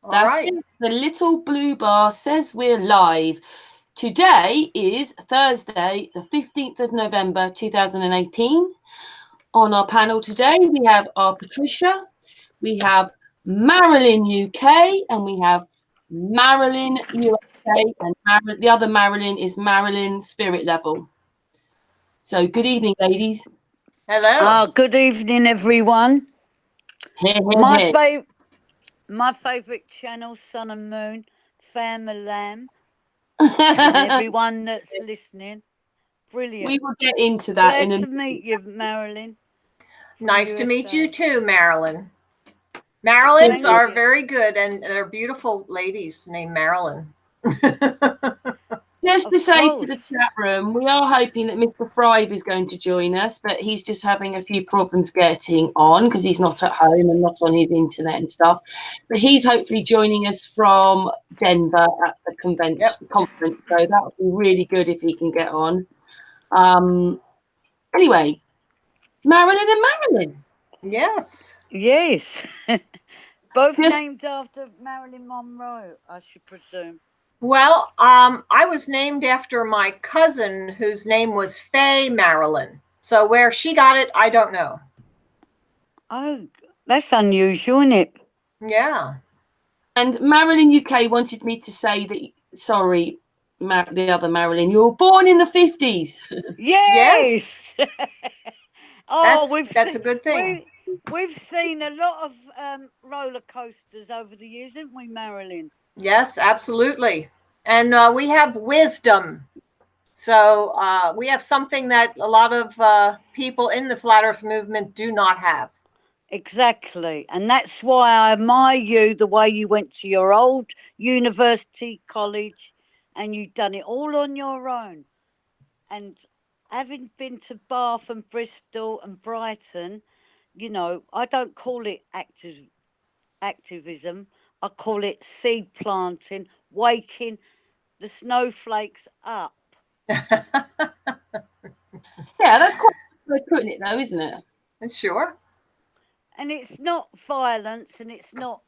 That's it. The little blue bar says we're live. Today is Thursday, the 15th of November, 2018. On our panel today, we have our Patricia, we have Marilyn UK, and we have Marilyn USA, and the other Marilyn is Marilyn Spirit Level. So good evening, ladies. Hello. Good evening, everyone. My favourite channel, Sun and Moon, Family Lamb, and everyone that's listening. Brilliant. We will get into that. Glad to meet you, Marilyn. Nice to meet you too, Marilyn. Marylands are very good, and they're beautiful ladies named Marilyn. Just to say to the chat room, we are hoping that Mr. Thrive is going to join us, but he's just having a few problems getting on because he's not at home and not on his internet and stuff. But he's hopefully joining us from Denver at the conference. So that would be really good if he can get on. Anyway, Marilyn and Marilyn. Yes. Both named after Marilyn Monroe, I should presume. Well, I was named after my cousin whose name was Faye Marilyn. So where she got it, I don't know. Oh, that's unusual, isn't it? Yeah. And Marilyn UK wanted me to say that, sorry, the other Marilyn, you were born in the 50s. Yes. That's a good thing. We've seen a lot of roller coasters over the years, haven't we, Marilyn? Yes, absolutely. And we have wisdom. So we have something that a lot of people in the Flat Earth movement do not have. Exactly. And that's why I admire you, the way you went to your old university, college, and you've done it all on your own. And having been to Bath and Bristol and Brighton, you know, I don't call it activism. I call it seed planting, waking the snowflakes up. Yeah, that's quite a way of putting it, though, isn't it? Sure. And it's not violence, and it's not,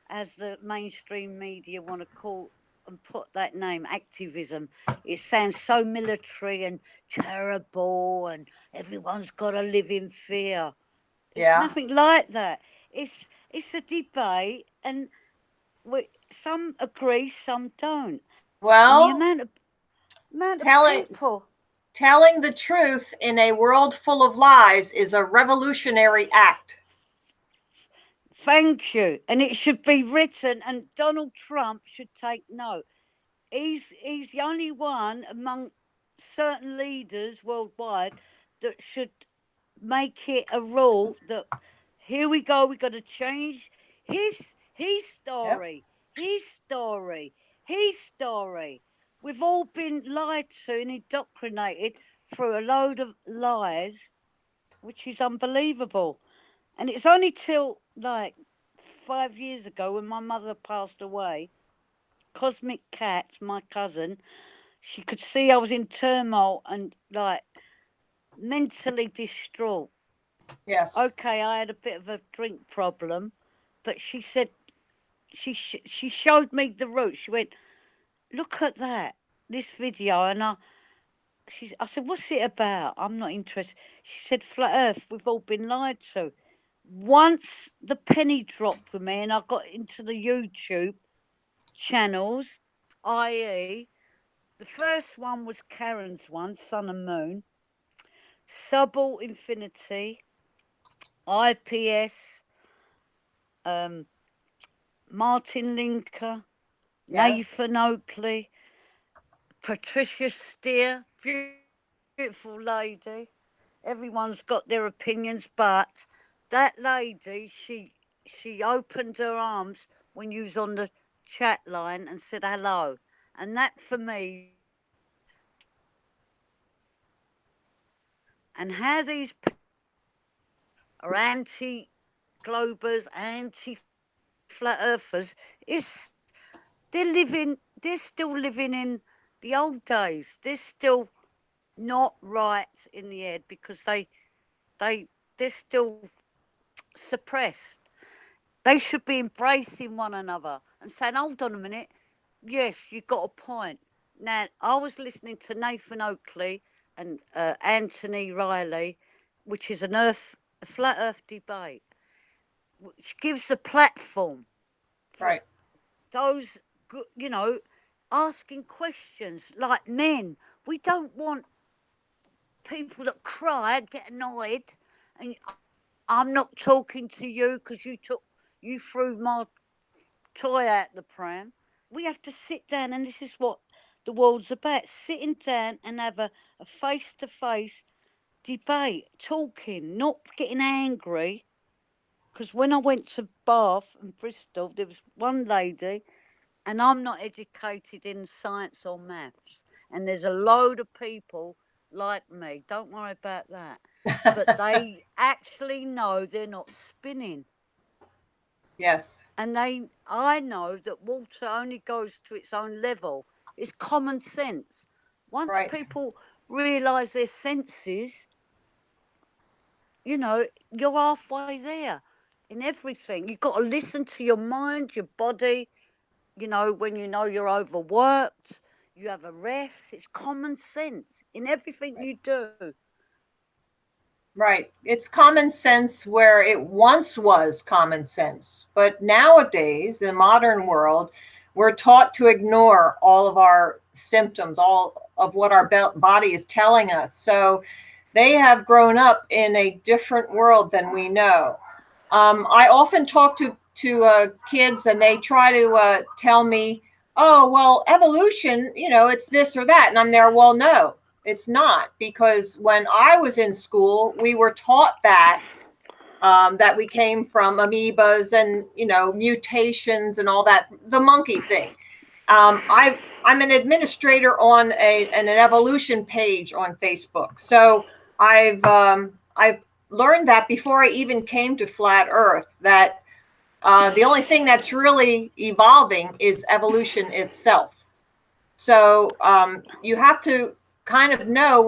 as the mainstream media want to call and put that name, activism. It sounds so military and terrible, and everyone's got to live in fear. It's nothing like that. It's a debate, and some agree, some don't. Well, and the amount of people. Telling the truth in a world full of lies is a revolutionary act. Thank you. And it should be written, and Donald Trump should take note. He's the only one among certain leaders worldwide that should make it a rule that here we go, we've got to change his story, his story. We've all been lied to and indoctrinated through a load of lies, which is unbelievable. And it's only till like 5 years ago when my mother passed away, Cosmic Cat, my cousin, she could see I was in turmoil and like mentally distraught. Yes. Okay, I had a bit of a drink problem, but she said, she showed me the route. She went, look at this video. And I said, what's it about? I'm not interested. She said, Flat Earth, we've all been lied to. Once the penny dropped with me and I got into the YouTube channels, i.e., the first one was Karen's one, Sun and Moon, Subtle Infinity, IPS, Martin Linker, Nathan Oakley, Patricia Steer, beautiful lady. Everyone's got their opinions, but that lady, she opened her arms when you was on the chat line and said hello. And that for me, and how these are anti-globers, anti-flat earthers, they're still living in the old days. They're still not right in the head because they're still suppressed. They should be embracing one another and saying, hold on a minute. Yes, you've got a point. Now, I was listening to Nathan Oakley and Anthony Riley, which is a flat earth debate, which gives a platform for Right. those, asking questions like men. We don't want people that cry and get annoyed. And I'm not talking to you because you threw my toy out the pram. We have to sit down, and this is what the world's about: sitting down and have a face-to-face debate, talking, not getting angry. Because when I went to Bath and Bristol, there was one lady, and I'm not educated in science or maths, and there's a load of people like me. Don't worry about that. But they actually know they're not spinning. Yes. And I know that water only goes to its own level. It's common sense. Once Right. people realise their senses, you're halfway there in everything. You've got to listen to your mind, your body. When you're overworked, you have a rest. It's common sense in everything you do. Right. It's common sense where it once was common sense. But nowadays, in the modern world, we're taught to ignore all of our symptoms, all of what our body is telling us. So they have grown up in a different world than we know. I often talk to kids, and they try to tell me, oh, well, evolution, it's this or that. And I'm there, well, no. It's not, because when I was in school, we were taught that we came from amoebas and mutations and all that, the monkey thing. I'm an administrator on an evolution page on Facebook, so I've learned that before I even came to Flat Earth, that the only thing that's really evolving is evolution itself. So you have to kind of know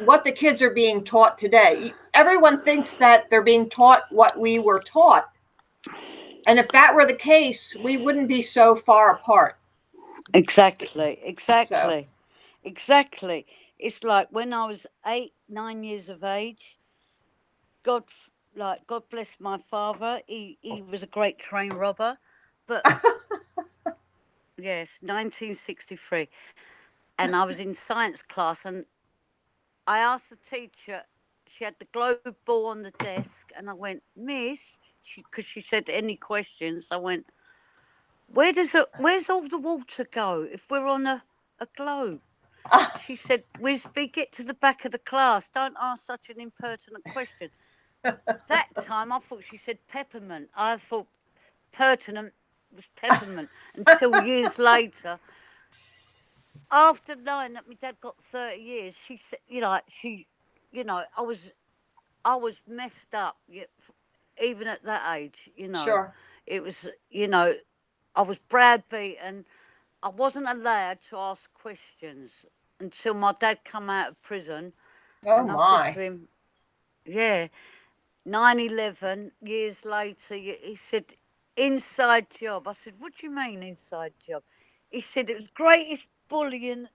what the kids are being taught today. Everyone thinks that they're being taught what we were taught. And if that were the case, we wouldn't be so far apart. Exactly. So. Exactly. It's like when I was 8, 9 years of age, God bless my father. He was a great train robber. But yes, 1963. And I was in science class, and I asked the teacher, she had the globe ball on the desk, and I went, Miss, because she said, any questions? I went, where's all the water go if we're on a globe? She said, Wisby, get to the back of the class. Don't ask such an impertinent question. That time I thought she said peppermint. I thought pertinent was peppermint until years later. After knowing that my dad got 30 years, she said, I was messed up, even at that age, Sure. It was, I was browbeaten. I wasn't allowed to ask questions until my dad come out of prison. Oh, and I said to him, 9/11, years later, he said, inside job. I said, what do you mean inside job? He said, it was greatest bullying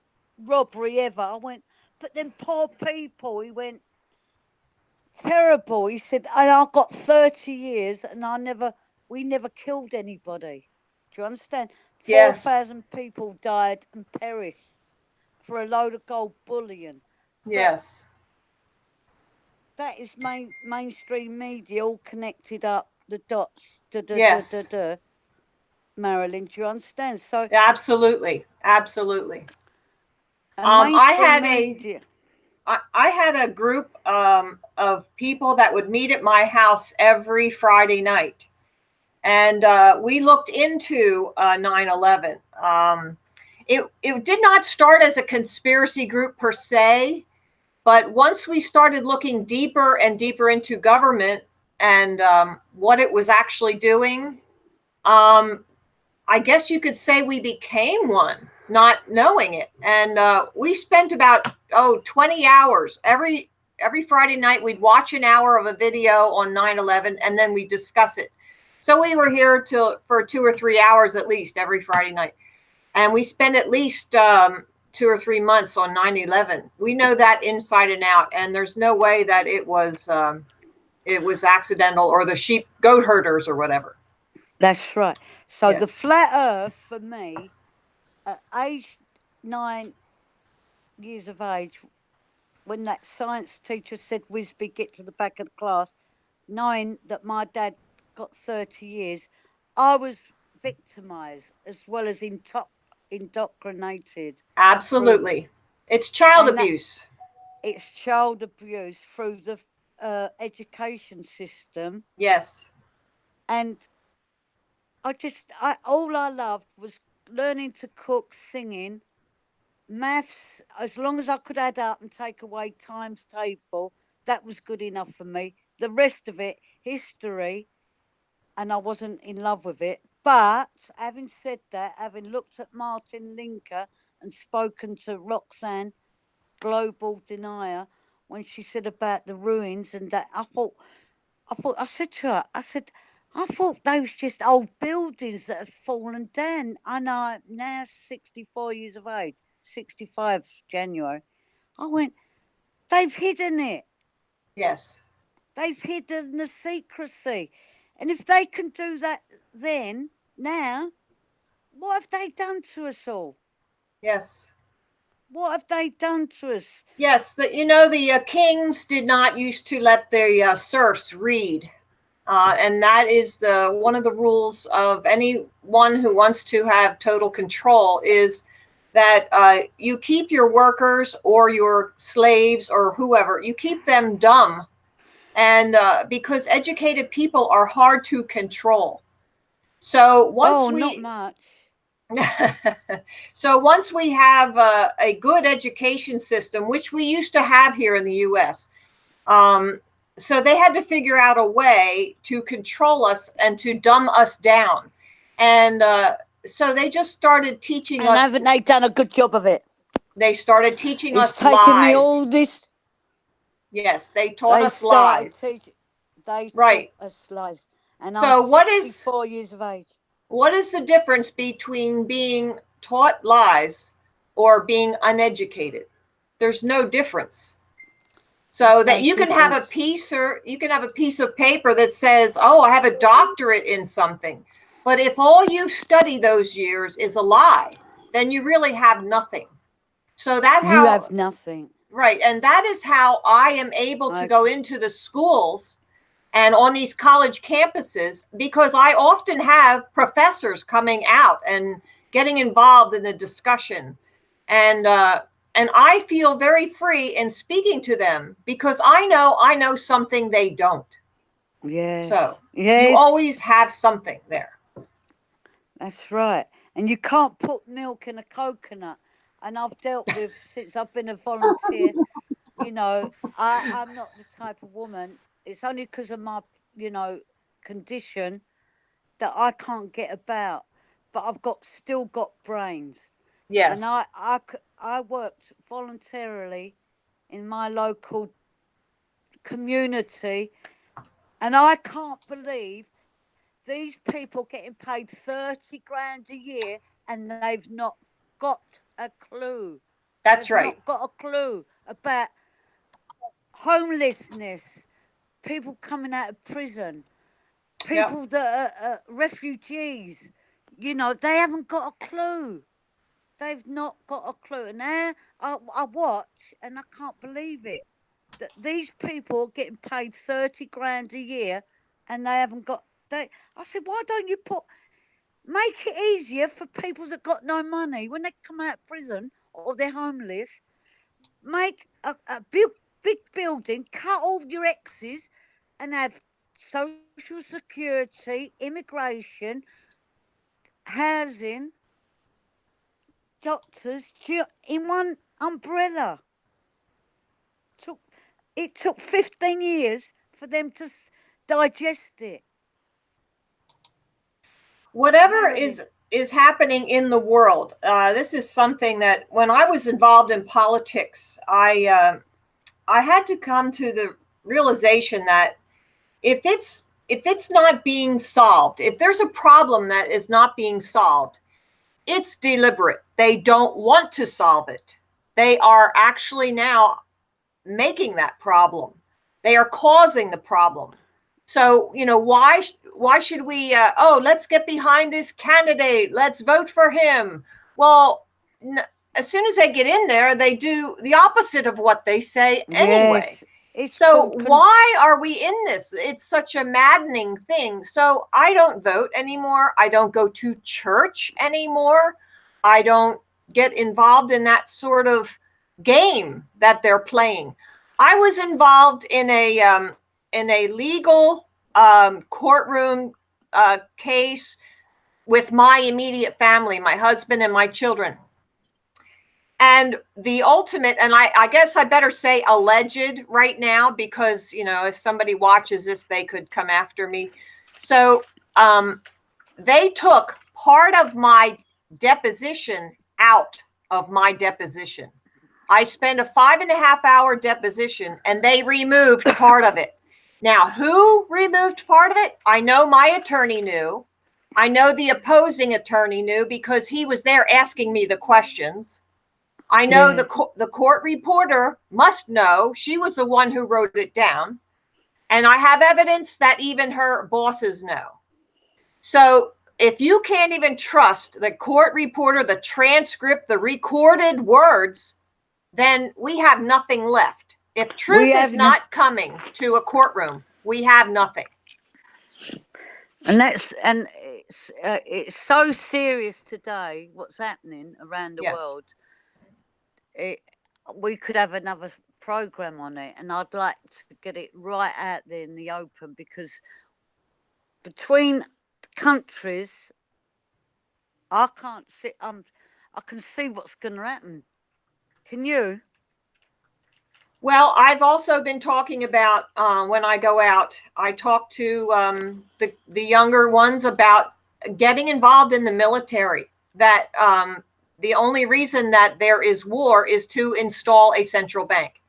robbery ever. I went, but then poor people. He went, terrible. He said, and I got 30 years and we never killed anybody. Do you understand? Yes. 4,000 people died and perished for a load of gold bullion. Yes. But that is mainstream media all connected up, the dots. Yes. Marilyn, do you understand? So absolutely. I had a group of people that would meet at my house every Friday night. And we looked into 9/11. It did not start as a conspiracy group per se, but once we started looking deeper and deeper into government and what it was actually doing, I guess you could say we became one, not knowing it. And we spent about 20 hours every Friday night. We'd watch an hour of a video on 9/11, and then we discuss it. So we were here for 2 or 3 hours at least every Friday night. And we spent at least 2 or 3 months on 9/11. We know that inside and out. And there's no way that it was accidental, or the goat herders or whatever. That's right. So Yes. the flat earth for me, at age 9 years of age, when that science teacher said, Wisby, get to the back of the class, knowing that my dad got 30 years, I was victimized as well as indoctrinated. Absolutely. It's child abuse. It's child abuse through the education system. Yes. And all I loved was learning to cook, singing, maths. As long as I could add up and take away times table, that was good enough for me. The rest of it, history, and I wasn't in love with it. But having said that, having looked at Martin Linker and spoken to Roxanne, global denier, when she said about the ruins and that, I said to her, I thought they was just old buildings that had fallen down. I know I'm now 64 years of age, 65 January. I went, they've hidden it. Yes. They've hidden the secrecy. And if they can do that then, now, what have they done to us all? Yes. What have they done to us? Yes, the kings did not used to let their serfs read. And that is one of the rules of anyone who wants to have total control, is that you keep your workers or your slaves or whoever, you keep them dumb. And because educated people are hard to control. So not much. So once we have a good education system, which we used to have here in the U.S., so they had to figure out a way to control us and to dumb us down. And so they just started teaching us. And haven't they done a good job of it? They started teaching us lies. It's taken me all this. Yes, they taught us lies. They taught us lies. And so I'm 64 years of age. What is the difference between being taught lies or being uneducated? There's no difference. So that you can have a piece of paper that says, "Oh, I have a doctorate in something." But if all you study those years is a lie, then you really have nothing. So you have nothing. Right. And that is how I am able to go into the schools and on these college campuses, because I often have professors coming out and getting involved in the discussion. And I feel very free in speaking to them because I know something they don't. Yeah. So you always have something there. That's right. And you can't put milk in a coconut. And I've dealt with, since I've been a volunteer, I'm not the type of woman. It's only because of my, condition that I can't get about. But I've still got brains. Yes. And I worked voluntarily in my local community. And I can't believe these people getting paid 30 grand a year and they've not got a clue. That's right. Not got a clue about homelessness, people coming out of prison, people that are refugees. They haven't got a clue. They've not got a clue. And now I watch and I can't believe it. That these people are getting paid 30 grand a year and they haven't got. I said, why don't you make it easier for people that got no money when they come out of prison or they're homeless? Make a big building, cut all your X's and have social security, immigration, housing, doctors in one umbrella. It took 15 years for them to digest it. Whatever is happening in the world, this is something that when I was involved in politics, I had to come to the realization that if it's if it's not being solved, if there's a problem that is not being solved, it's deliberate. They don't want to solve it. They are actually now making that problem. They are causing the problem. So, why should we, let's get behind this candidate. Let's vote for him. Well, as soon as they get in there, they do the opposite of what they say anyway. Yes, so why are we in this? It's such a maddening thing. So I don't vote anymore. I don't go to church anymore. I don't get involved in that sort of game that they're playing. I was involved in a legal courtroom case with my immediate family, my husband and my children. And the ultimate, and I guess I better say alleged right now, because, if somebody watches this, they could come after me. So they took part of my deposition out of my deposition. I spent a 5.5-hour deposition and they removed part of it. Now, who removed part of it? I know my attorney knew. I know the opposing attorney knew because he was there asking me the questions. I know the court reporter must know. She was the one who wrote it down. And I have evidence that even her bosses know. So if you can't even trust the court reporter, the transcript, the recorded words, then we have nothing left. If truth is not coming to a courtroom, we have nothing. And it's so serious today, what's happening around the world. We could have another program on it, and I'd like to get it right out there in the open, because between countries, I can't see. I can see what's going to happen. Can you? Well, I've also been talking about when I go out, I talk to the younger ones about getting involved in the military. That the only reason that there is war is to install a central bank.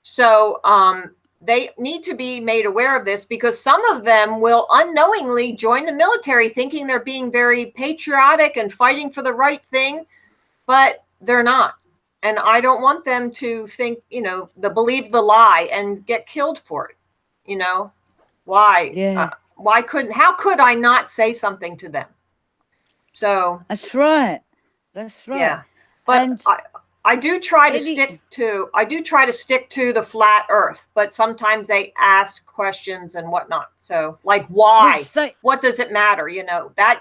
So they need to be made aware of this, because some of them will unknowingly join the military thinking they're being very patriotic and fighting for the right thing, but they're not. And I don't want them to think, believe the lie and get killed for it. Why? Yeah. How could I not say something to them? So that's right. Yeah. But I do try to stick to the flat earth, but sometimes they ask questions and whatnot. So like, why? What does it matter?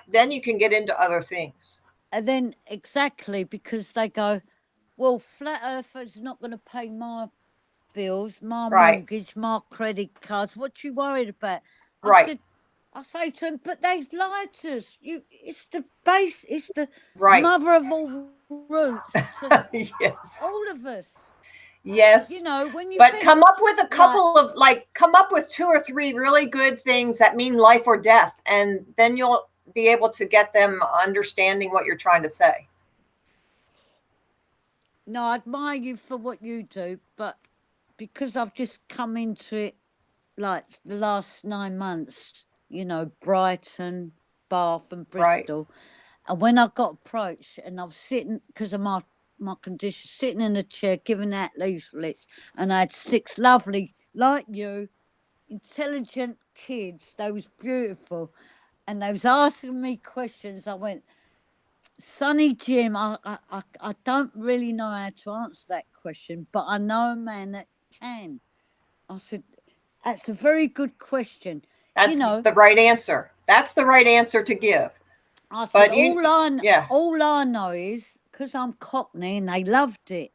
Then you can get into other things. And then exactly, because they go, well, flat earthers not going to pay my bills, my mortgage, my credit cards. What you worried about? I say to them, but they lied to us. It's the base. It's the mother of all roots. Yes. All of us. Yes. When you come up with a couple of come up with 2 or 3 really good things that mean life or death, and then you'll be able to get them understanding what you're trying to say. No, I admire you for what you do, but because I've just come into it like the last 9 months, Brighton, Bath and Bristol. And when I got approached and I was sitting, because of my condition, sitting in a chair giving out leaflets, and I had 6 lovely, like you, intelligent kids. They was beautiful. And they was asking me questions. I went, Sonny Jim, I don't really know how to answer that question, but I know a man that can. I said, that's a very good question. That's the right answer. That's the right answer to give. I said, all I know is, because I'm Cockney and they loved it.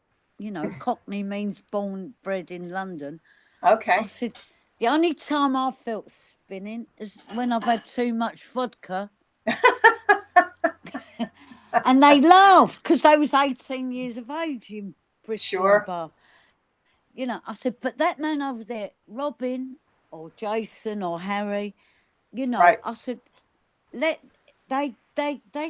Cockney means born, bred in London. Okay. I said, the only time I felt spinning is when I've had too much vodka. And they laughed because they was 18 years of age in Bristol and Bath. I said, but that man over there, Robin or Jason or Harry, I said, they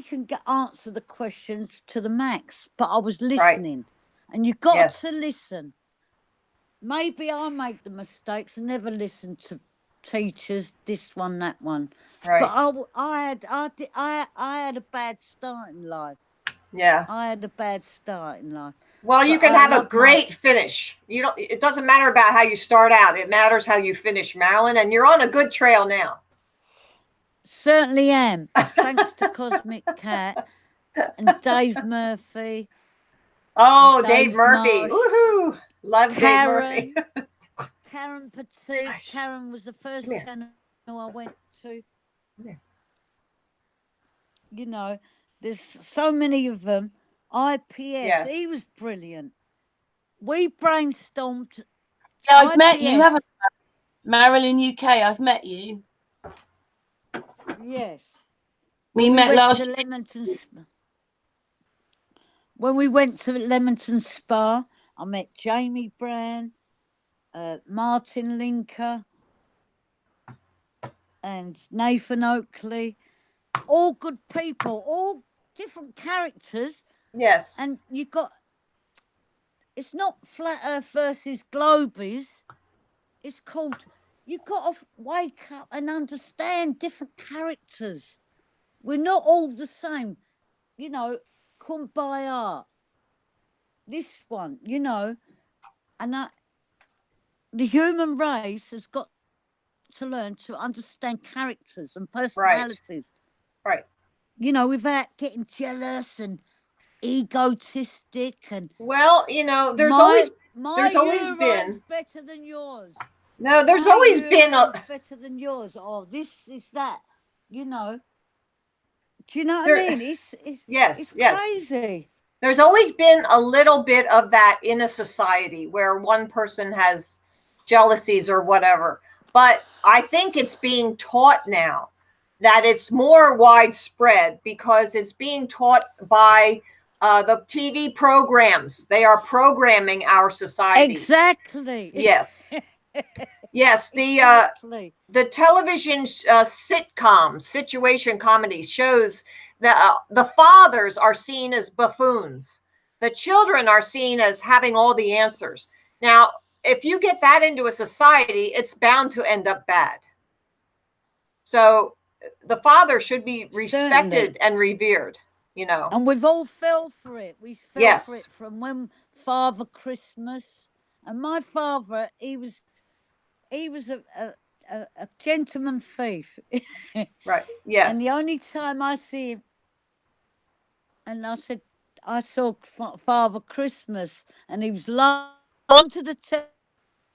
can answer the questions to the max. But I was listening, and you got to listen. Maybe I make the mistakes and never listen teachers, this one, that one. Right. But I had a bad start in life. Yeah. I had a bad start in life. Well, you But can I have a love great finish. You don't. It doesn't matter about how you start out. It matters how you finish, Marilyn. And you're on a good trail now. Certainly am. Thanks to Cosmic Cat and Dave Murphy. Oh, and Dave Murphy. Marsh, Woohoo! Love Dave Murphy. Karen Petit. Gosh. Karen was the first Come here. channel I went to. here. You know, there's so many of them. IPS, Yes. he was brilliant. We brainstormed. Yeah, I've met you, IPS. haven't I? Marilyn UK, I've met you. Yes. We When met went last to year. Leamington Spa. When we went to Leamington Spa, I met Jamie Brown, Martin Linker, and Nathan Oakley. All good people, all different characters. Yes. And you got, it's not Flat Earth versus Globies. It's called, you got to wake up and understand different characters. We're not all the same. You know, Kumbaya. This one, you know, and the human race has got to learn to understand characters and personalities. Right. You know, without getting jealous and egotistic and. Well, you know, there's always been better than yours. No, there's always been better than yours. Oh, this is that. You know. Do you know what I mean? It's yes. crazy. There's always been a little bit of that in a society where one person has jealousies or whatever. But I think it's being taught now that it's more widespread because it's being taught by the TV programs. They are programming our society. Exactly. Yes. Yes. The television sitcom, situation comedy shows that the fathers are seen as buffoons. The children are seen as having all the answers. Now, if you get that into a society, it's bound to end up bad. So the father should be respected and revered, you know. And we've all fell for it. We fell for it from when Father Christmas. And my father, he was a gentleman thief. Right. Yes. And the only time I see him, and I said, I saw Father Christmas, and he was wanted to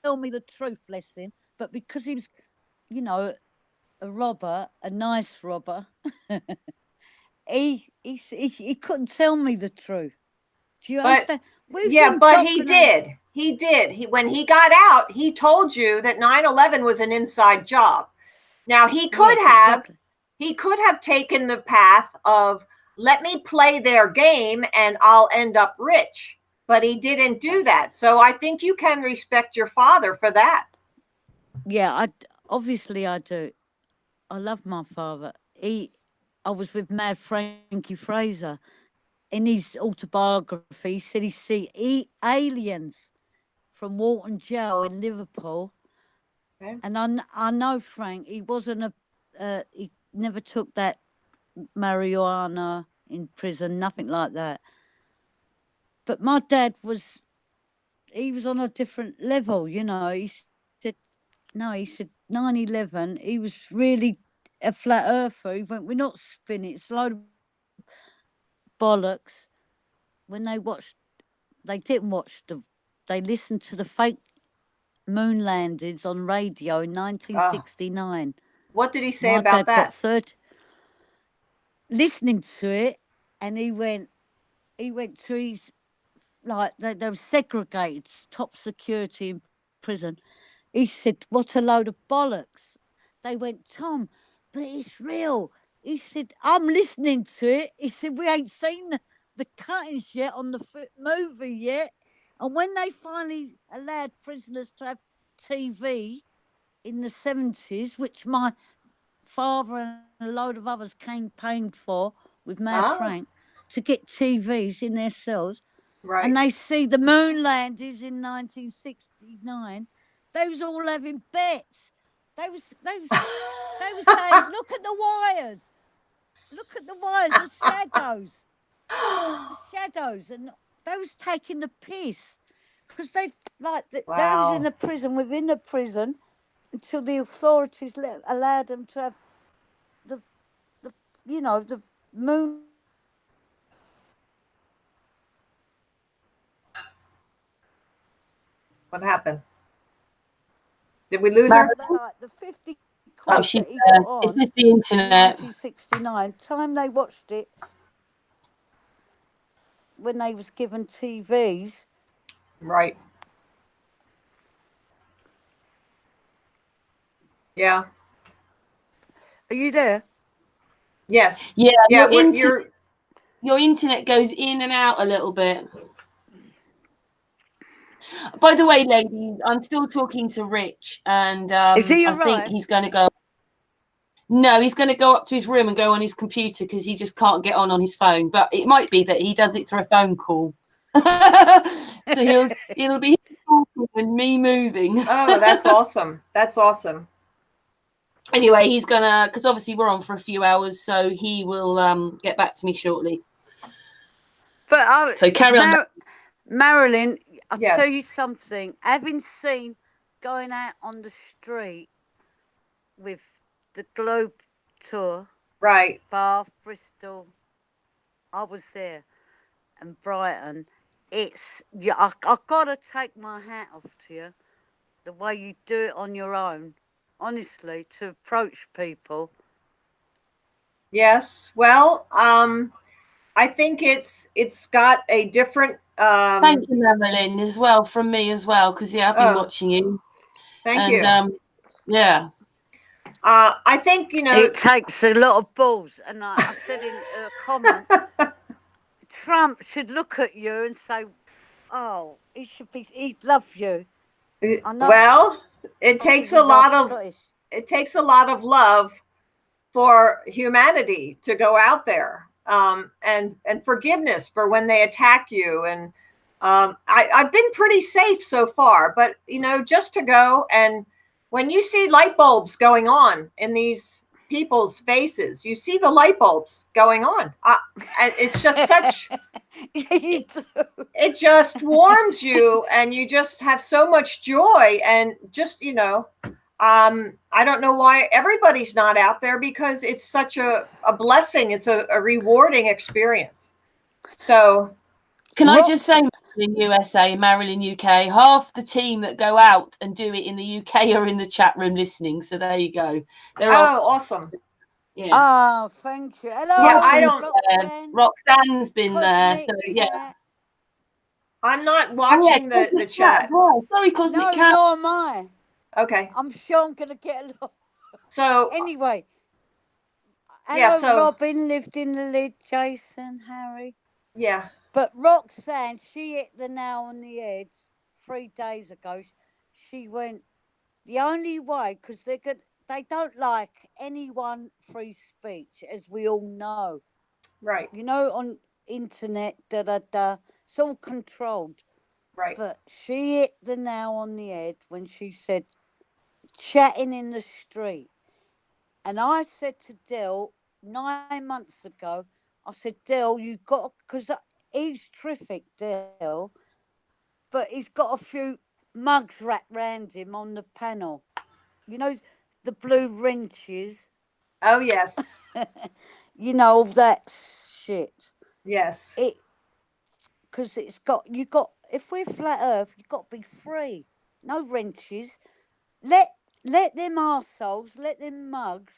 tell me the truth, bless him. But because he was, you know, a robber, a nice robber, he couldn't tell me the truth. Do you understand? But he did. He did. When he got out, he told you that 9/11 was an inside job. Now he could have taken the path of let me play their game and I'll end up rich. But he didn't do that. So I think you can respect your father for that. Yeah, obviously I do. I love my father. I was with Mad Frankie Fraser. In his autobiography, he said he see aliens from Walton Jail in Liverpool. Okay. And I know Frank, he wasn't he never took that marijuana in prison, nothing like that. But my dad he was on a different level, you know. He said 9/11, he was really a flat earther. He went, we're not spinning, it's a load of bollocks. When they didn't watch they listened to the fake moon landings on radio in 1969. What did he say about that? Listening to it, and he went to his, like, they were segregated, top security in prison. He said, what a load of bollocks. They went, Tom, but it's real. He said, I'm listening to it. He said, we ain't seen the cuttings yet on the movie yet. And when they finally allowed prisoners to have TV in the 70s, which my father and a load of others campaigned for with Mad Frank, to get TVs in their cells, right. And they see the moon landings in 1969, they was all having bets. They were saying, look at the wires. Look at the wires, the shadows. And they was taking the piss. Because they was in a prison within the prison until the authorities allowed them to have the moon. What happened? Did we lose her? Like the 50 Oh, quid she's that he got on it's just the in internet. 1969. Time they watched it, when they was given TVs. Right. Yeah. Are you there? Yes. Yeah, Yeah. your internet goes in and out a little bit. By the way, ladies, I'm still talking to Rich, and Is he I think he's going to go. No, he's going to go up to his room and go on his computer because he just can't get on his phone. But it might be that he does it through a phone call. So it'll be him talking and me moving. Oh, that's awesome. That's awesome. Anyway, he's gonna, because obviously we're on for a few hours, so he will get back to me shortly. But so carry on. Marilyn, I'll Yes. tell you something. Having seen going out on the street with the Globe tour, Right. Bath, Bristol, I was there, and Brighton. I've got to take my hat off to you. The way you do it on your own, honestly, to approach people. Yes. Well, I think it's got a different. Thank you, Marilyn, as well, from me as well, because I've been watching you. Thank you. Yeah. I think it takes a lot of balls, and I said in a comment, Trump should look at you and say, "Oh, he'd love you." Well, it takes a lot of love for humanity to go out there, and forgiveness for when they attack you. And I've been pretty safe so far, but just to go, and when you see light bulbs going on in these people's faces, you see the light bulbs going on. And it's just such. It just warms you, and you just have so much joy, and just I don't know why everybody's not out there, because it's such a blessing. It's a rewarding experience. So can I just say, in USA, Marilyn UK, half the team that go out and do it in the UK are in the chat room listening. So there you go. Awesome. Yeah. Oh, thank you. Hello. Yeah, I don't. Roxanne's been there. So yeah. I'm not watching the chat. Sorry, Cosmic Cat. No, am I. Okay. I'm sure I'm gonna get a lot. So anyway. Yeah. Hello, Robin lived in the lid. Jason, Harry. Yeah. But Roxanne, she hit the nail on the head 3 days ago. She went the only way, because they don't like anyone free speech, as we all know. Right. On internet, it's all controlled. Right. But she hit the nail on the head when she said, chatting in the street. And I said to Dill 9 months ago, I said, Dill, you've got, because he's terrific, Dill, but he's got a few mugs wrapped round him on the panel. The blue wrenches. Oh, yes. All that shit. Yes. Because if we're flat earth, you've got to be free. No wrenches. Let them arseholes, let them mugs,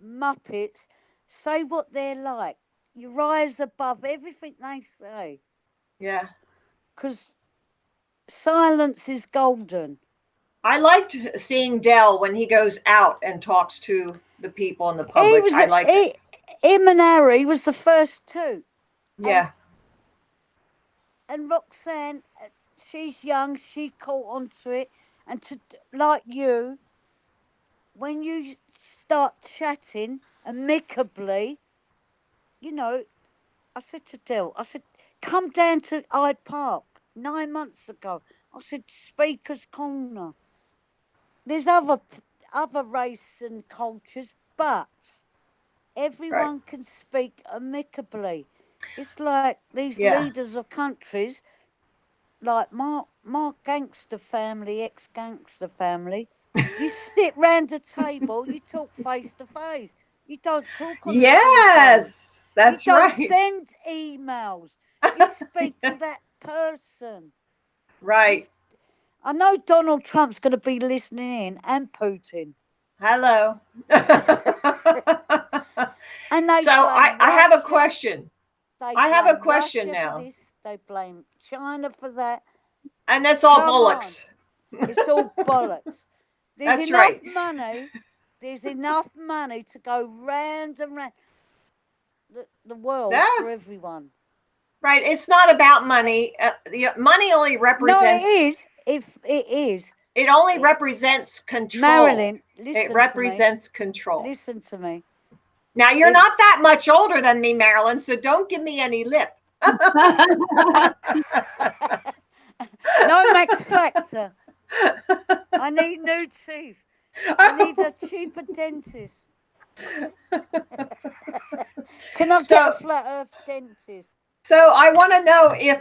muppets, say what they're like. You rise above everything they say. Yeah. Because silence is golden. I liked seeing Dell when he goes out and talks to the people in the public. I liked it. Him and Harry was the first two. Yeah. And Roxanne, she's young, she caught onto it. And like you, when you start chatting amicably, I said to Dill, I said, come down to Hyde Park 9 months ago. I said, Speaker's Corner. There's other other race and cultures, but everyone can speak amicably. It's like these leaders of countries, like my gangster family, ex-gangster family. You sit round a table, you talk face to face. You don't talk on the telephone. That's you don't right. send emails. You speak to that person. Right. I know Donald Trump's going to be listening in, and Putin. Hello. And they So I have a question. I have a question Russia now. For this. They blame China for that. And that's all Come bollocks. It's all bollocks. There's That's enough right. money. There's enough money to go round and round the world for everyone. Right. It's not about money. Money only represents. No, it is. If it is. It only represents control. Marilyn, listen it represents to me. control. Listen to me. Now, you're not that much older than me, Marilyn, so don't give me any lip. No Max Factor. I need new teeth. I need a cheaper dentist. Can I get a flat earth dentist? So I want to know if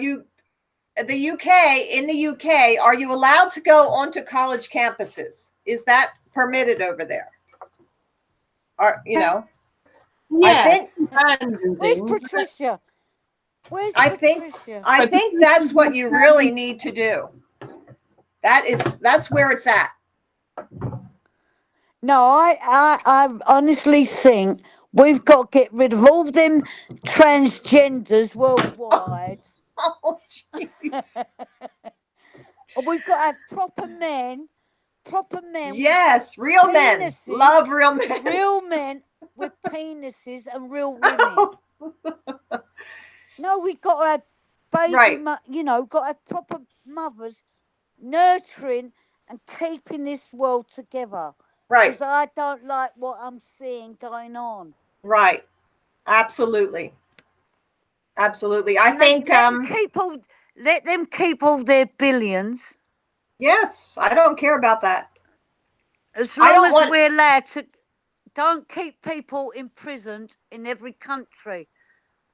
you, the UK, in the UK, are you allowed to go onto college campuses? Is that permitted over there? Yeah. I think. Where's Patricia? I think that's what you really need to do. That's where it's at. No, I honestly think we've got to get rid of all them transgenders worldwide. Oh, jeez. We've got to have proper men. Yes, real men. Love real men. Real men with penises and real women. No, we've got to have baby, got to have proper mothers nurturing and keeping this world together. Right. Because I don't like what I'm seeing going on. Right. Absolutely. Absolutely. I think let them keep all their billions. Yes, I don't care about that. As long as we're allowed to, don't keep people imprisoned in every country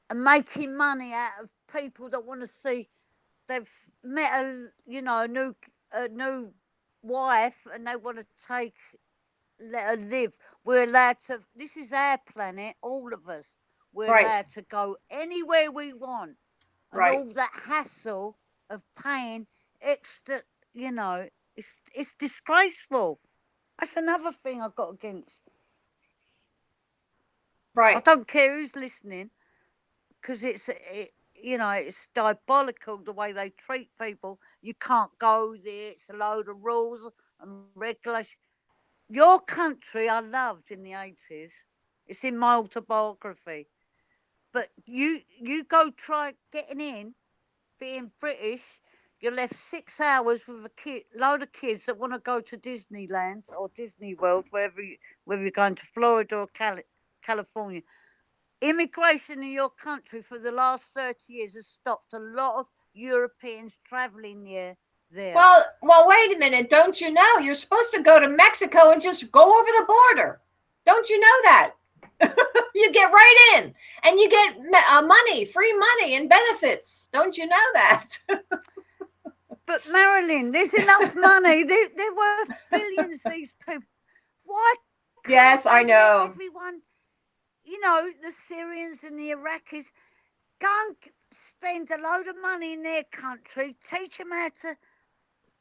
and making money out of people that want to see they've met a new wife and they want to let her live. We're allowed to. This is our planet, all of us. We're allowed to go anywhere we want, and all that hassle of paying extra. It's disgraceful. That's another thing I've got against. Right. I don't care who's listening, because it's diabolical the way they treat people. You can't go there. It's a load of rules and regulations. Your country I loved in the 80s. It's in my autobiography. But you go try getting in, being British. You're left 6 hours with a load of kids that want to go to Disneyland or Disney World, whether you're going to Florida or California. Immigration in your country for the last 30 years has stopped a lot of Europeans traveling there. Well, wait a minute. Don't you know you're supposed to go to Mexico and just go over the border? Don't you know that? You get right in and you get money, free money and benefits. Don't you know that? But Marilyn, there's enough money. They're worth billions, these people. Why? Yes, I know. Everyone, the Syrians and the Iraqis, go and spend a load of money in their country, teach them how to,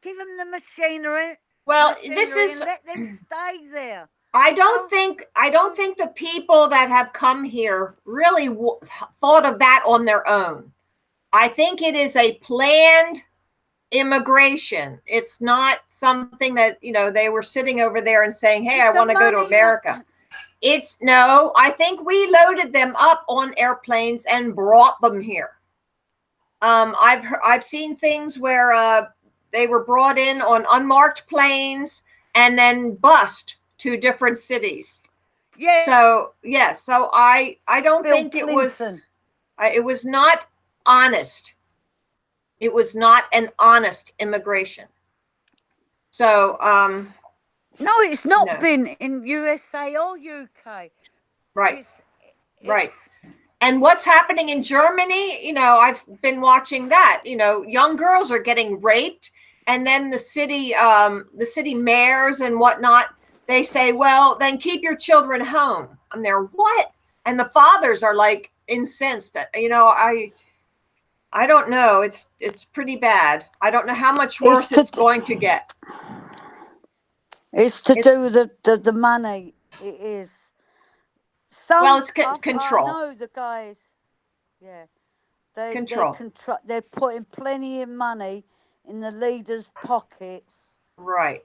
give them the machinery. Well, this is, and let them stay there. I don't think the people that have come here really thought of that on their own. I think it is a planned immigration. It's not something that, they were sitting over there and saying, hey, I want to go to America. I think we loaded them up on airplanes and brought them here. I've seen things where they were brought in on unmarked planes and then bused to different cities. Yeah. So I don't think it was not honest. It was not an honest immigration. So, No, it's not No. been in USA or UK. right, It's, right. it's And what's happening in Germany, I've been watching that. Young girls are getting raped, and then the city mayors and whatnot, they say, well, then keep your children home. I'm there, what? And the fathers are like incensed. I don't know. It's pretty bad. I don't know how much worse it's going to get. It's to do with the money. It is. Well, it's I control. know the guys. Yeah, Control. they're putting plenty of money in the leaders' pockets. Right.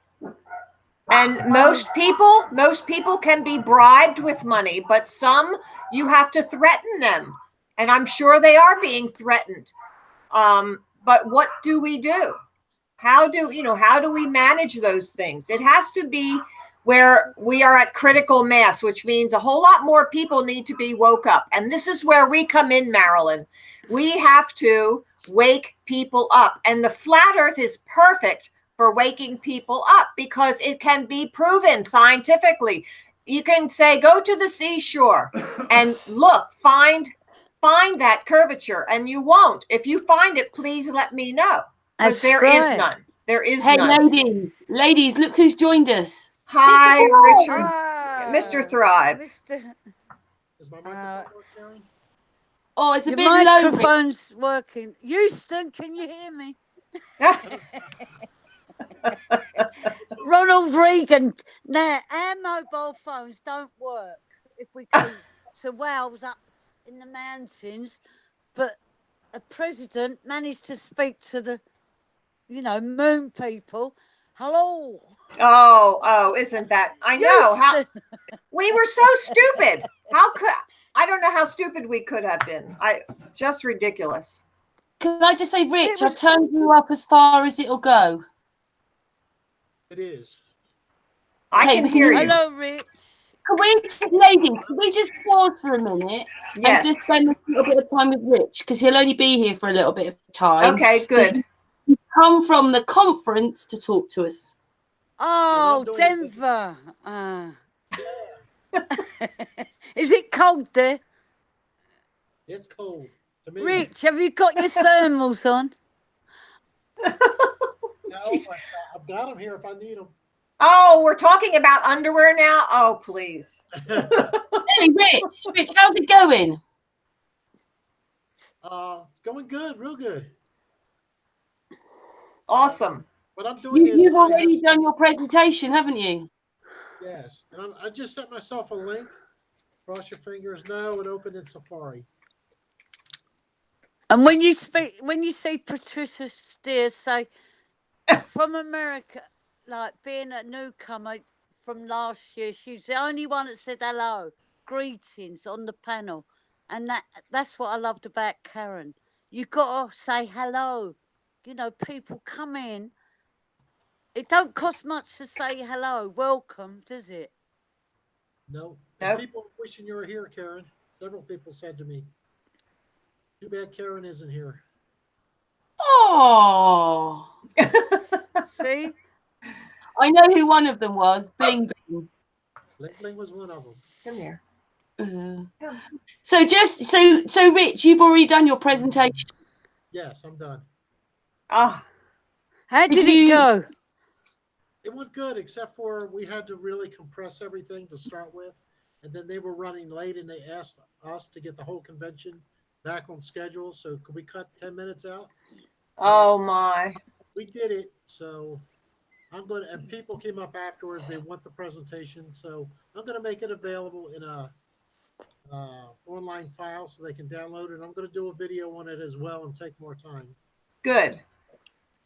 And most people can be bribed with money, but some you have to threaten them. And I'm sure they are being threatened. But what do we do? How do we manage those things? It has to be where we are at critical mass, which means a whole lot more people need to be woke up. And this is where we come in, Marilyn. We have to wake people up. And the flat earth is perfect for waking people up because it can be proven scientifically. You can say, go to the seashore and look, find that curvature, and you won't. If you find it, please let me know. Because there is none. There is none. Hey, ladies, look who's joined us. Hi, Richard. Ah, Mr. Thrive. Mr. Is my microphone working? Oh, it's a Your bit low. microphone's working. Houston, can you hear me? Ronald Reagan. Now, our mobile phones don't work if we go to Wales up in the mountains, but a president managed to speak to the, moon people. Hello. Oh, isn't that? I know. Houston. We were so stupid. I don't know how stupid we could have been. Just ridiculous. Can I just say, Rich, I've turned you up as far as it'll go. It is. I can hear you. Hello, Rich. Ladies, can we just pause for a minute Yes. and just spend a little bit of time with Rich, because he'll only be here for a little bit of time. Okay, good. He's come from the conference to talk to us. Oh, Denver. Is it cold there? It's cold to me. Rich, have you got your thermals on? No, I've got them here if I need them. Oh, we're talking about underwear now? Oh, please. Hey, Rich, how's it going? It's going good, real good. Awesome. What I'm doing is You've already done your presentation, haven't you? Yes, and I just sent myself a link. Cross your fingers now and open in Safari. And when you see Patricia Steer say from America, like being a newcomer from last year, she's the only one that said hello, greetings on the panel, and that's what I loved about Karen. You gotta say hello. People come in. It don't cost much to say hello, welcome, does it? No. And people wishing you were here, Karen. Several people said to me, too bad Karen isn't here. Oh. See? I know who one of them was. Bling Bling. Bling Bling was one of them. Come here. So Rich, you've already done your presentation. Yes, I'm done. Oh. How did it go? It went good, except for we had to really compress everything to start with. And then they were running late and they asked us to get the whole convention back on schedule. So could we cut 10 minutes out? Oh, my. We did it. So I'm going to, and people came up afterwards. They want the presentation. So I'm going to make it available in a online file so they can download it. I'm going to do a video on it as well and take more time. Good.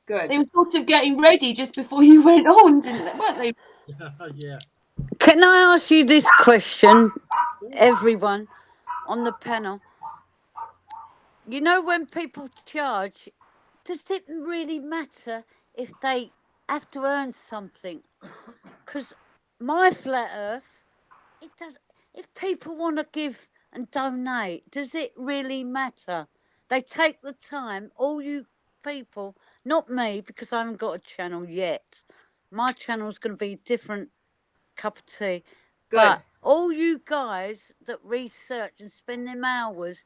They were sort of getting ready just before you went on, weren't they? Yeah. Can I ask you this question, everyone on the panel? When people charge, does it really matter if they have to earn something? Because my flat earth, it does. If people want to give and donate, does it really matter? They take the time, all you people, not me, because I haven't got a channel yet. My channel's going to be a different cup of tea. Good. But all you guys that research and spend them hours,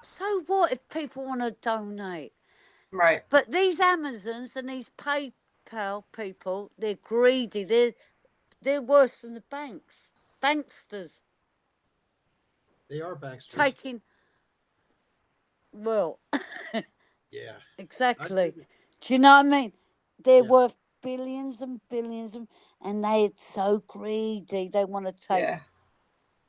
so what if people want to donate? Right. But these Amazons and these PayPal people, they're greedy. They're worse than the banks. Banksters. They are banksters. Taking, well, Yeah. exactly. Do you know what I mean? They're Yeah. worth billions and billions, and they're so greedy. They want to take. Yeah.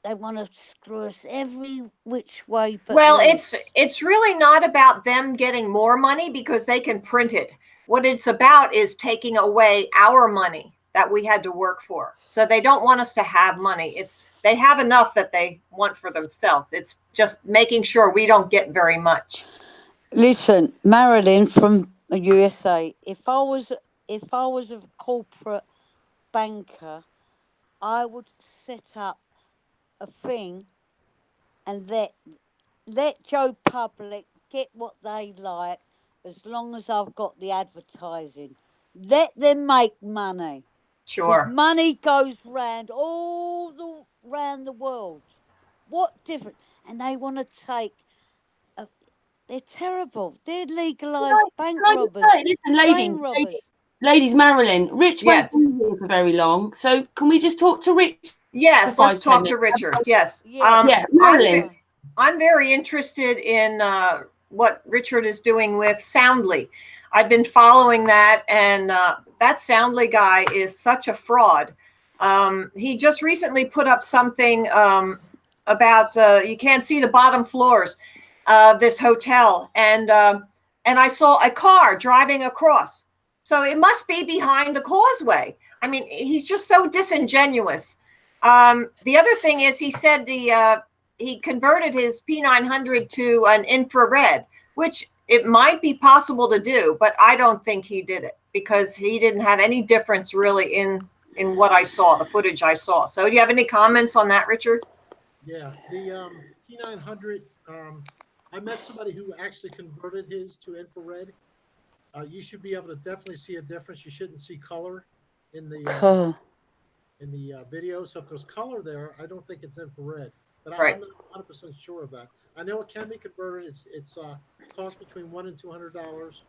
They want to screw us every which way. But Well, loose. it's really not about them getting more money because they can print it. What it's about is taking away our money that we had to work for. So they don't want us to have money. They have enough that they want for themselves. It's just making sure we don't get very much. Listen, Marilyn from the USA. If I was a corporate banker, I would set up a thing and let Joe Public get what they like, as long as I've got the advertising. Let them make money. Sure. Money goes round round the world. What different? And they want to take. They're terrible. They're legalised bank robbers, listen, train robbers. Ladies, Marilyn, Rich Yes. won't be here for very long. So can we just talk to Rich? Yes, for let's 5-10 talk to minutes? Richard. Yes. Yeah. Marilyn. I'm very interested in what Richard is doing with Soundly. I've been following that, and that Soundly guy is such a fraud. He just recently put up something about you can't see the bottom floors of this hotel, and I saw a car driving across. So it must be behind the causeway. I mean, he's just so disingenuous. The other thing is, he said he converted his P900 to an infrared, which it might be possible to do, but I don't think he did it because he didn't have any difference really in what I saw, the footage I saw. So do you have any comments on that, Richard? Yeah, the P900, I met somebody who actually converted his to infrared. You should be able to definitely see a difference. You shouldn't see color in the video. So if there's color there, I don't think it's infrared. But Right. I'm not 100% sure of that. I know it can be converted. It's costs between $100 and $200,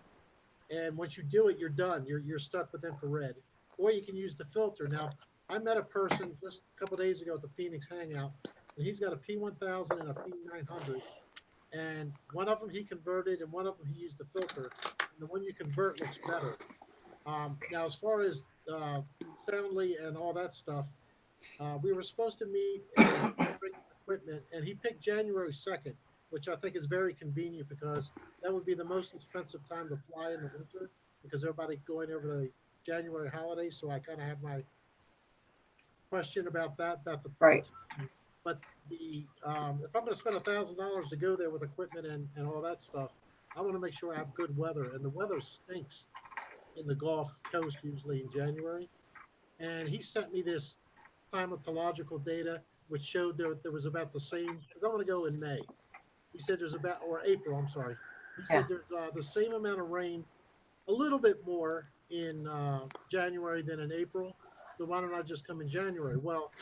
and once you do it, you're done. You're stuck with infrared, or you can use the filter. Now, I met a person just a couple of days ago at the Phoenix Hangout, and he's got a P1000 and a P900, and one of them he converted, and one of them he used the filter. And the one you convert looks better. Now, as far as Soundly and all that stuff, we were supposed to meet and bring equipment, and he picked January 2nd, which I think is very convenient because that would be the most expensive time to fly in the winter because everybody going over the January holidays. So I kind of have my question about that, about the Right. But the if I'm going to spend $1,000 to go there with equipment and all that stuff, I want to make sure I have good weather, and the weather stinks in the Gulf Coast usually in January. And he sent me this climatological data which showed there was about the same, because I want to go in May. He said there's about, or April, I'm sorry. He said there's the same amount of rain, a little bit more in January than in April. So why don't I just come in January? Well,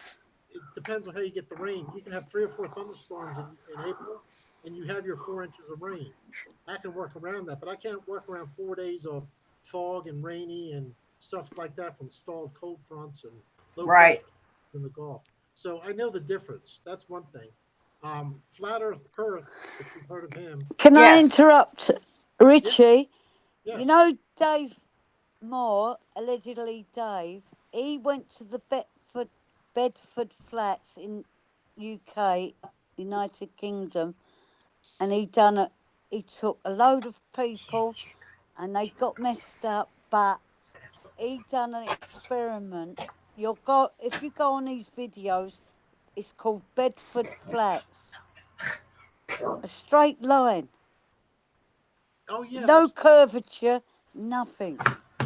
it depends on how you get the rain. You can have 3 or 4 thunderstorms in April, and you have your 4 inches of rain. I can work around that, but I can't work around 4 days of fog and rainy and stuff like that from stalled cold fronts and low pressure in the Gulf. So I know the difference. That's one thing. Flat Earth Perth, if you've heard of him. Can I interrupt, Richie? Yes. You know Dave Moore, allegedly Dave, he went to the Bedford Flats in UK, United Kingdom, and he took a load of people and they got messed up, but he done an experiment. If you go on these videos, it's called Bedford Flats. A straight line. Oh yeah. No curvature, nothing.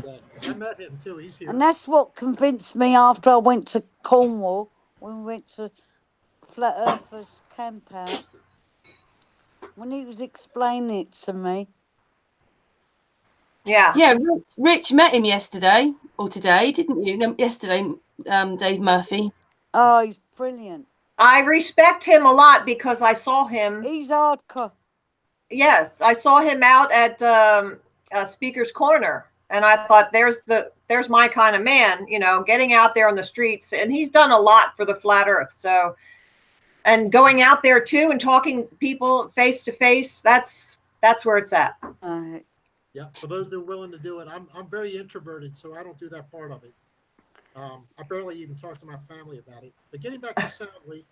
Yeah, I met him too. He's here. And that's what convinced me after I went to Cornwall, when we went to Flat Earthers camp out, when he was explaining it to me. Yeah. Yeah, Rich met him yesterday. or today, didn't you? No, yesterday, Dave Murphy. Oh, he's brilliant. I respect him a lot because I saw him. He's hardcore. Yes, I saw him out at Speaker's Corner, and I thought, there's my kind of man, you know, getting out there on the streets, and he's done a lot for the flat Earth. So, and going out there too and talking people face to face, that's where it's at. Yeah, for those that are willing to do it, I'm very introverted, so I don't do that part of it. I barely even talk to my family about it. But getting back to Soundly,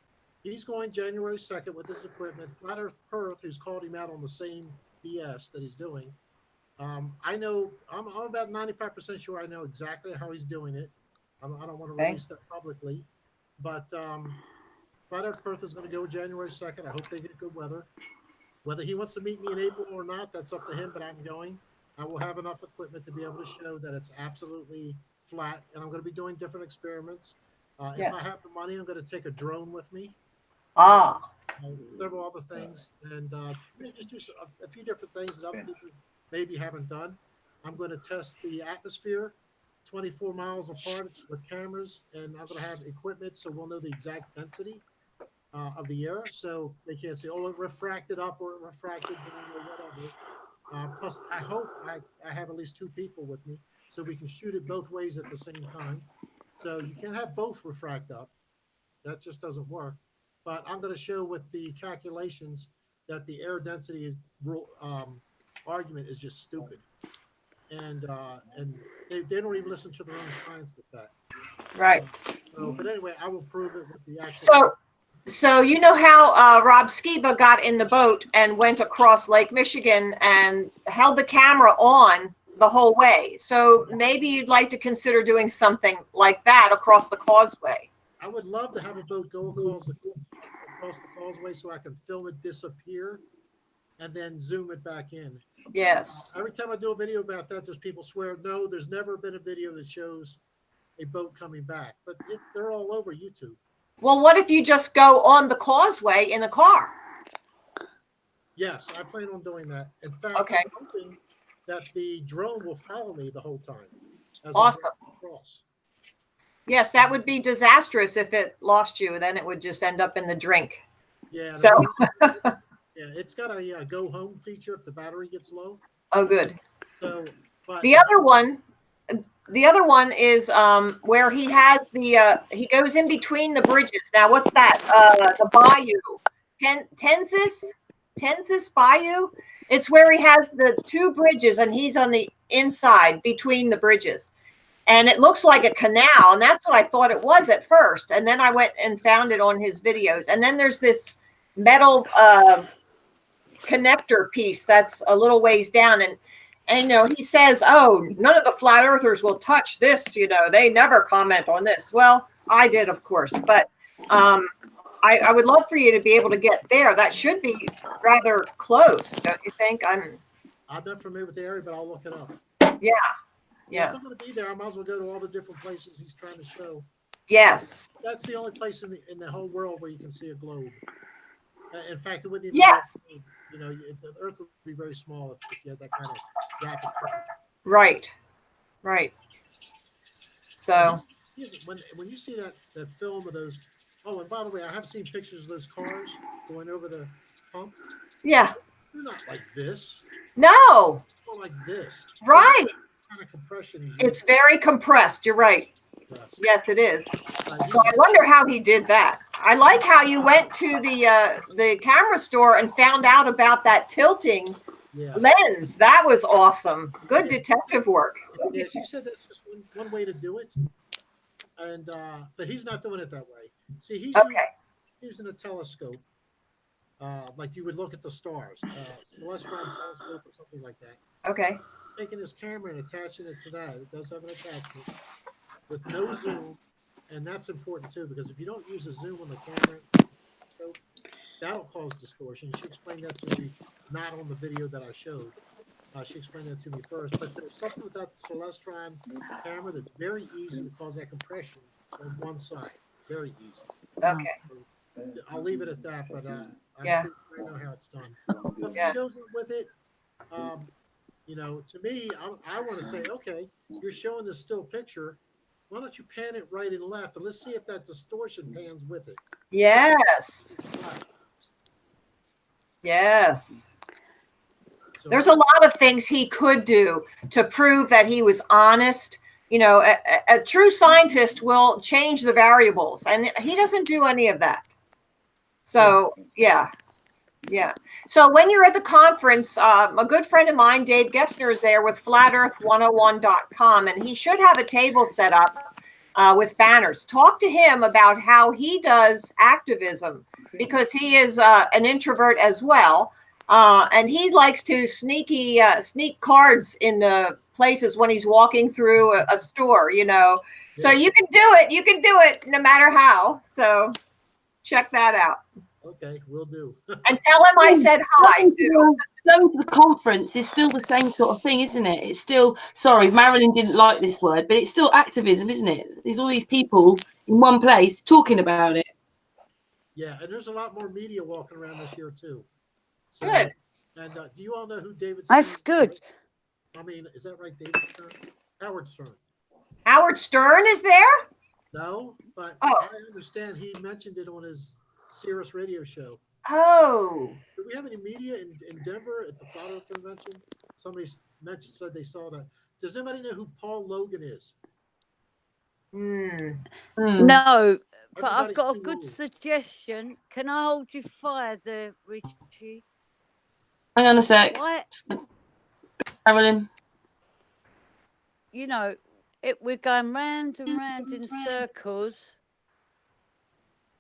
he's going January 2nd with his equipment. Flat Earth Perth, who's called him out on the same BS that he's doing. I know, I'm about 95% sure I know exactly how he's doing it. I don't want to release that publicly. But Flat Earth Perth is going to go January 2nd. I hope they get good weather. Whether he wants to meet me in April or not, that's up to him, but I'm going. I will have enough equipment to be able to show that it's absolutely flat, and I'm going to be doing different experiments. If I have the money, I'm going to take a drone with me. Several other things, and just do a few different things that other people maybe haven't done. I'm going to test the atmosphere 24 miles apart with cameras, and I'm going to have equipment so we'll know the exact density of the air, so they can't say, oh, it refracted up or it refracted down or whatever. Plus, I hope I have at least 2 people with me so we can shoot it both ways at the same time. So you can't have both refract up. That just doesn't work. But I'm going to show with the calculations that the air density is argument is just stupid. And they don't even listen to their own science with that. Right. But anyway, I will prove it with the actual. So you know how Rob Skiba got in the boat and went across Lake Michigan and held the camera on the whole way. So maybe you'd like to consider doing something like that across the causeway. I would love to have a boat go across the causeway so I can film it disappear and then zoom it back in. Yes. Every time I do a video about that, there's people swear, no, there's never been a video that shows a boat coming back. But they're all over YouTube. Well, what if you just go on the causeway in the car? Yes, I plan on doing that. In fact, I'm hoping that the drone will follow me the whole time. Awesome. Yes, that would be disastrous if it lost you. Then it would just end up in the drink. Yeah. So. Yeah, it's got a go home feature if the battery gets low. Oh, good. So, but the other one is where he has he goes in between the bridges. Now, what's that? The bayou, Tenzis Bayou. It's where he has the 2 bridges, and he's on the inside between the bridges, and it looks like a canal, and that's what I thought it was at first. And then I went and found it on his videos, and then there's this metal connector piece that's a little ways down, and you know, he says, oh, none of the flat earthers will touch this, you know, they never comment on this. Well, I did, of course, but I would love for you to be able to get there. That should be rather close, don't you think? I'm not familiar with the area, but I'll look it up. Yeah. If I'm going to be there, I might as well go to all the different places he's trying to show. Yes. That's the only place in the whole world where you can see a globe. In fact, it wouldn't even. Yes. You know, the Earth would be very small if you had that kind of gap. Right. So when you see that film of those, oh, and by the way, I have seen pictures of those cars going over the pump. Yeah. They're not like this. No. They're like this. Right. Kind of compression. It's very compressed. You're right. Yes, it is. So I wonder how he did that. I like how you went to the camera store and found out about that tilting lens. That was awesome. Good detective work. Yeah, she said that's just one way to do it, and but he's not doing it that way. See, he's using a telescope, like you would look at the stars, celestial telescope or something like that. Okay. Taking his camera and attaching it to that. It does have an attachment with no zoom, and that's important too, because if you don't use a zoom on the camera, that'll cause distortion. She explained that to me, not on the video that I showed. She explained that to me first, but there's something with that Celestron camera that's very easy to cause that compression on one side. Very easy. Okay. I'll leave it at that, but I know how it's done. If he shows up with it, You know, to me, I want to say, okay, you're showing the still picture. Why don't you pan it right and left, and let's see if that distortion pans with it. Yes. Yes. So There's a lot of things he could do to prove that he was honest. You know, a true scientist will change the variables, and he doesn't do any of that. So, yeah. Yeah. So when you're at the conference, a good friend of mine, Dave Gessner, is there with flatearth101.com, and he should have a table set up with banners. Talk to him about how he does activism, because he is an introvert as well. And he likes to sneak cards in places when he's walking through a store, you know. So you can do it. You can do it no matter how. So check that out. Okay, we'll do. And tell him I said hi too. Going to the conference is still the same sort of thing, isn't it? It's still, sorry, Marilyn didn't like this word, but it's still activism, isn't it? There's all these people in one place talking about it. Yeah, and there's a lot more media walking around this year too. So, Good. And do you all know who David Stern That's good. is? I mean, is that right, David Stern? Howard Stern. Howard Stern is there? No, but Oh. I understand he mentioned it on his Sirius radio show. Oh. Do we have any media in Denver at the Flat Earth Convention? Somebody said they saw that. Does anybody know who Paul Logan is? No, but I've Everybody's got a too good old. suggestion. Can I hold your fire there, Richie? Hang on a sec. Why, Marilyn. you know, we're going round and round in circles.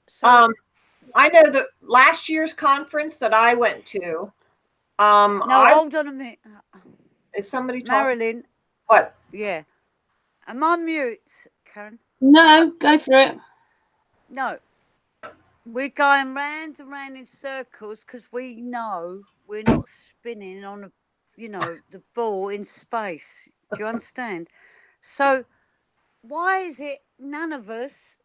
So, I know that last year's conference that I went to. no, hold on a minute. Is somebody talking? Marilyn. What? Yeah. Am I mute, Karen? No, go for it. No. We're going round and round in circles because we know we're not spinning on a, you know, the ball in space. Do you understand? So why is it none of us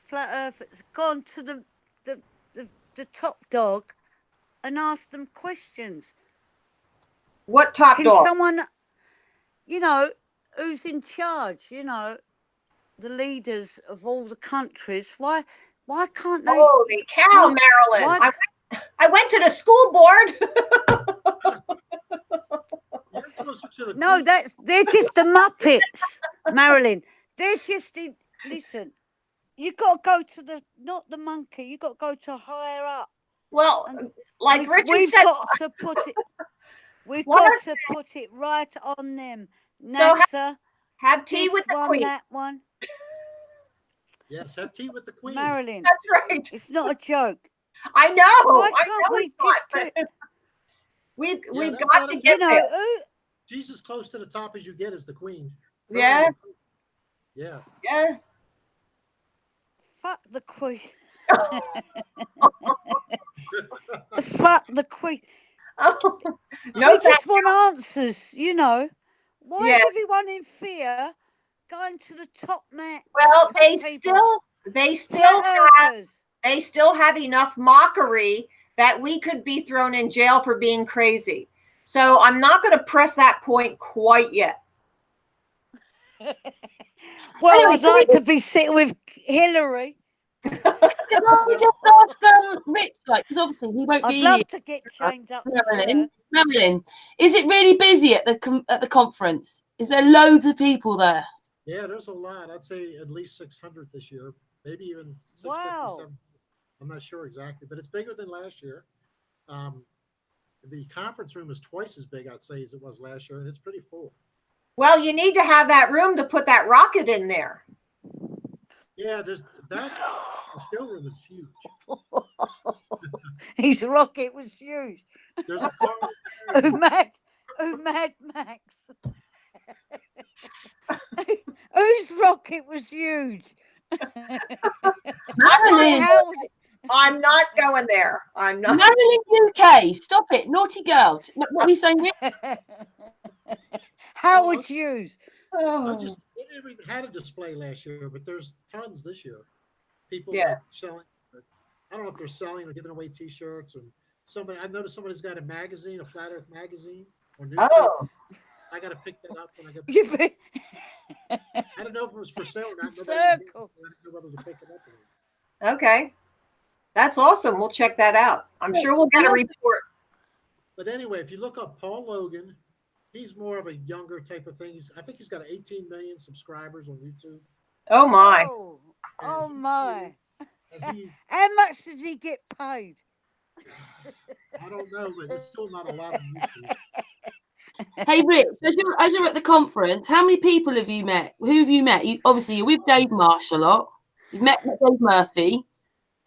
flat earthers gone to the top dog and asked them questions? What top Can dog? someone, you know, who's in charge, you know, the leaders of all the countries, why can't they? Holy cow, Marilyn. I went to the school board. You're closer to the No, they're just the Muppets, Marilyn. They're just listen, you got to go to not the monkey, you got to go to higher up. Well, like Richard said, we've got to put it right on them. NASA, so have tea with the queen. That one. Yes, have tea with the queen. Marilyn. That's right. It's not a joke. I know. Why can't we just do it? We've got to get there. She's as close to the top as you get as the queen. Yeah. Yeah. Yeah. Fuck the queen. Fuck the queen. Oh, no, we just want answers, you know. Why is everyone in fear going to the top man? Well, they still have enough mockery that we could be thrown in jail for being crazy. So I'm not going to press that point quite yet. Well, anyway, I'd like to be sitting with Hillary. Can I just ask Rich, like, because obviously he won't be here. I'd love to get chained up. Marilyn, is it really busy at the conference? Is there loads of people there? Yeah, there's a lot. I'd say at least 600 this year, maybe even 650. Wow. I'm not sure exactly, but it's bigger than last year. The conference room is twice as big, I'd say, as it was last year, and it's pretty full. Well, you need to have that room to put that rocket in there. Yeah, the showroom is huge. His rocket was huge. There's a car. Mad Max. Whose rocket was huge? Marilyn. I'm not going there. I'm not. Marilyn UK. Stop it. Naughty girl. What are you saying? Howard Hughes. They never even had a display last year, but there's tons this year. People like selling. I don't know if they're selling or giving away T-shirts, and somebody. I noticed somebody's got a magazine, a Flat Earth magazine or newspaper. Oh, I got to pick that up when I get. You've been I don't know if it was for sale or not. Nobody circle. I don't know whether to pick it up or not. okay. That's awesome. We'll check that out. I'm sure we'll get a report. But anyway, if you look up Paul Logan, he's more of a younger type of thing. I think he's got 18 million subscribers on YouTube. Oh my. Oh my. And he, How much does he get paid? I don't know, but it's still not a lot on YouTube. Hey, Rich, as you're at the conference, how many people have you met? Who have you met? Obviously, you're with Dave Marsh a lot. You've met Dave Murphy.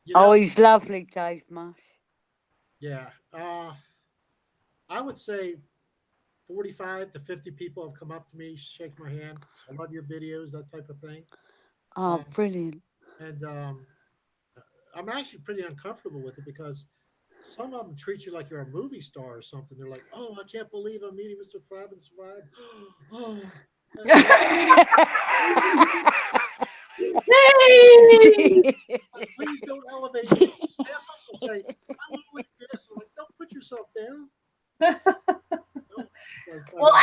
You know, Oh, he's lovely, Dave Marsh. yeah. I would say 45 to 50 people have come up to me, shake my hand. I love your videos, that type of thing. Oh, brilliant. And I'm actually pretty uncomfortable with it because some of them treat you like you're a movie star or something. They're like, "Oh, I can't believe I'm meeting Mr. Thrive and Survive." Oh, please don't elevate me. Half of them will say, "I'm only this." I'm like, "Don't put yourself down." Well,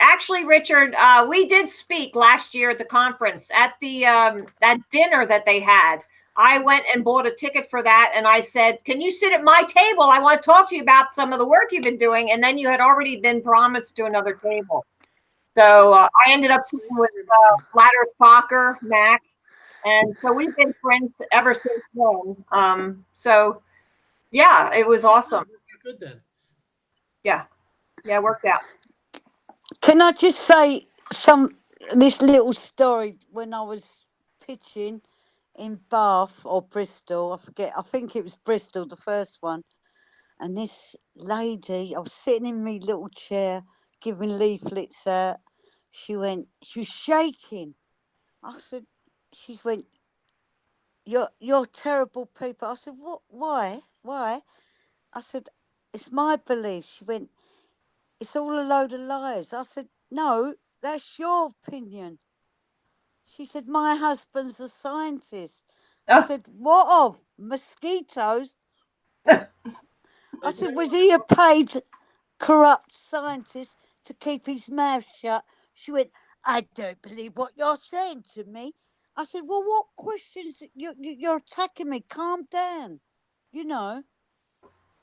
actually, Richard, we did speak last year at the conference at the that dinner that they had. I went and bought a ticket for that, and I said, "Can you sit at my table? I want to talk to you about some of the work you've been doing." And then you had already been promised to another table, so I ended up sitting with Flat Earth Fokker, Mac, and so we've been friends ever since then. So yeah, it was awesome. Good then. Yeah, it worked out. Can I just say this little story when I was pitching in Bath or Bristol, I forget, I think it was Bristol, the first one. And this lady, I was sitting in my little chair giving leaflets out. She was shaking. I said, she went, you're terrible people. I said, what? Why? I said, it's my belief. She went, it's all a load of lies. I said, no, that's your opinion. She said, my husband's a scientist. I said, what of? Mosquitoes? I said, was he a paid corrupt scientist to keep his mouth shut? She went, I don't believe what you're saying to me. I said, well, what questions? You're attacking me. Calm down. You know,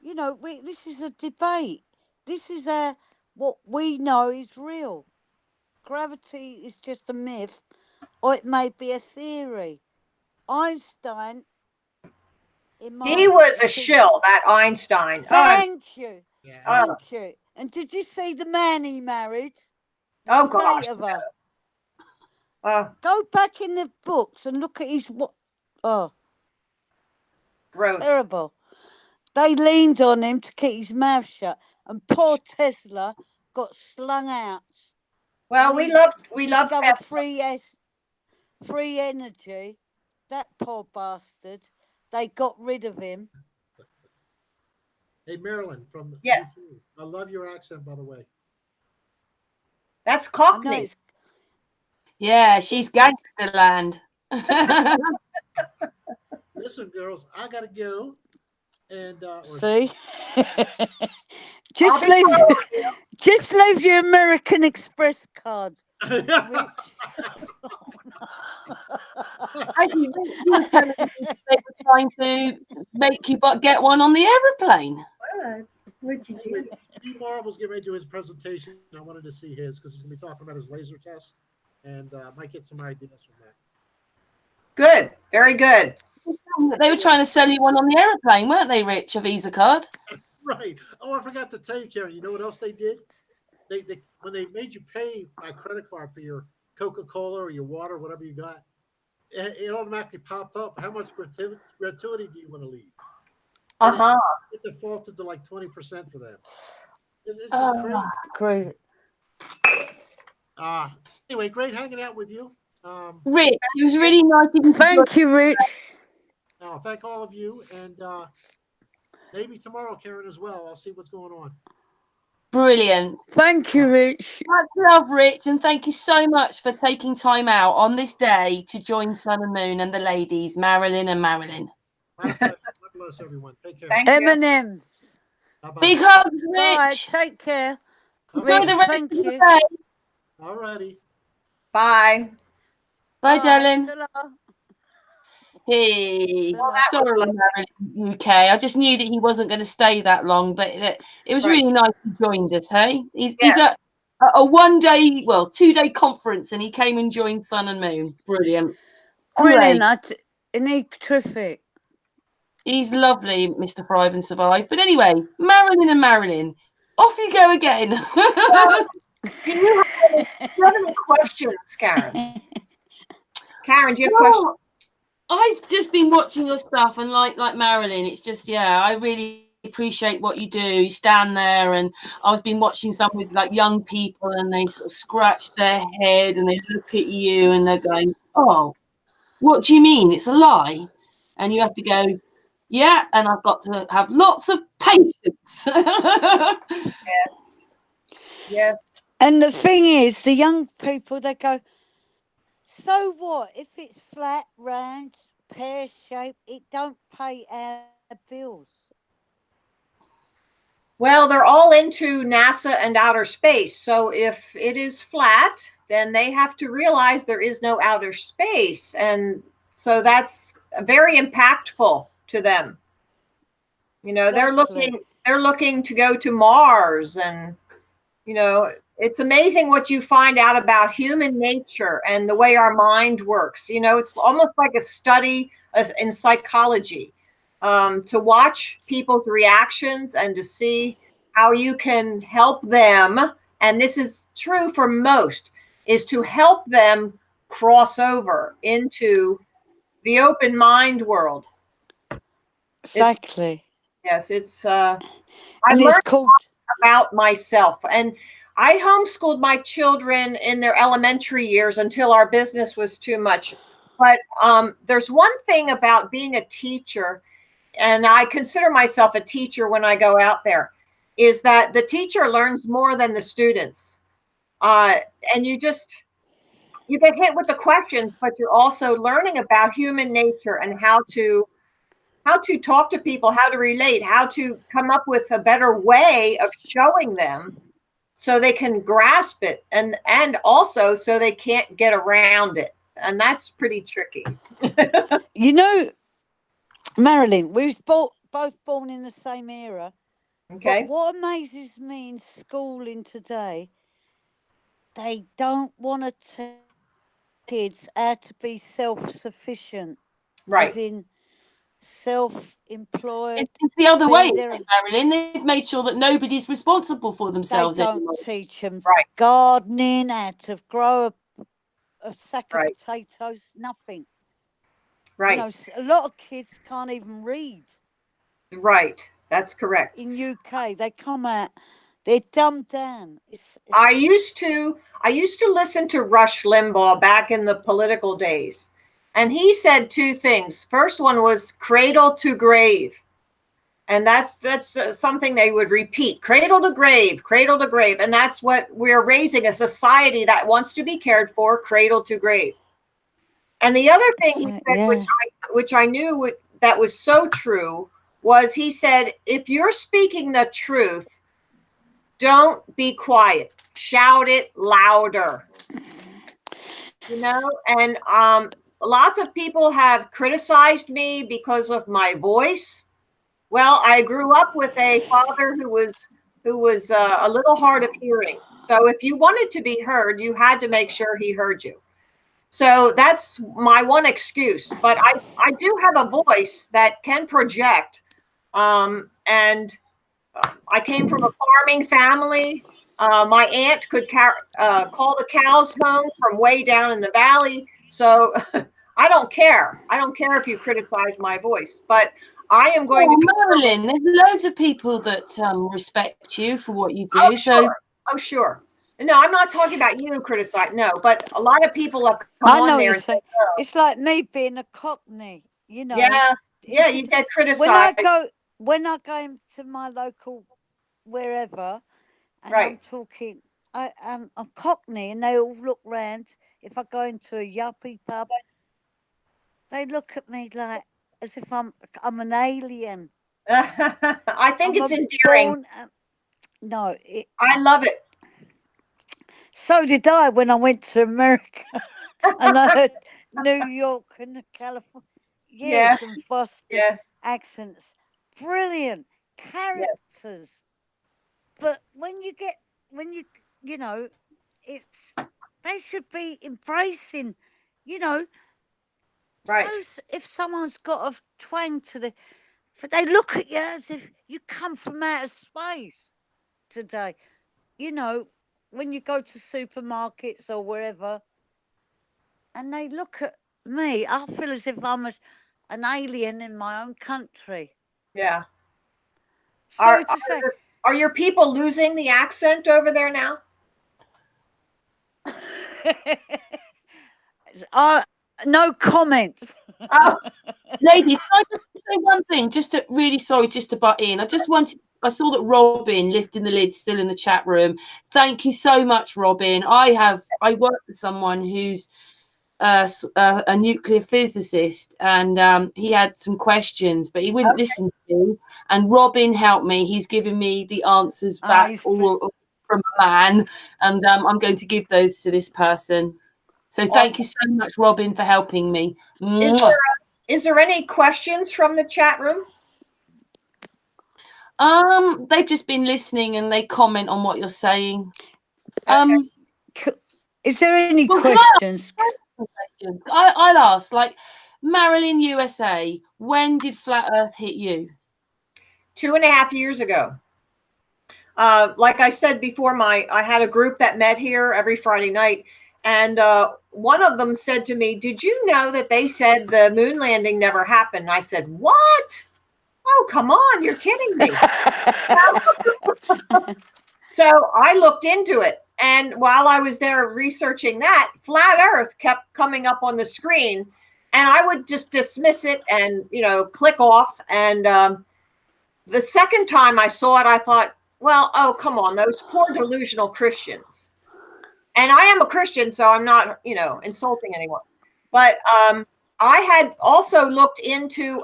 this is a debate. This is what we know is real. Gravity is just a myth, or it may be a theory. Einstein, He was a shill, that Einstein. Thank you. Yeah. Thank you. And did you see the man he married? Oh, gosh. Of her. Go back in the books and look at his Gross. terrible. They leaned on him to keep his mouth shut, and poor Tesla got slung out. Well, we love Tesla. Free energy. That poor bastard. They got rid of him. Hey, Marilyn from Yes. YouTube. I love your accent, by the way. That's Cockney. Yeah, she's gangster land. Listen, girls, I gotta go. And see, just leave your American Express card. Actually, you were telling me they were trying to make you get one on the aeroplane. What'd you do? D-Mar was getting ready to do his presentation. I wanted to see his because he's going to be talking about his laser test, and might get some ideas from that. Good, very good. They were trying to sell you one on the aeroplane, weren't they, Rich? A Visa card. Right. Oh, I forgot to tell you, Karen. You know what else they did? They when they made you pay by credit card for your Coca-Cola or your water, whatever you got, it automatically popped up. How much gratuity do you want to leave? It defaulted to like 20% for them. It's just crazy. Great. Anyway, great hanging out with you. Rich, it was really nice. Thank you, Rich. Thank all of you, and maybe tomorrow, Karen, as well. I'll see what's going on. Brilliant. Thank you, Rich. Much love, Rich, and thank you so much for taking time out on this day to join Sun and Moon and the ladies, Marilyn and Marilyn. My pleasure. God bless everyone. Take care. Thank M&M. Bye-bye. Big hugs, Bye. Rich. Take care. Enjoy Rich, the rest thank of the you. day. Alrighty. Bye. Bye, darling. Ta-ra. Hey, Well, that was sorry, lovely. Marilyn, UK. I just knew that he wasn't going to stay that long, but it was Right. really nice he joined us. Hey, he's Yeah. a 1 day, well, 2 day conference, and he came and joined Sun and Moon. Brilliant. Anyway, Brilliant. Terrific. he's lovely, Mr. Thrive and Survive. But anyway, Marilyn, off you go again. Well, do you have any questions, Karen? Karen, do you have questions? Well, I've just been watching your stuff, and like Marilyn, it's just, yeah, I really appreciate what you do. You stand there, and I've been watching some with like young people, and they sort of scratch their head and they look at you and they're going, "Oh, what do you mean? It's a lie?" And you have to go, "Yeah," and I've got to have lots of patience. Yes. Yes. And the thing is, the young people, they go, so what? If it's flat, round, pear-shaped, it don't pay our bills. Well, they're all into NASA and outer space. So if it is flat, then they have to realize there is no outer space. And so that's very impactful to them. You know, Exactly. they're looking to go to Mars, and you know, it's amazing what you find out about human nature and the way our mind works. You know, it's almost like a study in psychology, to watch people's reactions and to see how you can help them. And this is true for most, is to help them cross over into the open mind world. Exactly. Yes, it's I And it's learned called, about myself, and I homeschooled my children in their elementary years until our business was too much. But there's one thing about being a teacher, and I consider myself a teacher when I go out there, is that the teacher learns more than the students. And you get hit with the questions, but you're also learning about human nature and how to talk to people, how to relate, how to come up with a better way of showing them so they can grasp it, and also so they can't get around it. And that's pretty tricky. you know, Marilyn, we was both born in the same era. But Okay. what amazes me in schooling today, they don't want to teach kids how to be self-sufficient, Right. as in self-employed. It's the other Be way, there. Marilyn. They've made sure that nobody's responsible for They themselves don't anymore. teach them Right. gardening, how to grow a sack of Right. potatoes, nothing. Right. A lot of kids can't even read. Right. That's correct. In UK, they come out, they're dumbed down. I used to listen to Rush Limbaugh back in the political days, and he said two things. First one was cradle to grave. And that's something they would repeat: cradle to grave, and that's what we're raising, a society that wants to be cared for, cradle to grave. And the other thing he said, Yeah. which I knew that was so true, was he said, if you're speaking the truth, don't be quiet, shout it louder. You know, and lots of people have criticized me because of my voice. Well, I grew up with a father who was a little hard of hearing. So if you wanted to be heard, you had to make sure he heard you. So that's my one excuse. But I do have a voice that can project. And I came from a farming family. My aunt could call the cows home from way down in the valley. So I don't care. I don't care if you criticize my voice, but I am going to be Marilyn, there's loads of people that respect you for what you do. Oh, sure. Oh, sure. No, I'm not talking about you criticize. No, but a lot of people have come I on know there you and say. It's like me being a Cockney, yeah, yeah, you get criticized. When I go into my local wherever and I'm Right. talking, I'm Cockney, and they all look round. If I go into a yuppie pub, they look at me like as if I'm an alien. I think I'm it's a endearing. born. No, I love it. so did I when I went to America and I heard New York and California. Yeah, Yes, and Boston yeah, accents. Brilliant yeah. characters. But when you know, it's they should be embracing, you know, Right. if someone's got a twang to the, but they look at you as if you come from outer space today. You know, when you go to supermarkets or wherever, and they look at me, I feel as if I'm an alien in my own country. Yeah. Sorry to say. Are your people losing the accent over there now? No comments. Oh, Ladies, can I just say one thing? Just to butt in. I saw that Robin lifting the lid still in the chat room. Thank you so much, Robin. I work with someone who's a nuclear physicist, and he had some questions, but he wouldn't listen to me. And Robin helped me. He's given me the answers back all from a man, and I'm going to give those to this person. So thank you so much, Robin, for helping me. Is there any questions from the chat room? They've just been listening and they comment on what you're saying. Is there any questions? I'll ask, like, Marilyn, USA, when did Flat Earth hit you? 2.5 years ago. Like I said before, I had a group that met here every Friday night, and one of them said to me, "Did you know that they said the moon landing never happened?" And I said, "What? Oh, come on, you're kidding me." So I looked into it, and while I was there researching that, Flat Earth kept coming up on the screen, and I would just dismiss it and, click off. And the second time I saw it, I thought, well, oh, come on, those poor delusional Christians. And I am a Christian, so I'm not, insulting anyone. But I had also looked into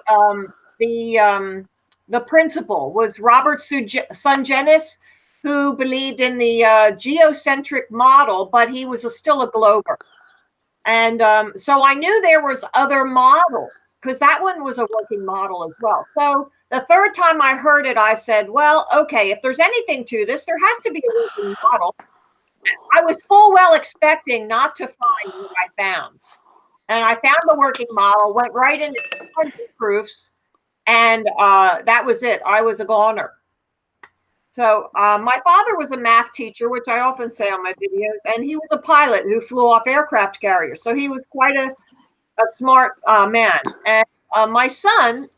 the principle was Robert Sungenis, who believed in the geocentric model, but he was still a glober. And so I knew there was other models, because that one was a working model as well. So the third time I heard it, I said, well, okay, if there's anything to this, there has to be a working model. I was full well expecting not to find what I found. And I found the working model, went right into 200 proofs, and that was it. I was a goner. So my father was a math teacher, which I often say on my videos, and he was a pilot who flew off aircraft carriers. So he was quite a smart man. And my son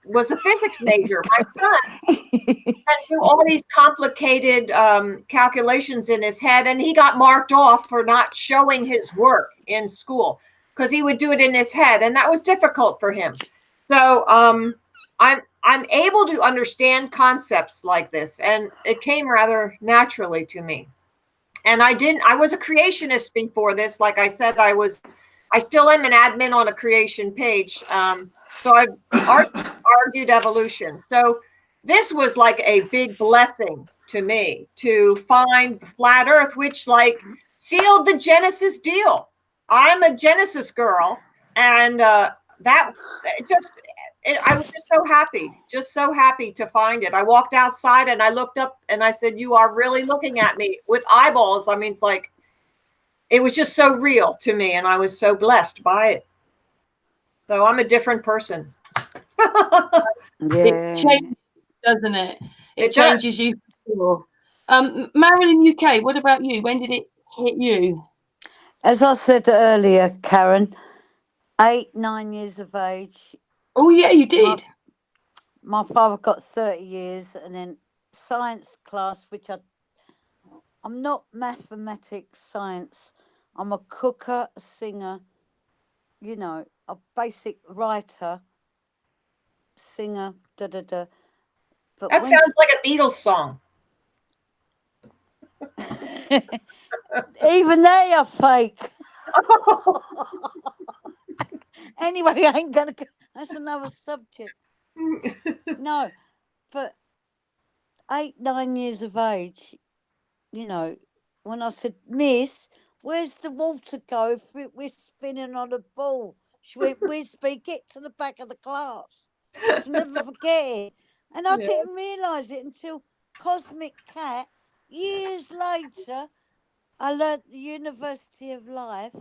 was a physics major. My son had to do all these complicated calculations in his head, and he got marked off for not showing his work in school because he would do it in his head, and that was difficult for him. So I'm able to understand concepts like this, and it came rather naturally to me. And I was a creationist before this. Like I said, I still am an admin on a creation page. So I've argued evolution. So this was like a big blessing to me to find Flat Earth, which like sealed the Genesis deal. I'm a Genesis girl, and I was just so happy to find it. I walked outside and I looked up and I said, "You are really looking at me with eyeballs." I mean, it's like, it was just so real to me, and I was so blessed by it. So I'm a different person. It changes, doesn't it? It changes you. Marilyn, UK, what about you? When did it hit you? As I said earlier, Karen, 8, 9 years of age. Oh, yeah, you did. My father got 30 years, and then science class, which I'm not mathematics, science. I'm a cooker, a singer, a basic writer, singer, da-da-da. But that sounds like a Beatles song. Even they are fake. Anyway, I ain't gonna. That's another subject. No, but 8, 9 years of age, you know, when I said, Miss, where's the water go if we're spinning on a ball? She went, Wisby, get to the back of the class. She'll never forget it. And I Yeah. didn't realise it until Cosmic Cat, years later. I learnt the University of Life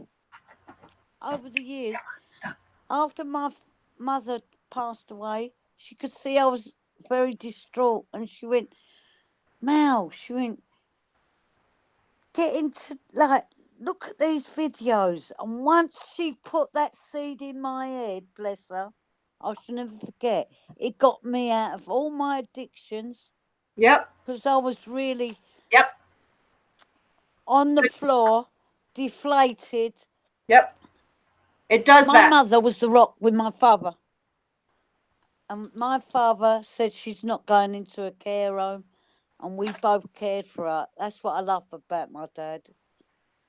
over the years. Stop. After my mother passed away, she could see I was very distraught, and she went, Mal, she went, get into, like, look at these videos. And once she put that seed in my head, bless her, I shall never forget, it got me out of all my addictions, Yep. because I was really Yep. on the floor, deflated. Yep. It does My that. mother was the rock with my father. And my father said she's not going into a care home, and we both cared for her. That's what I love about my dad.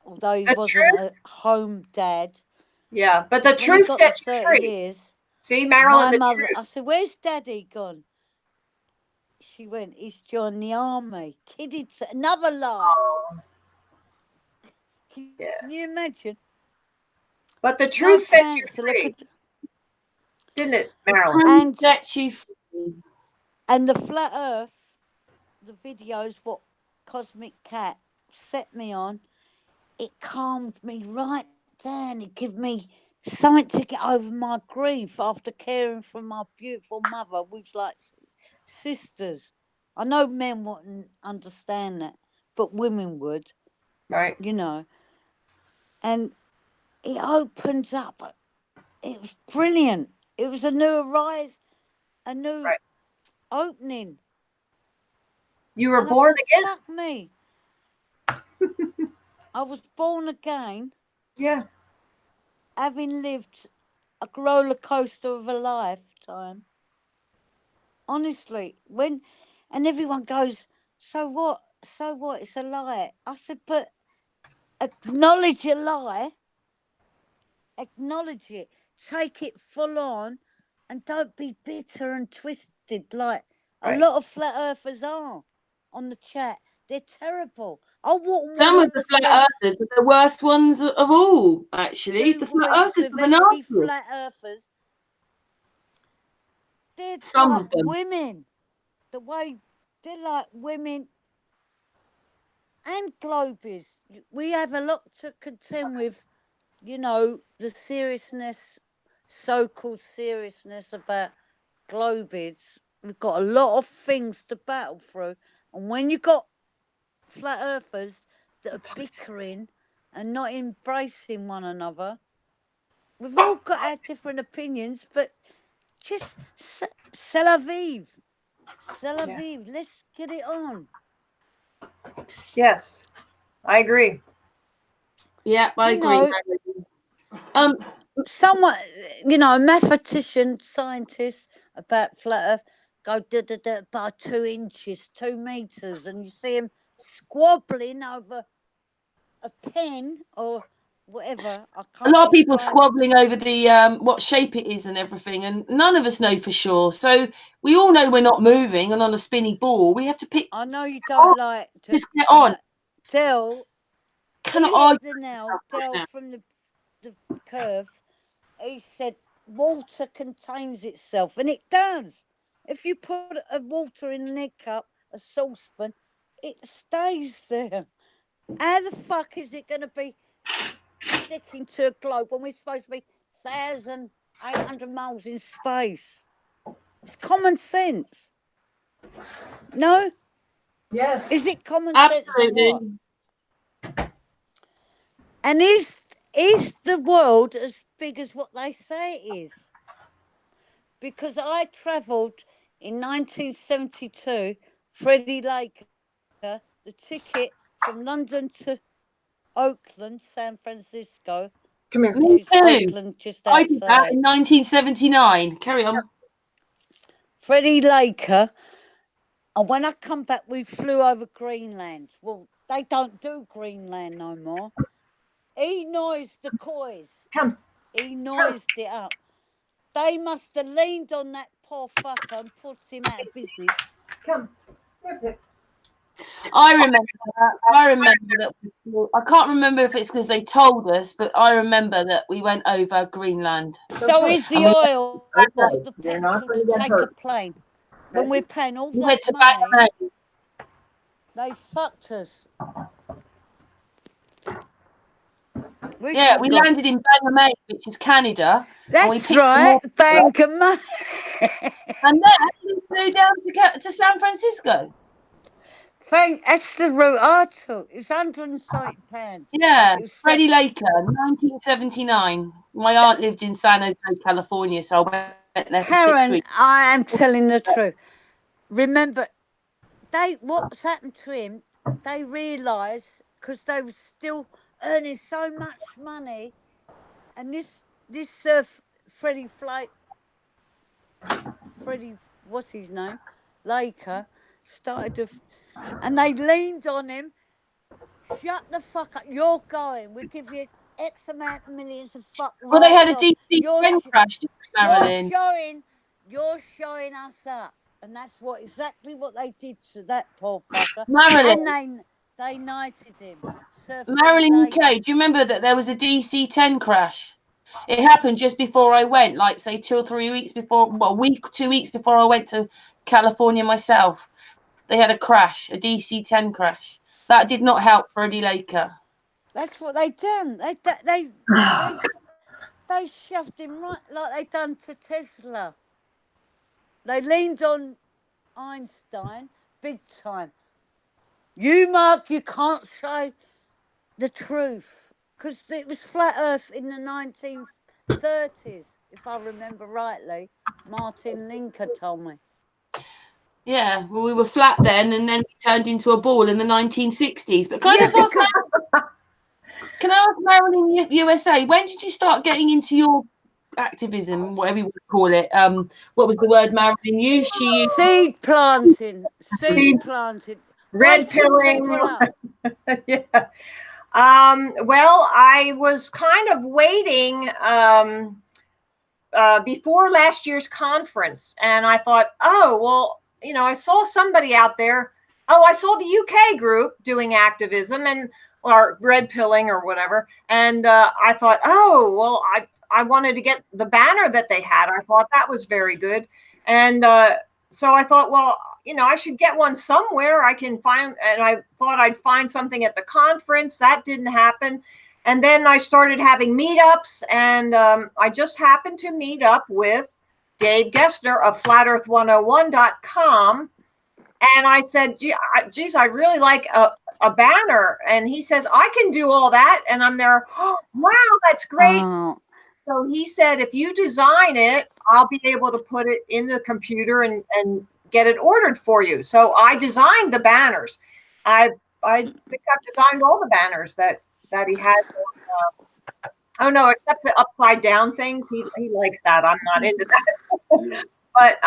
Although he The wasn't truth. a home dad. Yeah, but the 'Cause when he truth got to sets you 30 free. years, See, my Marilyn, the mother, truth. I said, where's Daddy gone? She went, he's joined the army. Kidded, another lie. Oh, Can yeah. you imagine? But the No truth sets you cancer. Look free, at, didn't it, Marilyn? Truth and sets you free. and the flat Earth, the videos what Cosmic Cat set me on, it calmed me right down. It gave me something to get over my grief after caring for my beautiful mother. We was like sisters. I know men wouldn't understand that, but women would, Right. you know. And it opens up. It was brilliant. It was a new rise, a new Right. opening. You were And I born thought, again. fuck me. I was born again, Yeah. having lived a roller coaster of a lifetime. Honestly, and everyone goes, so what? So what? It's a lie. I said, but acknowledge a lie, acknowledge it, take it full on, and don't be bitter and twisted like a Right. lot of flat earthers are on the chat. They're terrible. I wouldn't Some of want the to spend flat earthers are the worst ones of all, actually. 2 The flat weeks earthers with are the any nastiest. flat earthers. They're Some like of them. women. The way they're like women and globies. We have a lot to contend with, you know, the seriousness, so-called seriousness about globies. We've got a lot of things to battle through. And when you've got flat earthers that are bickering and not embracing one another, we've all got our different opinions, but just c'est la vive. C'est la Yeah. vive. Let's get it on. Yes, I agree. Yeah, I You agree. know, Um, someone, you know, a mathematician, scientist about flat Earth go by 2 inches, 2 meters, and you see him squabbling over a pen or whatever. I a can't lot of people describe it. squabbling over the what shape it is and everything, and none of us know for sure. So we all know we're not moving, and on a spinny ball, we have to pick. I know you Oh, don't like to. just get I on. know, Del, Cannot he hit argue the with nail. yourself right Del now. from the curve. He said water contains itself, and it does. If you put a water in an egg cup, a saucepan, it stays there. How the fuck is it going to be sticking to a globe when we're supposed to be 1,800 miles in space? It's common sense. No? Yes. Is it common sense or what? Absolutely. And is the world as big as what they say it is? Because I travelled in 1972, Freddie Laker, the ticket from London to Oakland, San Francisco, Come here. Me which is too. Oakland just I did that outside. in 1979. Carry on. Freddie Laker, and when I come back, we flew over Greenland. Well, they don't do Greenland no more. He noised the coys. Come. He noised it up. They must have leaned on that poor fucker and puts him out of business. Come. Here, Pip. I remember that. I remember that. I can't remember if it's because they told us, but I remember that we went over Greenland. So is the And we oil Okay, or the you're not petrol gonna to get take a hurt. plane. When we're paying all We went that to money, Bangladesh. they fucked us. Yeah, we landed in Bangladesh, which is Canada. And we That's picked some right, more, bank of money. and then we flew down to San Francisco. That's the route I took. It was £170. Yeah, It was Freddie Laker, 1979. My aunt lived in San Jose, California, so I went there for 6 Karen, weeks. I am telling the truth. Remember, what's happened to him, they realised, because they were still earning so much money, and this Freddie, what's his name, Laker, started to, and they leaned on him. Shut the fuck up! You're going. We give you X amount of millions of fuck. Well, they had a off. DC-10 crash, didn't they, Marilyn? You're showing us up, and that's exactly what they did to that poor fucker. Marilyn, And they knighted him. Marilyn, UK. Do you remember that there was a DC-10 crash? It happened just before I went, like say 2 or 3 weeks before, well, a week, 2 weeks before I went to California myself. They had a crash, a DC-10 crash. That did not help Freddie Laker. That's what they done. They shoved him right like they done to Tesla. They leaned on Einstein big time. You, Mark, you can't say the truth, because it was flat Earth in the 1930s, if I remember rightly. Martin Linker told me. Yeah, well, we were flat then, and then we turned into a ball in the 1960s. But can I just ask, Marilyn, USA, when did you start getting into your activism, whatever you want to call it? What was the word Marilyn used? She used seed planting. Seed planting. Red pilling. Yeah. Well, I was kind of waiting before last year's conference, and I thought, oh, well, I saw somebody out there. Oh, I saw the UK group doing activism or red pilling or whatever. And I thought, oh, well, I wanted to get the banner that they had. I thought that was very good. And so I thought, well, I should get one somewhere I can find. And I thought I'd find something at the conference. That didn't happen. And then I started having meetups, and I just happened to meet up with Dave Gessner of FlatEarth101.com. And I said, geez, I really like a banner. And he says, I can do all that. And I'm there, oh, wow, that's great. So he said, if you design it, I'll be able to put it in the computer and get it ordered for you. So I designed the banners. I think I've designed all the banners that he has. Oh no, except the upside down things. He likes that. I'm not into that. But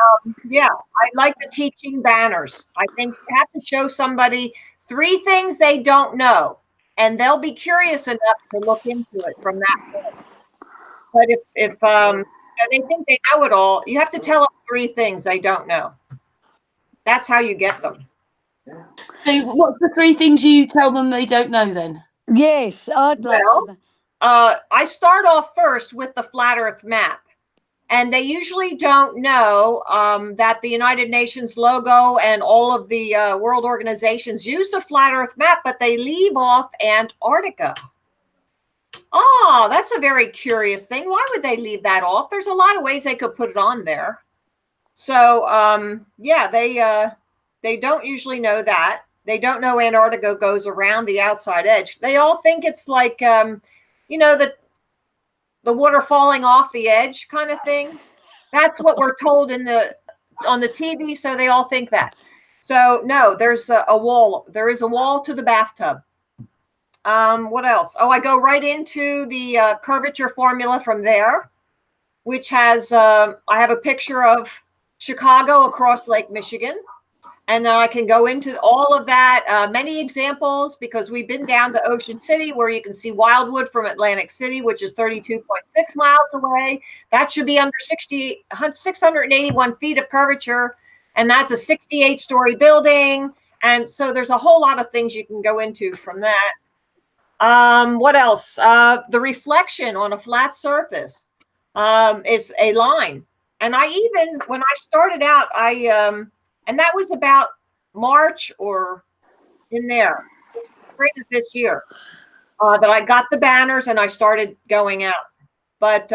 yeah, I like the teaching banners. I think you have to show somebody 3 things they don't know, and they'll be curious enough to look into it from that point. But if they think they know it all, you have to tell them 3 things they don't know. That's how you get them. So what's the 3 things you tell them they don't know then? Yes, I'd like to know. I start off first with the Flat Earth map. And they usually don't know that the United Nations logo and all of the world organizations use the Flat Earth map, but they leave off Antarctica. Oh, that's a very curious thing. Why would they leave that off? There's a lot of ways they could put it on there. So, yeah, they don't usually know that. They don't know Antarctica goes around the outside edge. They all think it's like, the water falling off the edge kind of thing. That's what we're told on the TV. So they all think that. So no, there's a wall. There is a wall to the bathtub. What else? Oh, I go right into the curvature formula from there, which has, I have a picture of Chicago across Lake Michigan. And then I can go into all of that, many examples, because we've been down to Ocean City, where you can see Wildwood from Atlantic City, which is 32.6 miles away. That should be under 681 feet of curvature. And that's a 68-story building. And so there's a whole lot of things you can go into from that. What else? The reflection on a flat surface is a line. And I even, when I started out, and that was about March or in there, spring of this year, that I got the banners and I started going out. But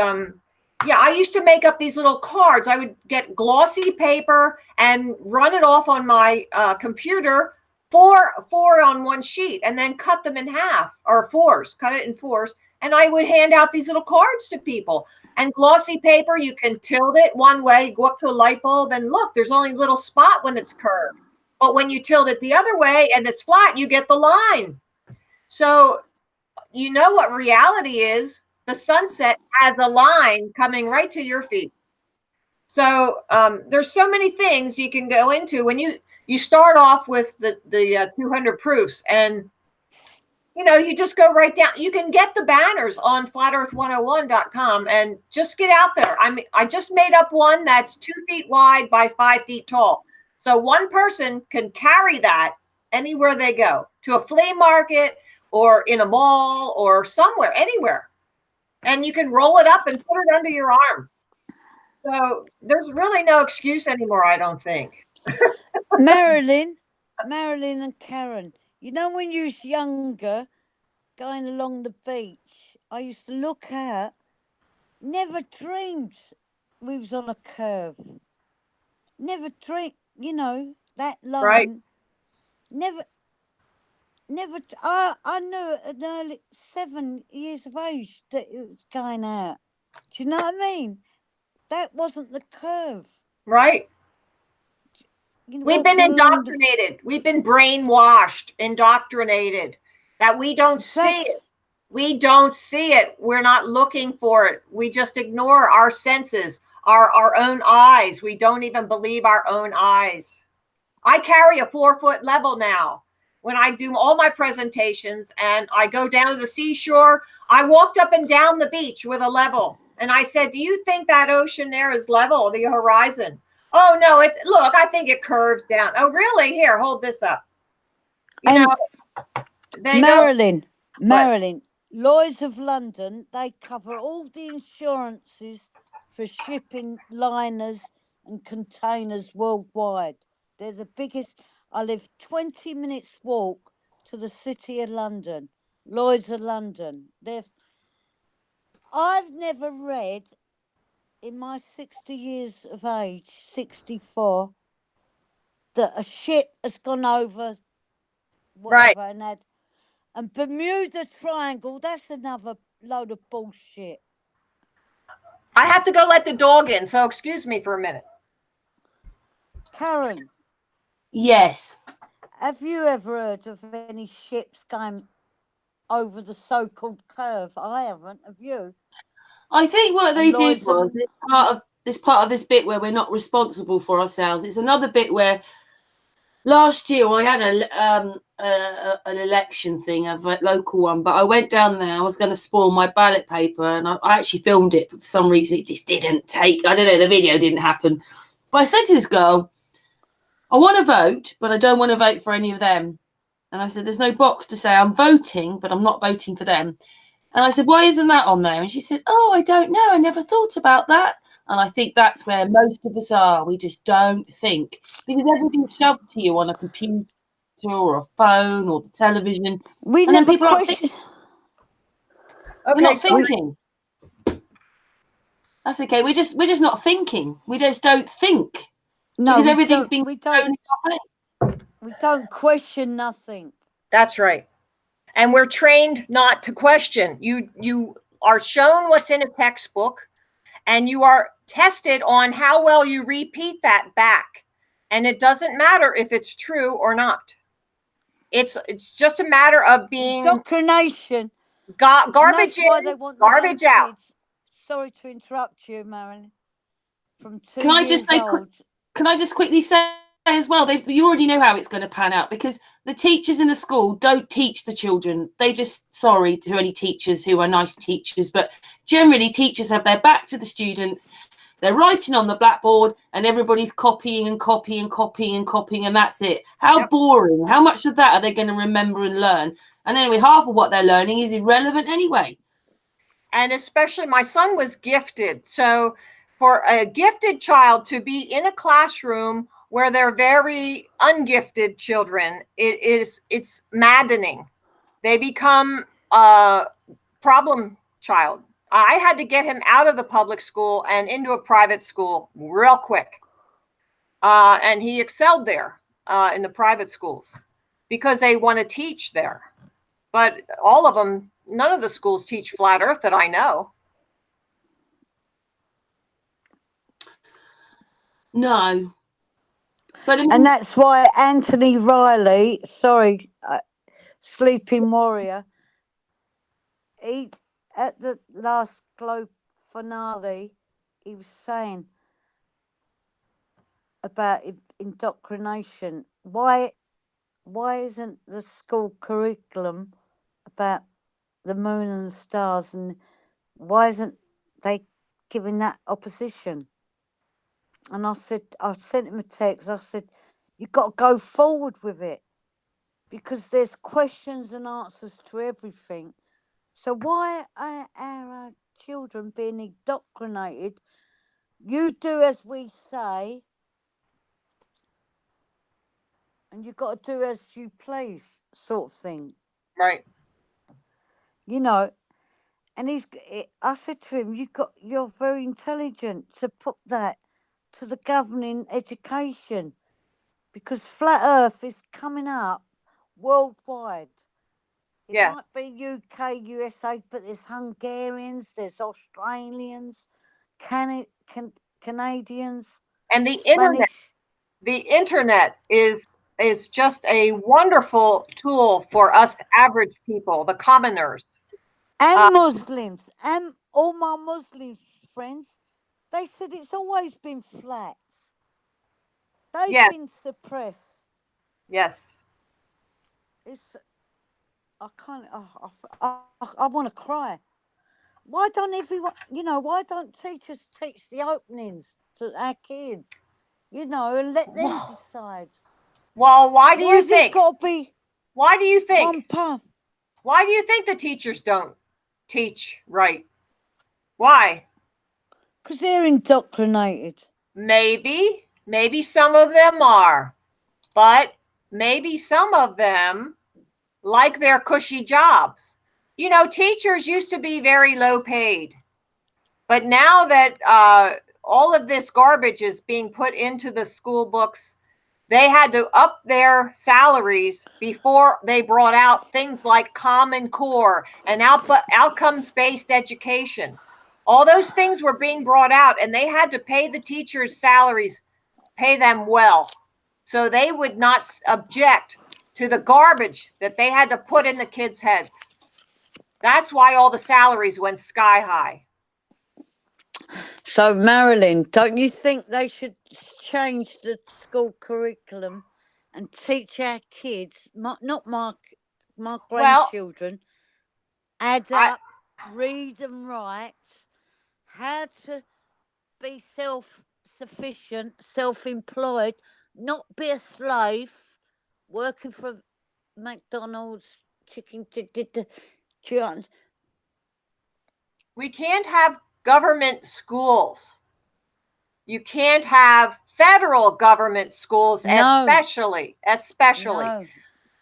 yeah, I used to make up these little cards. I would get glossy paper and run it off on my computer, four on one sheet, and then cut them in half, or cut it in fours. And I would hand out these little cards to people. And glossy paper, you can tilt it one way, go up to a light bulb, and look, there's only a little spot when it's curved. But when you tilt it the other way and it's flat, you get the line. So you know what reality is. The sunset has a line coming right to your feet. So there's so many things you can go into when you start off with the 200 proofs, and you know, you just go right down. You can get the banners on flatearth101.com and just get out there. I just made up one that's 2 feet wide by 5 feet tall. So one person can carry that anywhere they go, to a flea market or in a mall or somewhere, anywhere. And you can roll it up and put it under your arm. So there's really no excuse anymore, I don't think. Marilyn and Karen, you know, when you was younger, going along the beach, I used to look out, never dreamed we was on a curve. Never dreamed, you know, that line. Right. Never, I knew at an early 7 years of age that it was going out. Do you know what I mean? That wasn't the curve. Right. You know, We've been walking along indoctrinated. We've been brainwashed, indoctrinated, that we don't see it. We don't see it. We're not looking for it. We just ignore our senses, our own eyes. We don't even believe our own eyes. I carry a 4-foot level now. When I do all my presentations and I go down to the seashore, I walked up and down the beach with a level. And I said, do you think that ocean there is level, the horizon? Oh, no, look, I think it curves down. Oh, really? Here, hold this up. You know, Marilyn, Lloyd's of London, they cover all the insurances for shipping liners and containers worldwide. They're the biggest. I live 20 minutes walk to the City of London, Lloyd's of London. I've never read in my 60 years of age, 64, that a ship has gone over whatever, right. and Bermuda Triangle, that's another load of bullshit. I have to go let the dog in, so excuse me for a minute. Karen. Yes. Have you ever heard of any ships going over the so-called curve? I haven't. Have you? I think what they did was part of this bit where we're not responsible for ourselves. It's another bit where last year I had an election thing, a local one, but I went down there. I was going to spoil my ballot paper, and I actually filmed it, but for some reason it just didn't take. I don't know, the video didn't happen. But I said to this girl, I want to vote, but I don't want to vote for any of them. And I said, there's no box to say I'm voting, but I'm not voting for them. And I said, why isn't that on there? And she said, oh, I don't know. I never thought about that. And I think that's where most of us are. We just don't think, because everything's shoved to you on a computer or a phone or the television. We and never then people question. we're not thinking. That's okay. We're just not thinking. We just don't think. No, because everything's been we don't question nothing. That's right. And we're trained not to question. You are shown what's in a textbook, and you are tested on how well you repeat that back. And it doesn't matter if it's true or not. It's just a matter of being indoctrination. Garbage in, garbage out. Kids. Sorry to interrupt you, Marilyn. From 2 Can I years just say? old. Can I just quickly say as well, you already know how it's going to pan out, because the teachers in the school don't teach the children. They just, sorry to any teachers who are nice teachers, but generally teachers have their back to the students. They're writing on the blackboard and everybody's copying and copying and copying and copying, and that's it. How boring. How much of that are they going to remember and learn? And anyway, half of what they're learning is irrelevant anyway. And especially my son was gifted. So for a gifted child to be in a classroom where they're very ungifted children, it's maddening. They become a problem child. I had to get him out of the public school and into a private school real quick. And he excelled there in the private schools because they want to teach there. But all of them, none of the schools teach flat earth that I know. No. But I mean, And that's why Anthony Riley, Sleeping Warrior, he at the last Globe finale, he was saying about indoctrination. Why isn't the school curriculum about the moon and the stars, and why isn't they giving that opposition? And I sent him a text. I said, you've got to go forward with it, because there's questions and answers to everything. So why are our children being indoctrinated? You do as we say, and you've got to do as you please, sort of thing. Right. You know, and I said to him, you're very intelligent to put that to the governing education, because flat earth is coming up worldwide. It might be UK, USA, but there's Hungarians, there's Australians, Canadians, and the Spanish. internet is just a wonderful tool for us average people, the commoners. And Muslims, and all my Muslim friends, they said it's always been flat. They've been suppressed. Yes. I can't. I want to cry. Why don't everyone? Why don't teachers teach the openings to our kids? And let them decide. Well, why do you think? It got to be? Why do you think? One part. Why do you think the teachers don't teach right? Why? Because they're indoctrinated. Maybe some of them are, but maybe some of them like their cushy jobs. Teachers used to be very low paid, but now that all of this garbage is being put into the school books, they had to up their salaries before they brought out things like Common Core and outcomes-based education. All those things were being brought out, and they had to pay the teachers' salaries, pay them well, so they would not object to the garbage that they had to put in the kids' heads. That's why all the salaries went sky high. So, Marilyn, don't you think they should change the school curriculum and teach our kids, not my grandchildren, add up, read and write, how to be self-sufficient, self-employed, not be a slave, working for McDonald's, chicken, we can't have government schools. You can't have federal government schools, especially. No.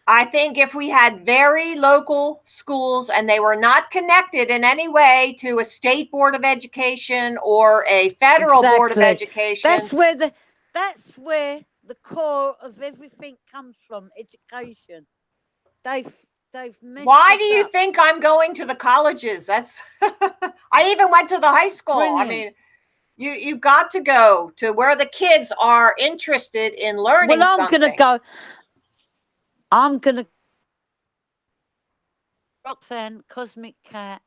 I think if we had very local schools and they were not connected in any way to a state board of education or a federal board of education. That's where the core of everything comes from, education. They've messed Why do you up. think I'm going to the colleges? That's I even went to the high school. Brilliant. I mean, you've got to go to where the kids are interested in learning. Well, I'm gonna Roxanne, Cosmic Cat,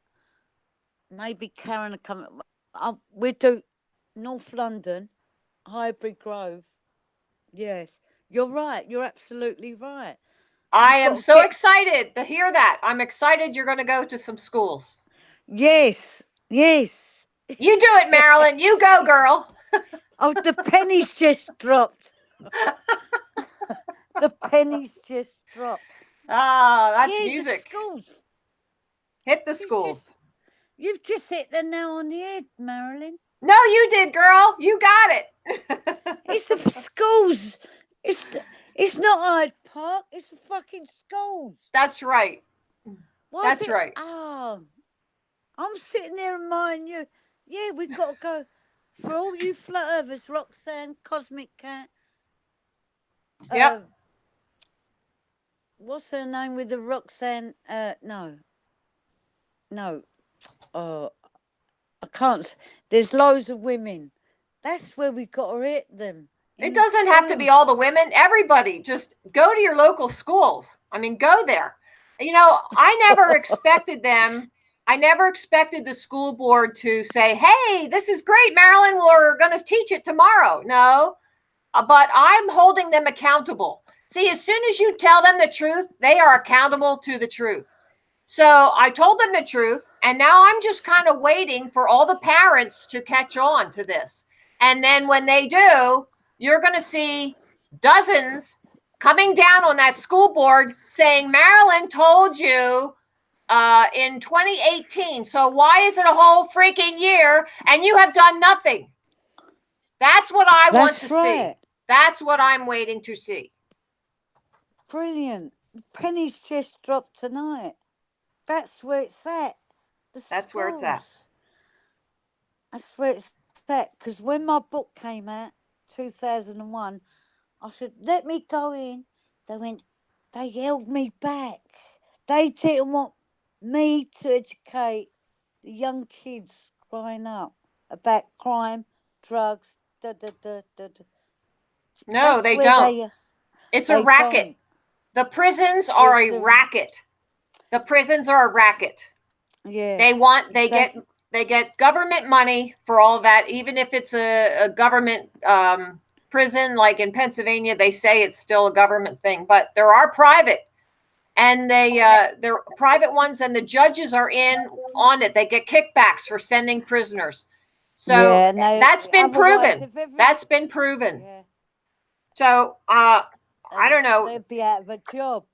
maybe Karen are coming. We do North London, Highbury Grove, Yes, you're right. You're absolutely right. I You've am got to so get- excited to hear that. I'm excited you're going to go to some schools. Yes, yes. You do it, Marilyn. You go, girl. Oh, the pennies just dropped. The pennies just dropped. Ah, that's Yeah, the music. schools. Hit the You've schools. You've just hit the nail on the head, Marilyn. No, you did, girl. You got it. It's the schools. It's not Hyde Park. It's the fucking schools. That's right. Why That's right. Oh, I'm sitting there reminding you. Yeah, we've got to go. For all you flat earthers, Roxanne, Cosmic Cat. Yep. What's her name with the Roxanne? No. I can't. There's loads of women. That's where we got to hit them. It doesn't have to be all the women. Everybody, just go to your local schools. I mean, go there. You know, I never expected them. I never expected the school board to say, hey, this is great, Marilyn. We're going to teach it tomorrow. No, but I'm holding them accountable. See, as soon as you tell them the truth, they are accountable to the truth. So I told them the truth, and now I'm just kind of waiting for all the parents to catch on to this. And then when they do, you're going to see dozens coming down on that school board saying, Marilyn told you in 2018. So why is it a whole freaking year and you have done nothing? That's what I want to see. That's what I'm waiting to see. Brilliant. Pennies just dropped tonight. That's where it's at. That's where it's at. That's where it's at. Because when my book came out, 2001, I said, let me go in. They held me back. They didn't want me to educate the young kids growing up about crime, drugs, No, they don't. It's a racket. The prisons are a racket. The prisons are a racket. Yeah. They get government money for all that, even if it's a government prison, like in Pennsylvania, they say it's still a government thing, but there are private, and they're private ones, and the judges are in on it. They get kickbacks for sending prisoners. So that's been proven. That's been proven. Yeah. So I don't know. They'd be out of a job.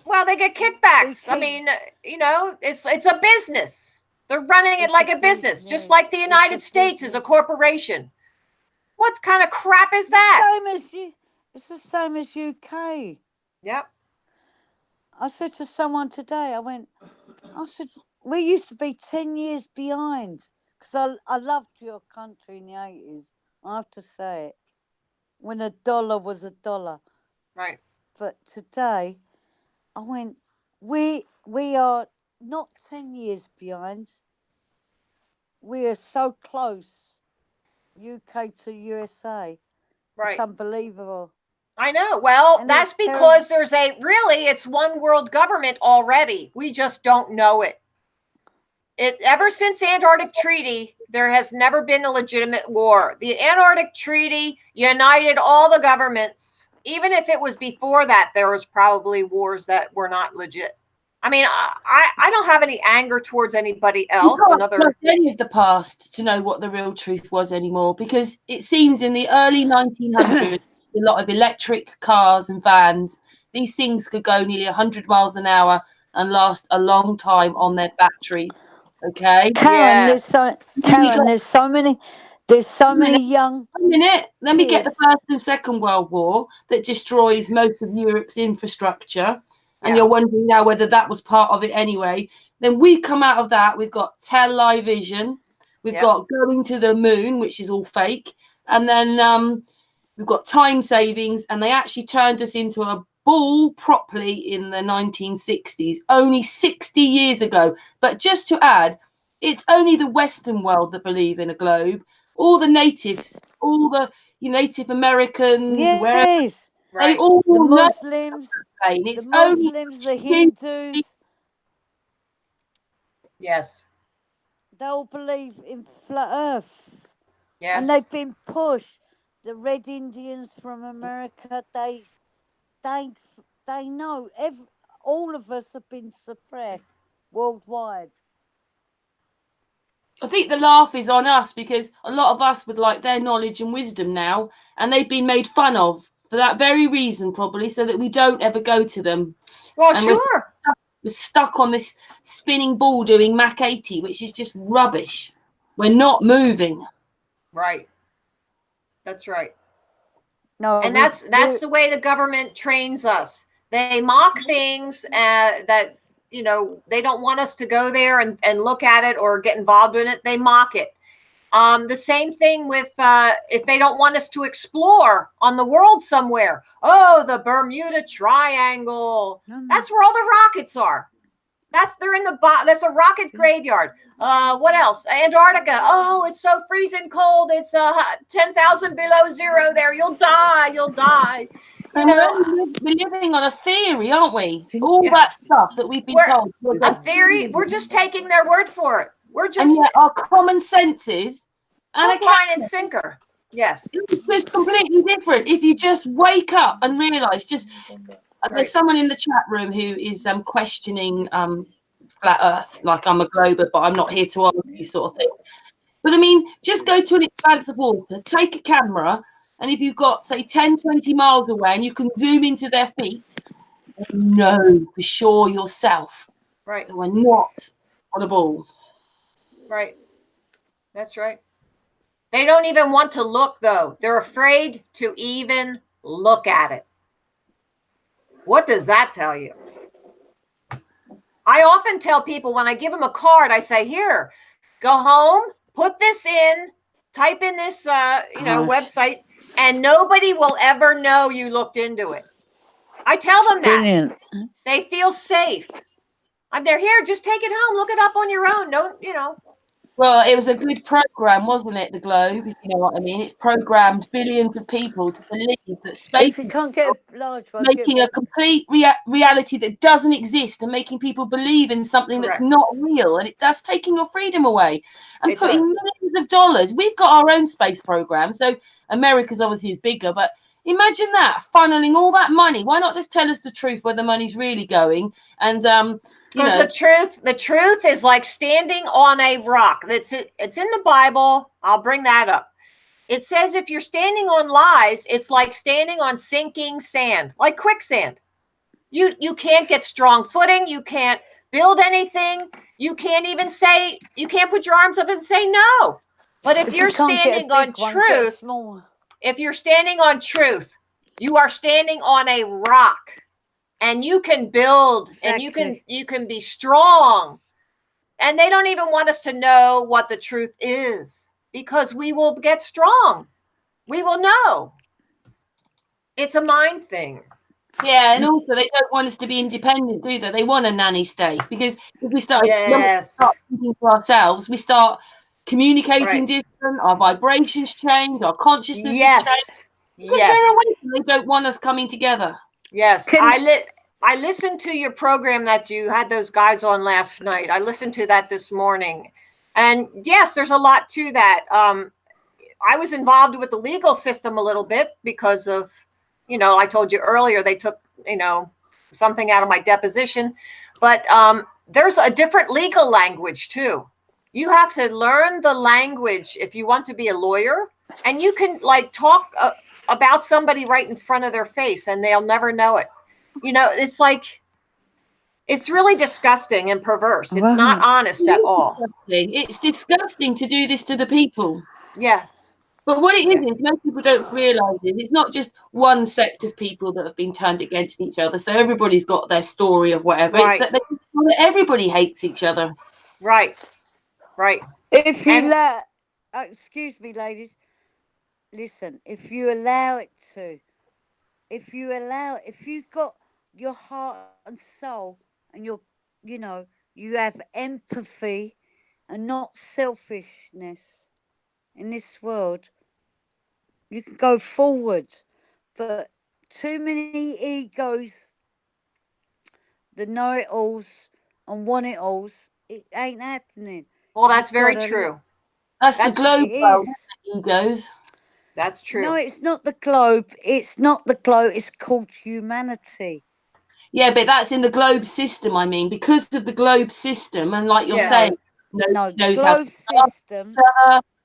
Well, they get kickbacks. I mean, you know, it's a business. They're running it like a business, just like the United States is a corporation. What kind of crap is that? It's the same as UK. Yep. I said to someone today, I said, we used to be 10 years behind, because I loved your country in the 80s. I have to say it. When a dollar was a dollar. Right. But today, I went, we are not 10 years behind. We are so close, UK to USA. Right. It's unbelievable. I know. Well, that's because it's one world government already. We just don't know it. Ever since the Antarctic Treaty, there has never been a legitimate war. The Antarctic Treaty united all the governments. Even if it was before that, there was probably wars that were not legit. I mean, I don't have any anger towards anybody else. You can't trust any of the past to know what the real truth was anymore, because it seems in the early 1900s, a lot of electric cars and vans, these things could go nearly 100 miles an hour and last a long time on their batteries. Okay, Karen, there's so many young. A minute, then we get the First and Second World War that destroys most of Europe's infrastructure, and you're wondering now whether that was part of it anyway. Then we come out of that. We've got television, we've got going to the moon, which is all fake, and then we've got time savings, and they actually turned us into a ball properly in the 1960s, only 60 years ago. But just to add, it's only the Western world that believe in a globe. All the natives, all the Native Americans, they all the Muslims, the Hindus. Yes. They all believe in flat Earth. Yes. And they've been pushed. the Red Indians from America, they know all of us have been suppressed worldwide. I think the laugh is on us because a lot of us would like their knowledge and wisdom now, and they've been made fun of for that very reason, probably, so that we don't ever go to them. Well, And sure. we're stuck on this spinning ball doing Mach 80, which is just rubbish. We're not moving. Right. That's right. No, And that's the way the government trains us. They mock things that, you know, they don't want us to go there and look at it or get involved in it. They mock it. The same thing with if they don't want us to explore on the world somewhere. Oh, the Bermuda Triangle. That's where all the rockets are. They're in the that's a rocket graveyard. What else? Antarctica. Oh, it's so freezing cold. It's 10,000 below zero there. You'll die. You'll die. You know, we're living on a theory, aren't we? All that stuff that we've been told. A theory. We're just taking their word for it. We're just. And yet our common senses and hook, line, and sinker. Yes. It's just completely different. If you just wake up and realize, there's someone in the chat room who is questioning flat Earth, like I'm a glober, but I'm not here to argue, sort of thing. But I mean, just go to an expanse of water, take a camera, and if you've got, say, 10, 20 miles away, and you can zoom into their feet, you know for sure yourself. Right. That we're not on a ball. Right. That's right. They don't even want to look, though. They're afraid to even look at it. What does that tell you? I often tell people when I give them a card, I say, here, go home, put this in, type in this, website, and nobody will ever know you looked into it. I tell them that. Brilliant. They feel safe. They're here, just take it home, look it up on your own. Don't, you know. Well, it was a good program, wasn't it, The Globe, if you know what I mean? It's programmed billions of people to believe that space If you can't get a large one, making a complete reality that doesn't exist and making people believe in something that's not real. And that's taking your freedom away and putting millions of dollars. We've got our own space program. So America's obviously is bigger, but imagine that, funneling all that money. Why not just tell us the truth where the money's really going? And, because the truth is like standing on a rock. It's in the Bible. I'll bring that up. It says if you're standing on lies, it's like standing on sinking sand, like quicksand. You can't get strong footing. You can't build anything. You can't even say, you can't put your arms up and say no. But if you're standing on truth, if you're standing on truth, you are standing on a rock. And you can build and you can be strong. And they don't even want us to know what the truth is because we will get strong. We will know. It's a mind thing. Yeah, and also they don't want us to be independent, do they? They want a nanny state because if we start thinking for ourselves, we start communicating different, our vibrations change, our consciousness change. Because we're away and they don't want us coming together. Yes, I listened to your program that you had those guys on last night. I listened to that this morning. And yes, there's a lot to that. I was involved with the legal system a little bit because of, I told you earlier, they took, something out of my deposition. But there's a different legal language too. You have to learn the language if you want to be a lawyer. And you can talk about somebody right in front of their face and they'll never know it. It's like, it's really disgusting and perverse. It's not honest at all. It's disgusting to do this to the people. Yes. But what it is most people don't realize is it's not just one sect of people that have been turned against each other. So everybody's got their story of whatever. It's that everybody hates each other. Right. Right. If you excuse me, ladies, listen, if you allow it to, if you've got your heart and soul and you have empathy and not selfishness in this world, you can go forward. But too many egos, the know-it-alls and want-it-alls, it ain't happening. Well, that's very true. That's the globe world, egos. That's true. No, it's not the globe. It's not the globe. It's called humanity. Yeah, but that's in the globe system. I mean, because of the globe system, and like you're Yeah. saying, No, the knows how to globe system.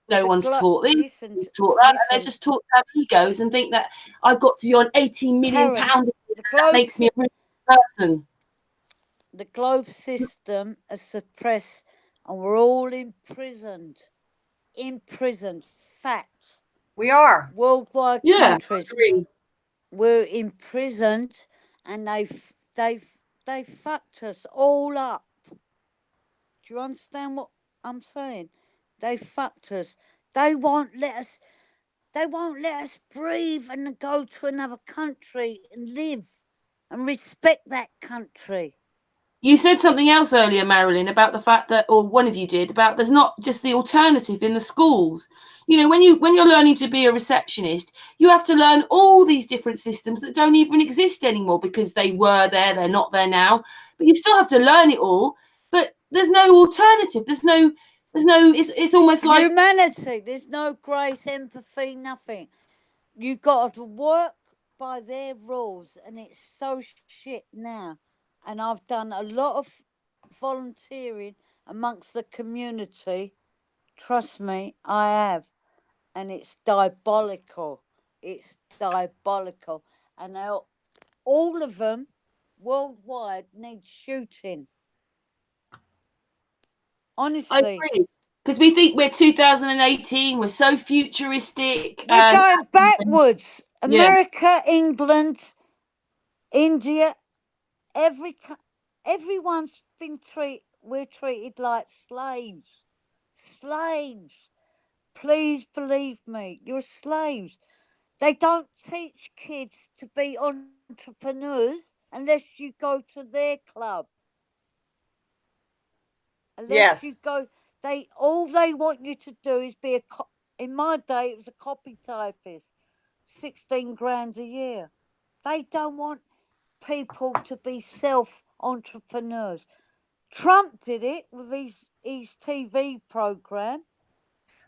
no the one's taught this, Listen, nobody's taught that, and they're listen, just taught to have egos and think that I've got to be on 18 million Karen, pounds. the That globe makes me a rich person. the globe system is suppressed, and we're all imprisoned. Facts. We are. Worldwide Yeah, I countries. agree. We're imprisoned, and they fucked us all up. Do you understand what I'm saying? They fucked us. They won't let us. They won't let us breathe and go to another country and live and respect that country. You said something else earlier, Marilyn, about the fact that, or one of you did, about there's not just the alternative in the schools. You know, when you're learning to be a receptionist, you have to learn all these different systems that don't even exist anymore because they were there, they're not there now. But you still have to learn it all. But there's no alternative. There's no. It's almost like humanity. There's no grace, empathy, nothing. You got to work by their rules, and it's so shit now. And I've done a lot of volunteering amongst the community. Trust me, I have. And it's diabolical. It's diabolical. And all of them worldwide need shooting. I Honestly. agree. Because we think we're 2018, we're so futuristic. We're going backwards. Yeah. America, England, India, everyone's been we're treated like slaves. Slaves. Please believe me, you're slaves. They don't teach kids to be entrepreneurs unless you go to their club. Unless you go, all they want you to do is be in my day it was a copy typist, 16 grand a year. They don't want people to be self entrepreneurs. Trump did it with his TV program.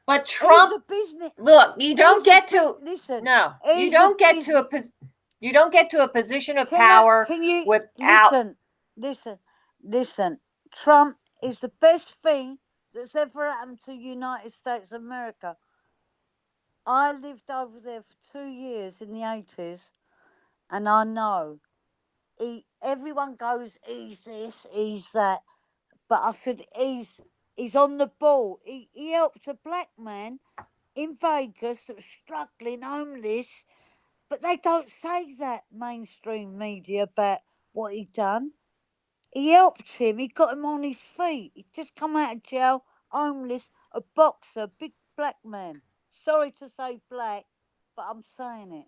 But Trump, he's a business. Look, you don't get to listen. No, you don't get to a position of power without. Listen. Trump is the best thing that's ever happened to United States of America. I lived over there for 2 years in the 80s, and I know. Everyone goes, he's this, he's that. But I said, he's on the ball. He helped a black man in Vegas that was struggling, homeless. But they don't say that, mainstream media, about what he done. He helped him. He got him on his feet. He just come out of jail, homeless, a boxer, big black man. Sorry to say black, but I'm saying it.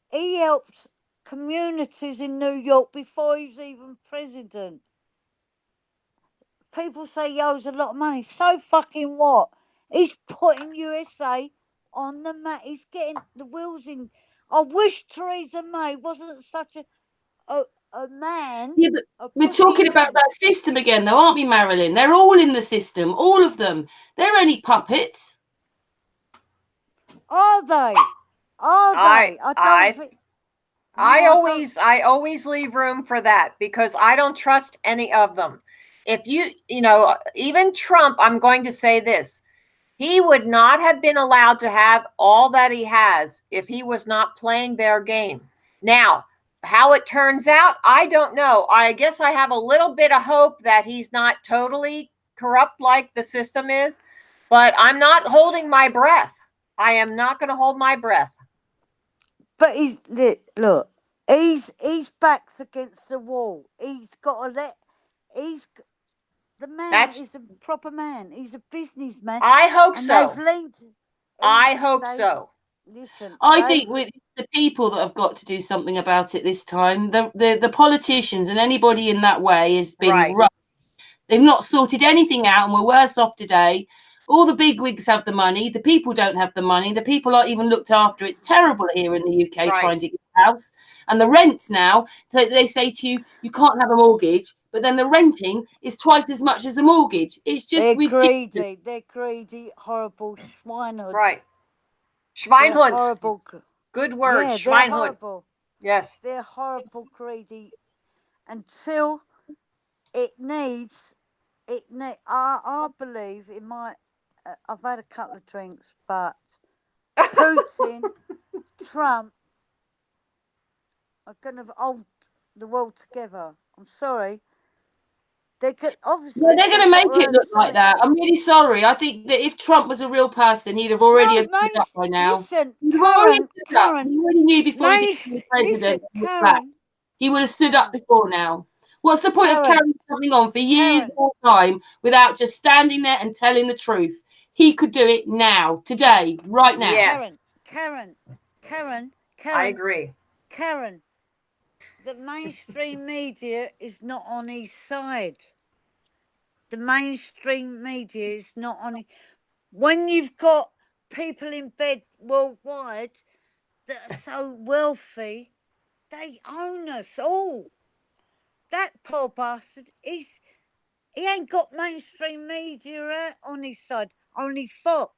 He helped communities in New York before he was even president. People say he owes a lot of money. So fucking what? He's putting USA on the map. He's getting the wheels in. I wish Theresa May wasn't such a man. Yeah, but we're talking about that system again, though, aren't we, Marilyn? They're all in the system, all of them. They're only puppets. Are they? Are they? I don't think. I always leave room for that because I don't trust any of them. If even Trump, I'm going to say this. He would not have been allowed to have all that he has if he was not playing their game. Now, how it turns out, I don't know. I guess I have a little bit of hope that he's not totally corrupt like the system is, but I'm not holding my breath. I am not going to hold my breath. But look, he's backs against the wall. He's got to the man is a proper man. He's a businessman. I hope so. I hope so. Listen, I think with the people that have got to do something about it this time, the politicians and anybody in that way has been rough. They've not sorted anything out, and we're worse off today. All the big wigs have the money. The people don't have the money. The people aren't even looked after. It's terrible here in the UK trying to get a house. And the rents now, they say to you, you can't have a mortgage, but then the renting is twice as much as a mortgage. It's just ridiculous. They're greedy, horrible swinehoods. Right. Schweinhund. Horrible. Good word. Yeah, they're Schweinhund. horrible. Yes. They're horrible, greedy. Until it needs. I believe in my. I've had a couple of drinks, but Putin, Trump are going to hold the world together. I'm sorry. They could obviously. Yeah, they're going to make it look like that. I'm really sorry. I think that if Trump was a real person, he'd have already stood up by now. Listen, He'd have already Karen, stood up. Karen. He already knew before he became president. Karen. He would have stood up before now. What's the point of Karen. carrying something on for years Karen. more time without just standing there and telling the truth? He could do it now, today, right now. Yes. Karen. I agree. Karen, the mainstream media is not on his side. The mainstream media is not on. When you've got people in bed worldwide that are so wealthy, they own us all. That poor bastard, he ain't got mainstream media on his side. Only Fox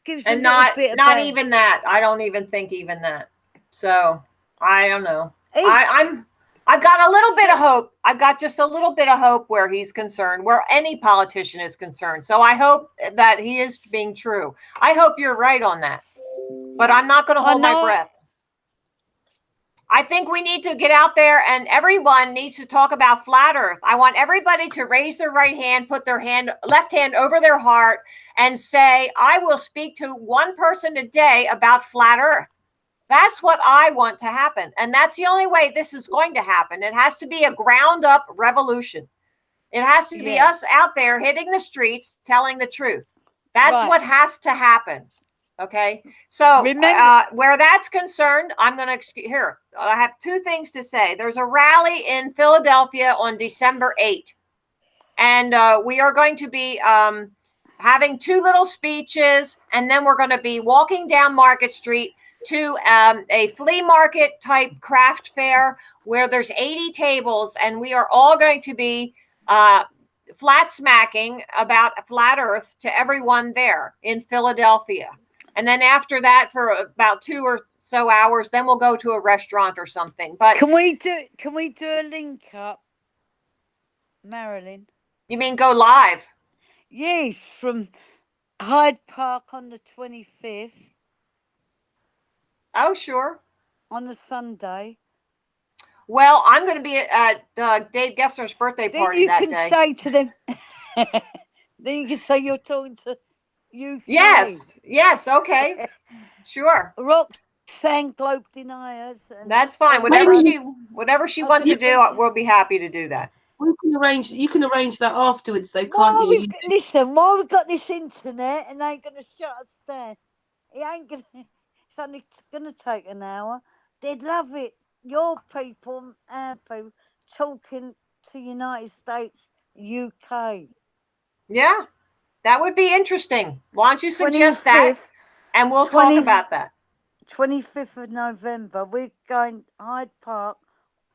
gives And a little bit not about even that. I don't even think even that. So I don't know. I've got a little bit of hope. I've got just a little bit of hope where he's concerned, where any politician is concerned. So I hope that he is being true. I hope you're right on that. But I'm not going to hold my breath. I think we need to get out there and everyone needs to talk about flat earth. I want everybody to raise their right hand, put their left hand over their heart and say, I will speak to one person a day about flat earth. That's what I want to happen. And that's the only way this is going to happen. It has to be a ground up revolution. It has to be us out there hitting the streets, telling the truth. That's what has to happen. Okay. So where that's concerned, I'm going to here. I have two things to say. There's a rally in Philadelphia on December 8th. And we are going to be having two little speeches. And then we're going to be walking down Market Street to a flea market type craft fair where there's 80 tables. And we are all going to be flat smacking about flat earth to everyone there in Philadelphia. And then after that, for about 2 or so hours, then we'll go to a restaurant or something. But can we do a link up, Marilyn? You mean go live? Yes, from Hyde Park on the 25th. Oh, sure. On a Sunday. Well, I'm going to be at Dave Gessner's birthday party that day. Then you can say to them. Then you can say you're talking to UK. Yes, okay. Sure. Roxanne Globe Deniers. That's fine. Whatever she wants to do, we'll be happy to do that. You can arrange that afterwards, though, can't you? Listen, while we've got this internet and they ain't going to shut us down, it's only going to take an hour. They'd love it. Your people, our people, talking to United States, UK. Yeah, that would be interesting. Why don't you suggest that? And we'll talk about that. 25th of November, we're going Hyde Park,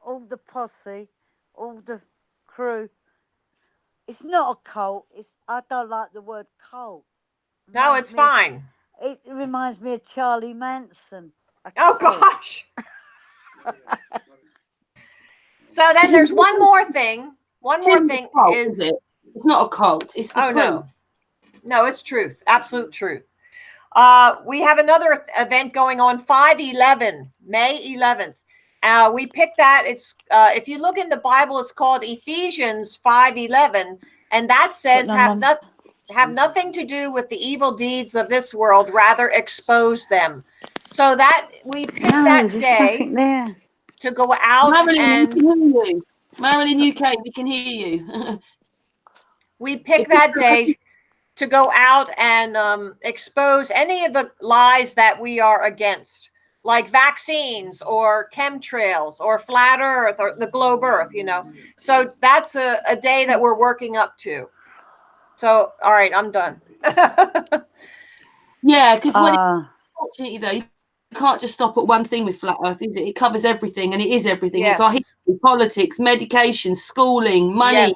all the posse, all the crew. It's not a cult. I don't like the word cult. No, it's fine. It reminds me of Charlie Manson. Oh, gosh. So then there's one more thing. Is it? It's not a cult. It's the truth. No, it's truth. Absolute truth. We have another event going on 5/11, May 11th. We picked that. It's if you look in the Bible, it's called Ephesians 5:11, and that says have nothing to do with the evil deeds of this world, rather expose them. So that we picked that day to go out Marilyn, we can hear you. Marilyn, UK, we can hear you. We picked that day to go out and expose any of the lies that we are against, like vaccines or chemtrails or flat earth or the globe earth, So that's a day that we're working up to. So, all right, I'm done. Yeah, because unfortunately, though, you can't just stop at one thing with flat earth, is it? It covers everything, and it is everything. Yes. It's our history, politics, medication, schooling, money. Yes.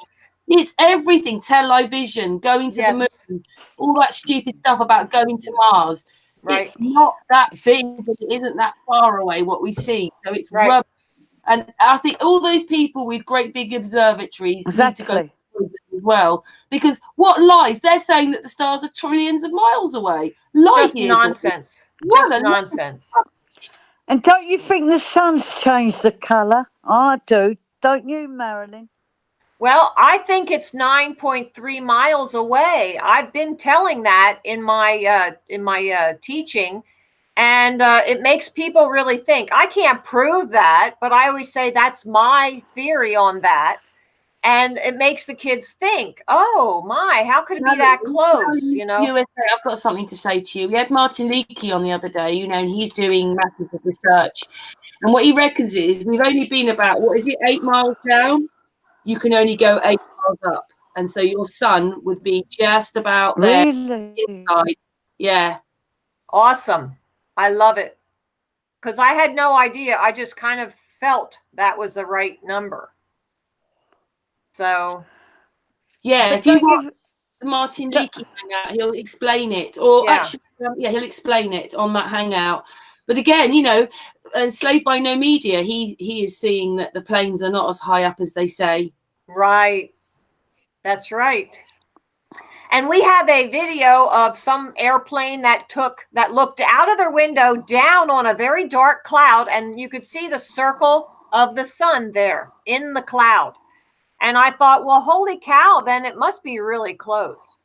It's everything. Television, going to the moon, all that stupid stuff about going to Mars. Right. It's not that big, but it isn't that far away what we see. So it's Right. rubbish. And I think all those people with great big observatories need to go Exactly. as well. Because what lies? They're saying that the stars are trillions of miles away. Light Just years away. nonsense. What Just a nonsense. And don't you think the sun's changed the colour? I do. Don't you, Marilyn? Well, I think it's 9.3 miles away. I've been telling that in my teaching, and it makes people really think. I can't prove that, but I always say that's my theory on that, and it makes the kids think. Oh my, how could it be that close? You know? USA, I've got something to say to you. We had Martin Leakey on the other day, you know, and he's doing massive research. And what he reckons is we've only been about, 8 miles down? You can only go 8 miles up. And so your sun would be just about there Really? inside. Yeah. Awesome. I love it. Because I had no idea. I just kind of felt that was the right number. So Yeah, But if you don't watch you... the Martin don't- Leakey hangout, he'll explain it. Or Yeah. actually, he'll explain it on that hangout. But again, you know, Enslaved by No Media, he is seeing that the planes are not as high up as they say. right. That's right. And we have a video of some airplane that looked out of their window down on a very dark cloud, and you could see the circle of the sun there in the cloud. And I thought, well, holy cow, then it must be really close.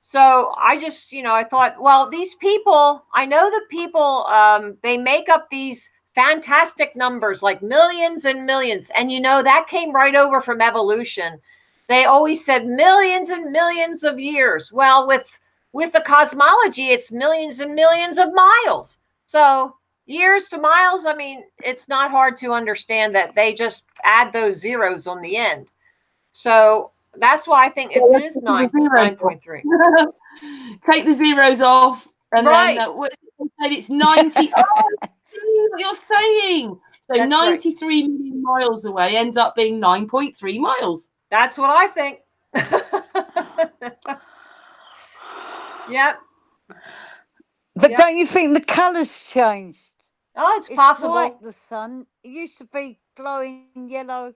So I just, I thought, well, these people, I know the people, they make up these fantastic numbers like millions and millions. And, that came right over from evolution. They always said millions and millions of years. Well, with the cosmology, it's millions and millions of miles. So years to miles, I mean, it's not hard to understand that they just add those zeros on the end. So that's why I think it is 9.3. Take the zeros off, and Right. then it's 90. Oh, I see what you're saying. So That's 93 million miles away ends up being 9.3 miles. That's what I think. Yep. But Yep. don't you think the colour's changed? Oh, it's It's possible. white, the sun. It used to be glowing yellow.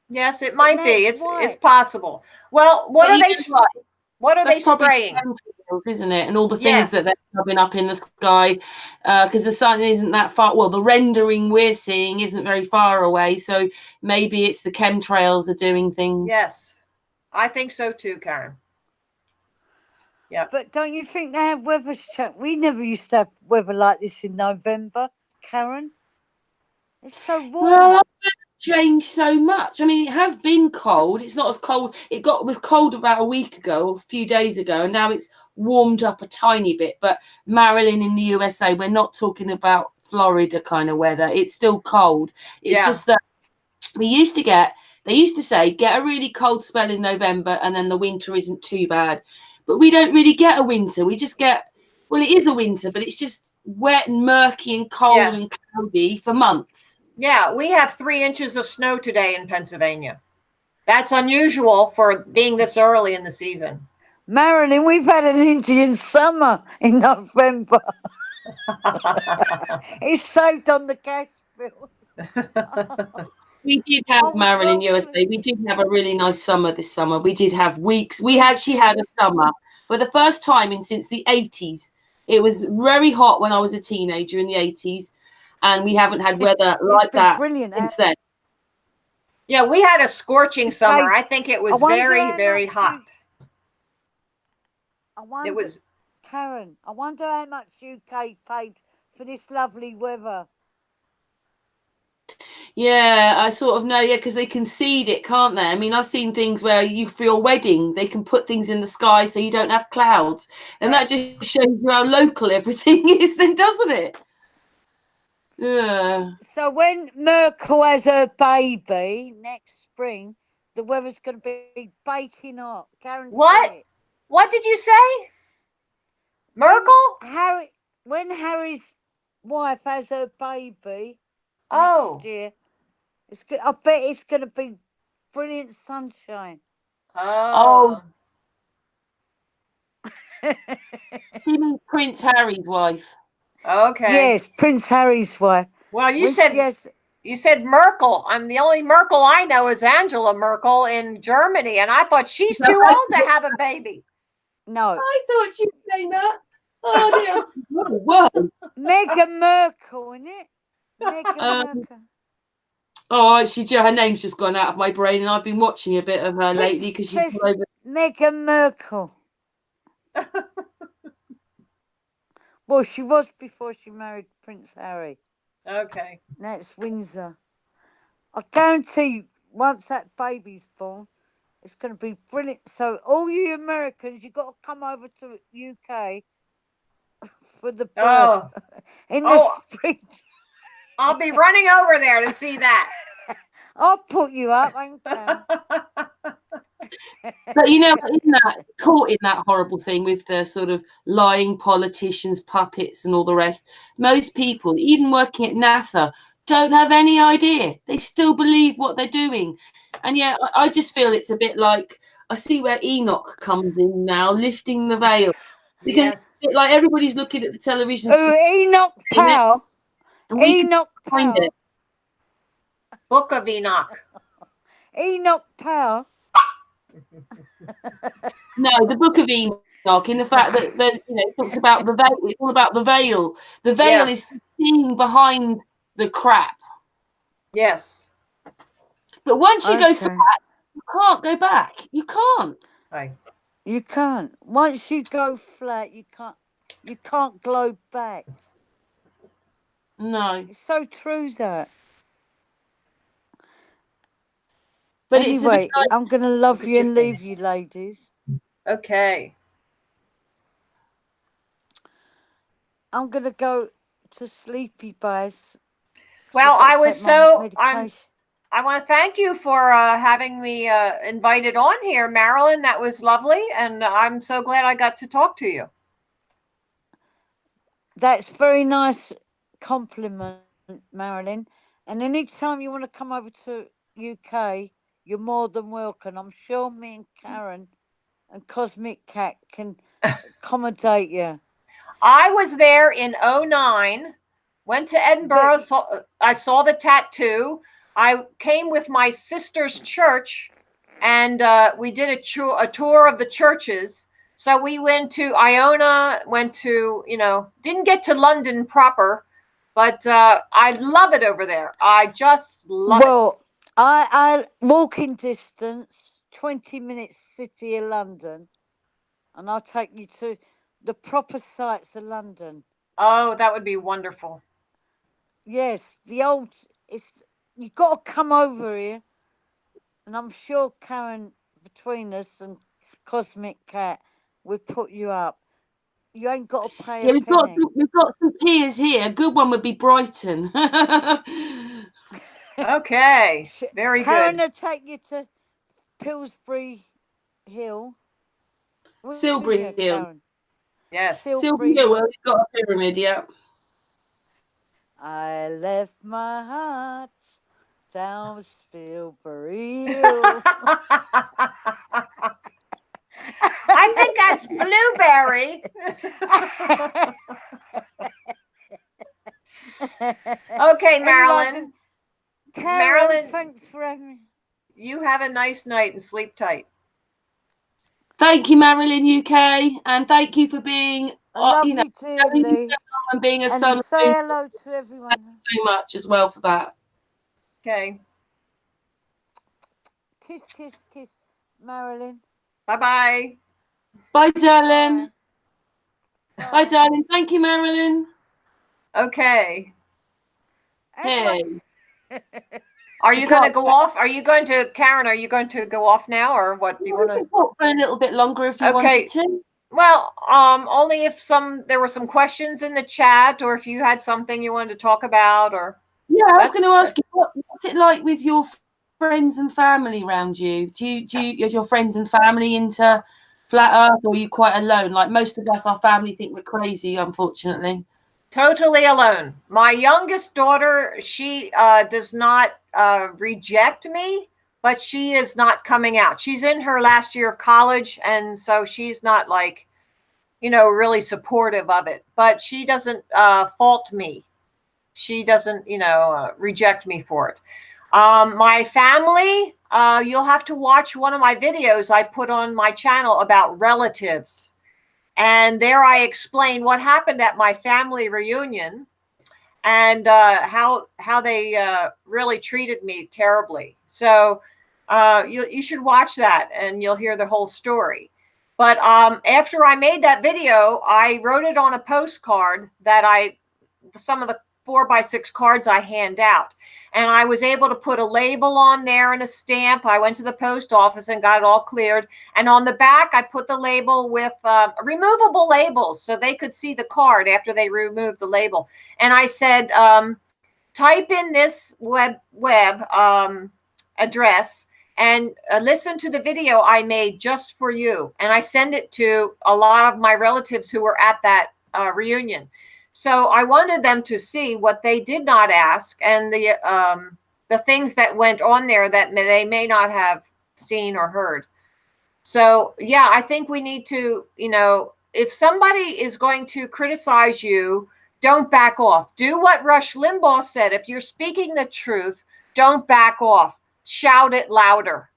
Yes, it might now be. it's It's white. possible. Well, what But are you they? know what? What are they That's probably spraying? chemtrails, isn't it? And all the Yes. things that they're rubbing up in the sky, because the sun isn't that far. Well, the rendering we're seeing isn't very far away, so maybe it's the chemtrails are doing things. Yes, I think so too, Karen. Yeah. But don't you think they have weather changed? We never used to have weather like this in November, Karen. It's so warm. Well, it's changed so much. I mean, it has been cold. It's not as cold. It was cold about a week ago or a few days ago, and now it's warmed up a tiny bit. But Marilyn in the USA, we're not talking about Florida kind of weather. It's still cold. It's just that they used to say, get a really cold spell in November and then the winter isn't too bad. But we don't really get a winter. We just get, well, it is a winter, but it's just wet and murky and cold and cloudy for months. Yeah, we have 3 inches of snow today in Pennsylvania. That's unusual for being this early in the season. Marilyn, we've had an Indian summer in November. It's saved on the gas bill. We did have Marilyn USA. We did have a really nice summer this summer. We did have weeks. We actually had a summer for the first time since the 80s. It was very hot when I was a teenager in the 80s, and we haven't had weather like that since then. Yeah, we had a scorching summer. I think it was very, very hot. It was Karen. I wonder how much UK paid for this lovely weather. Yeah, I sort of know. Yeah, because they can seed it, can't they? I mean, I've seen things where for your wedding, they can put things in the sky so you don't have clouds, and that just shows you how local everything is, then, doesn't it? Yeah. So when Merkel has her baby next spring, the weather's going to be baking hot. Guarantee it. What did you say? Merkel? When Harry's wife has her baby next year, I bet it's going to be brilliant sunshine. Oh. She means Prince Harry's wife. Okay. Yes, Prince Harry's wife. Well, you When said she has, you said Merkel. I'm the only Merkel I know is Angela Merkel in Germany, and I thought she's too old to have a baby. no, I thought she was saying that. Oh dear. Whoa. Meghan Merkel, isn't it? Meghan Merkel. Oh, her name's just gone out of my brain, and I've been watching a bit of her lately because she's Princess all over. Meghan Merkel. Well, she was before she married Prince Harry. Okay. That's Windsor. I guarantee you, once that baby's born, it's going to be brilliant. So all you Americans, you got to come over to UK for the birth Oh, in the spring. I'll be running over there to see that. I'll put you up, ain't Karen? But you know, caught in that horrible thing with the sort of lying politicians, puppets, and all the rest. Most people, even working at NASA, don't have any idea. They still believe what they're doing. And yeah, I just feel it's a bit like, I see where Enoch comes in now, lifting the veil. Because Yes. it's like everybody's looking at the television Oh, screen. Enoch Powell. And we can Enoch find Powell. it. Book of Enoch. Enoch Powell. No, the Book of Enoch, in the fact that there's, it talks about the veil. It's all about the veil. The veil Yes. is seeing behind the crap. Yes. But once you go Okay. flat, you can't go back. You can't. Right. You can't. Once you go flat, you can't glow back. No. It's so true that. But it's a bit Anyway, like, I'm going to love at you your and leave face. you, ladies. Okay. I'm going to go to sleepy base. Well, I was so I want to thank you for having me invited on here, Marilyn. That was lovely, and I'm so glad I got to talk to you. That's very nice compliment, Marilyn. And anytime you want to come over to UK, you're more than welcome. I'm sure me and Karen and Cosmic Cat can accommodate you. I was there in 2009, went to Edinburgh. I saw the tattoo. I came with my sister's church, and we did a tour of the churches. So we went to Iona, went to, didn't get to London proper, but I love it over there. I just love it. Well, I walking distance, 20 minutes city of London, and I'll take you to the proper sights of London. Oh, that would be wonderful. Yes, you've got to come over here, and I'm sure Karen, between us and Cosmic Cat, will put you up. You ain't got to pay a we've penny. got some peers here. A good one would be Brighton. Okay, very Karen good. will take you to Pillsbury Hill. Silbury Hill. Karen? Yes. Silbury Hill, well, we've got a pyramid, yeah. I left my heart down Silbury Hill. I think that's Blueberry. Okay, Marilyn. Marilyn, thanks for having me. You have a nice night and sleep tight. Thank you, Marilyn UK, and thank you for being, I love you dearly. And being a and son. Say hello to everyone. Thank you so much as well for that. Okay. Kiss, kiss, kiss, Marilyn. Bye-bye. Bye, darling. Bye. Bye, darling. Thank you, Marilyn. Okay. Hey. Are you going to go off? Karen, are you going to go off now, or what? Do you want to talk for a little bit longer if you wanted to? Well, only if there were some questions in the chat, or if you had something you wanted to talk about, or. Yeah, I was going to ask you, what's it like with your friends and family around you? Is your friends and family into flat Earth, or are you quite alone? Like most of us, our family think we're crazy, unfortunately. Totally alone. My youngest daughter, she does not reject me, but she is not coming out. She's in her last year of college, and so she's not like really supportive of it. But she doesn't fault me. She doesn't, reject me for it. My family, you'll have to watch one of my videos I put on my channel about relatives. And there I explain what happened at my family reunion and how they really treated me terribly. So you should watch that and you'll hear the whole story. But after I made that video, I wrote it on a postcard that some of the 4x6 cards I hand out. And I was able to put a label on there and a stamp. I went to the post office and got it all cleared. And on the back, I put the label with removable labels so they could see the card after they removed the label. And I said, type in this web address and listen to the video I made just for you. And I send it to a lot of my relatives who were at that reunion. So I wanted them to see what they did not ask and the things that went on there that they may not have seen or heard. So, yeah, I think we need to, if somebody is going to criticize you, don't back off. Do what Rush Limbaugh said. If you're speaking the truth, don't back off. Shout it louder.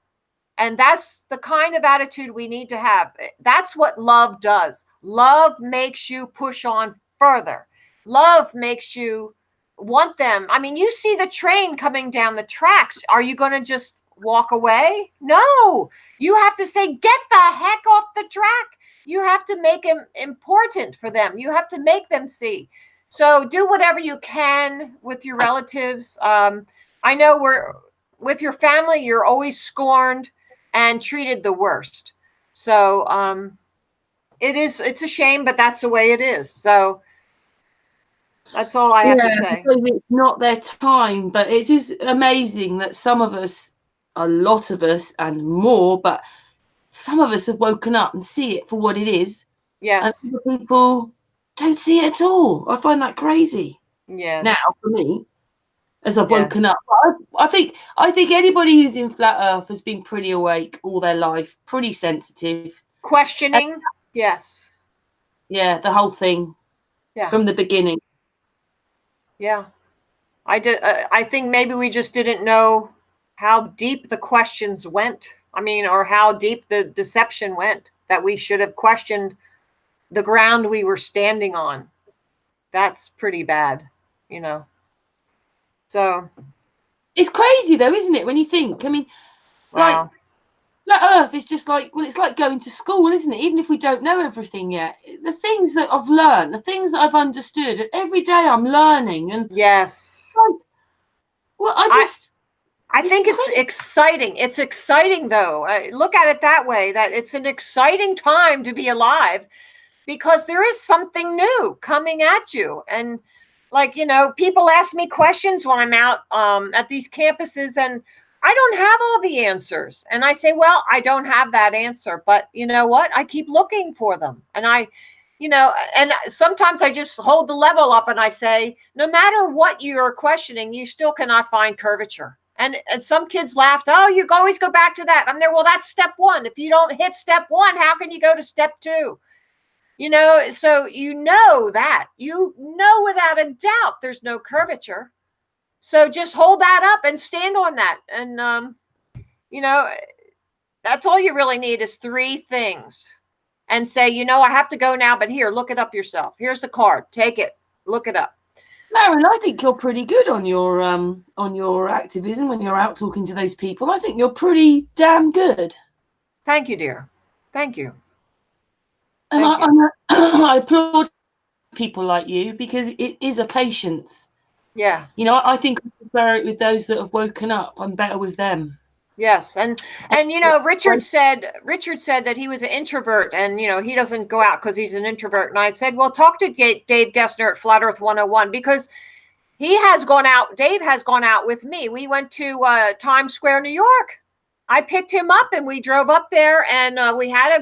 And that's the kind of attitude we need to have. That's what love does. Love makes you push on further. Love makes you want them. I mean, you see the train coming down the tracks. Are you going to just walk away? No. You have to say, get the heck off the track. You have to make him important for them. You have to make them see. So do whatever you can with your relatives. I know with your family, you're always scorned and treated the worst. So it's a shame, but that's the way it is. So that's all I have to say. Because it's not their time, but it is amazing that some of us, a lot of us and more, but some of us have woken up and see it for what it is. Yes. And other people don't see it at all. I find that crazy. Yes. Now, for me, as I've woken up, I think anybody who's in flat earth has been pretty awake all their life, pretty sensitive. Questioning. Yes. Yeah, the whole thing. Yeah. From the beginning. Yeah. I think maybe we just didn't know how deep the questions went. I mean, or how deep the deception went, that we should have questioned the ground we were standing on. That's pretty bad, So it's crazy though, isn't it? When you think, I mean, wow. Flat Earth is just like, well, it's like going to school, isn't it? Even if we don't know everything yet, the things that I've learned, the things that I've understood, and every day I'm learning. And yes, well, I think it's exciting. It's exciting though. Look at it that way, that it's an exciting time to be alive because there is something new coming at you. And like, people ask me questions when I'm out at these campuses and I don't have all the answers. And I say, well, I don't have that answer, but you know what? I keep looking for them. And and sometimes I just hold the level up and I say, no matter what you're questioning, you still cannot find curvature. And some kids laughed, oh, you always go back to that. I'm there, well, that's step one. If you don't hit step one, how can you go to step two? So that. Without a doubt, there's no curvature. So just hold that up and stand on that. And, that's all you really need is 3 things. And say, I have to go now, but here, look it up yourself. Here's the card. Take it. Look it up. Marilyn, I think you're pretty good on your activism when you're out talking to those people. I think you're pretty damn good. Thank you, dear. Thank you. And I applaud people like you because it is a patience. Yeah. I think I prefer it with those that have woken up. I'm better with them. Yes. And Richard said that he was an introvert and, he doesn't go out because he's an introvert. And I said, well, talk to Dave Gessner at Flat Earth 101 because Dave has gone out with me. We went to Times Square, New York. I picked him up and we drove up there and we had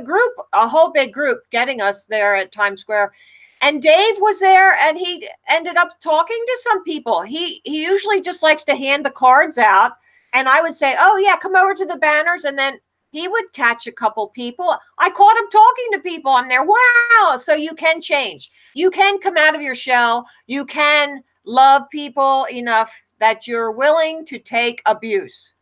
a whole big group getting us there at Times Square. And Dave was there and he ended up talking to some people. He usually just likes to hand the cards out. And I would say, oh, yeah, come over to the banners. And then he would catch a couple people. I caught him talking to people. I'm there. Wow. So you can change. You can come out of your shell. You can love people enough that you're willing to take abuse.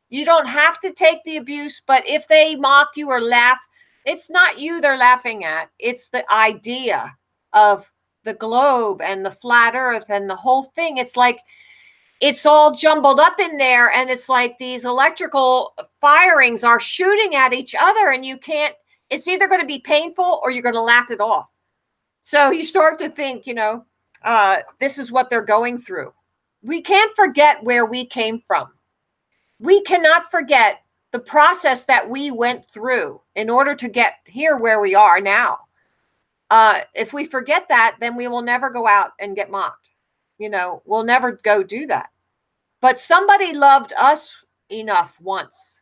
You don't have to take the abuse, but if they mock you or laugh, it's not you they're laughing at. It's the idea of the globe and the flat earth and the whole thing. It's like, it's all jumbled up in there, and it's like these electrical firings are shooting at each other, and you can't, it's either going to be painful or you're going to laugh it off. So you start to think, this is what they're going through. We can't forget where we came from. We cannot forget the process that we went through in order to get here where we are now. If we forget that, then we will never go out and get mocked. We'll never go do that. But somebody loved us enough once.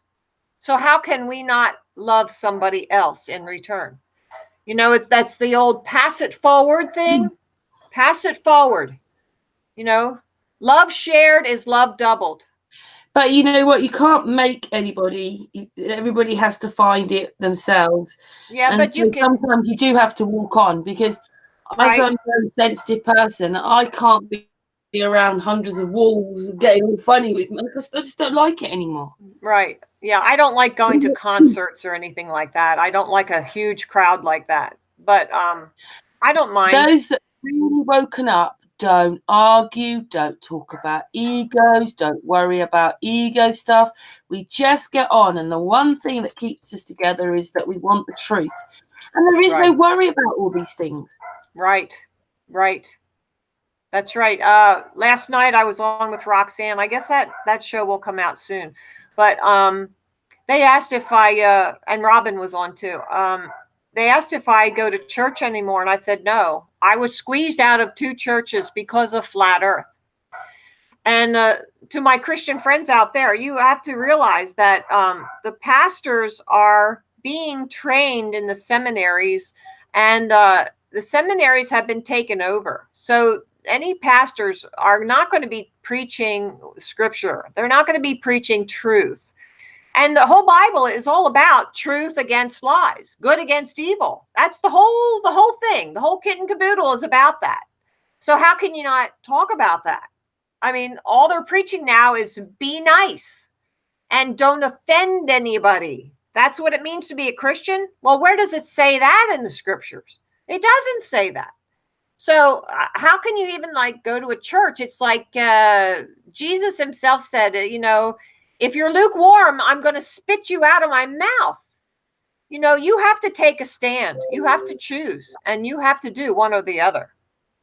So how can we not love somebody else in return? That's the old pass it forward thing. Pass it forward. Love shared is love doubled. But you know what? You can't make anybody. Everybody has to find it themselves. Yeah, and but you can. Sometimes you do have to walk on, because Right. as I'm a very sensitive person, I can't be around hundreds of walls getting all funny with me because I just don't like it anymore. Right. Yeah, I don't like going to concerts or anything like that. I don't like a huge crowd like that. But I don't mind. Those that are really woken up, don't argue, don't talk about egos, don't worry about ego stuff. We just get on, and the one thing that keeps us together is that we want the truth. And there is no worry about all these things. Right. That's right. Last night I was on with Roxanne. I guess that show will come out soon. But they asked if and Robin was on too. They asked if I go to church anymore, and I said no. I was squeezed out of 2 churches because of flat earth. And to my Christian friends out there, you have to realize that the pastors are being trained in the seminaries, and the seminaries have been taken over. So any pastors are not going to be preaching scripture. They're not going to be preaching truth. And the whole Bible is all about truth against lies, good against evil. That's the whole thing. The whole kit and caboodle is about that. So how can you not talk about that? I mean, all they're preaching now is be nice and don't offend anybody. That's what it means to be a Christian. Well, where does it say that in the scriptures? It doesn't say that. So how can you even go to a church? It's like Jesus himself said, if you're lukewarm, I'm going to spit you out of my mouth. You have to take a stand. You have to choose, and you have to do one or the other.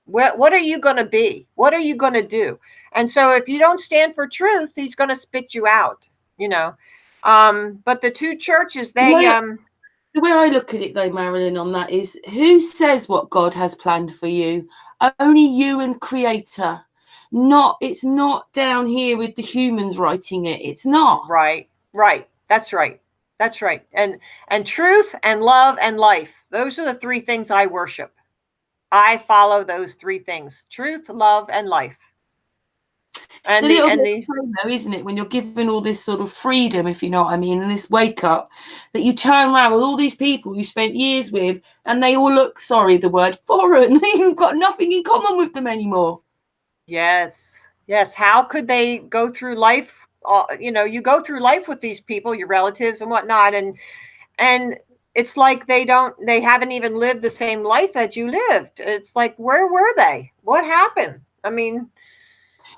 What are you going to be? What are you going to do? And so if you don't stand for truth, he's going to spit you out, But the 2 churches, the way I look at it, though, Marilyn, on that is, who says what God has planned for you? Only you and Creator. It's not down here with the humans writing it. It's not. Right. That's right. And truth and love and life. Those are the 3 things I worship. I follow those 3 things: truth, love, and life. And though, isn't it, when you're given all this sort of freedom, if you know what I mean, and this wake up, that you turn around with all these people you spent years with, and they all look, sorry, the word foreign. You've got nothing in common with them anymore. Yes. How could they go through life? You go through life with these people, your relatives and whatnot, and it's like they haven't even lived the same life that you lived. It's like, where were they? What happened? I mean,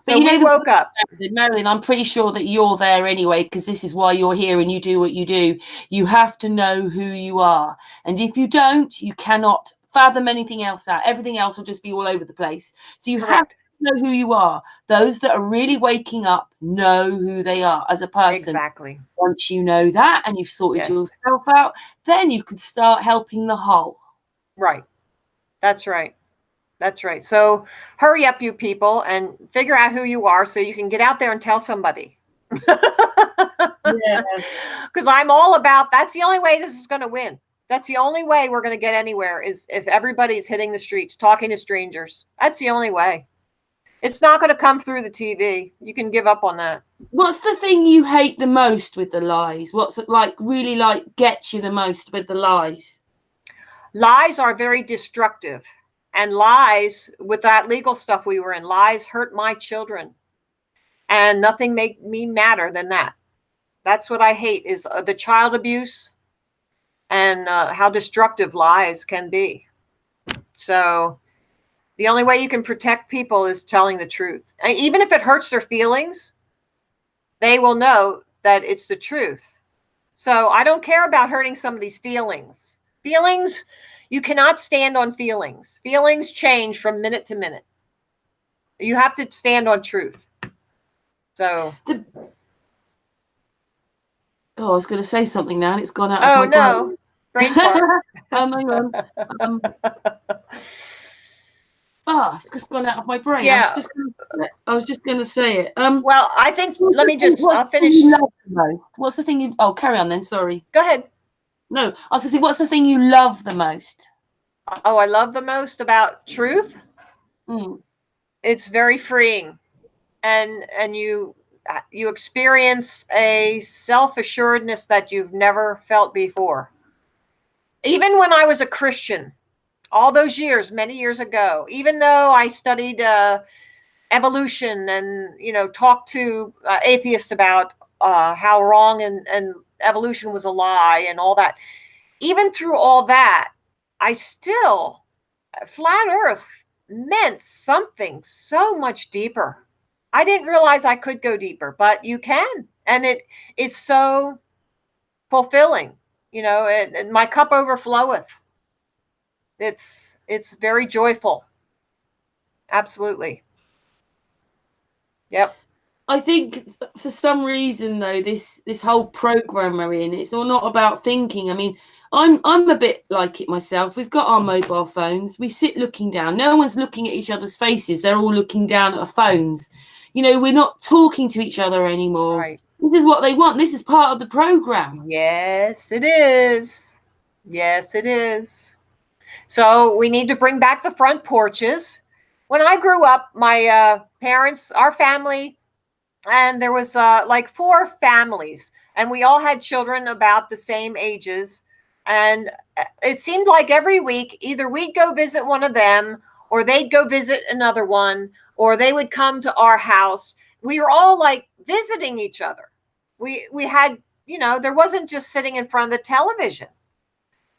so we woke up. Marilyn, I'm pretty sure that you're there anyway, because this is why you're here and you do what you do. You have to know who you are. And if you don't, you cannot fathom anything else out. Everything else will just be all over the place. So you have to know who you are. Those that are really waking up know who they are as a person. Exactly. Once you know that and you've sorted yourself out, then you can start helping the whole. Right. That's right. So hurry up, you people, and figure out who you are so you can get out there and tell somebody. Yeah. Because I'm all about, that's the only way this is going to win. That's the only way we're going to get anywhere, is if everybody's hitting the streets, talking to strangers. That's the only way. It's not going to come through the TV. You can give up on that. What's the thing you hate the most with the lies? What's it like really like gets you the most with the lies? Lies are very destructive. And lies, with that legal stuff we were in, lies hurt my children. And nothing made me madder than that. That's what I hate, is the child abuse and how destructive lies can be. So the only way you can protect people is telling the truth. Even if it hurts their feelings, they will know that it's the truth. So I don't care about hurting somebody's feelings. Feelings, you cannot stand on feelings. Feelings change from minute to minute. You have to stand on truth. So. I was going to say something now, and it's gone out of my brain. Oh, no. Brain fart. Hang on. It's just gone out of my brain. Yeah. I was just going to say it. Well, I think, let me just, I'll finish. What's the thing you, carry on then, sorry. Go ahead. No, I was going to say, what's the thing you love the most? Oh, I love the most about truth? It's very freeing. And you experience a self-assuredness that you've never felt before. Even when I was a Christian, all those years, many years ago, even though I studied evolution and, talked to atheists about how wrong and evolution was a lie and all that, even through all that, I still, flat Earth meant something so much deeper. I didn't realize I could go deeper, but you can. And it's so fulfilling, and my cup overfloweth. It's very joyful. Absolutely. Yep. I think for some reason though, this whole program we're in, it's all not about thinking. I mean, I'm a bit like it myself. We've got our mobile phones. We sit looking down. No one's looking at each other's faces. They're all looking down at our phones. We're not talking to each other anymore. Right. This is what they want. This is part of the program. Yes, it is. Yes, it is. So we need to bring back the front porches. When I grew up, my parents, our family, and there was like 4 families, and we all had children about the same ages. And it seemed like every week, either we'd go visit one of them, or they'd go visit another one, or they would come to our house. We were all like visiting each other. We had, there wasn't just sitting in front of the television.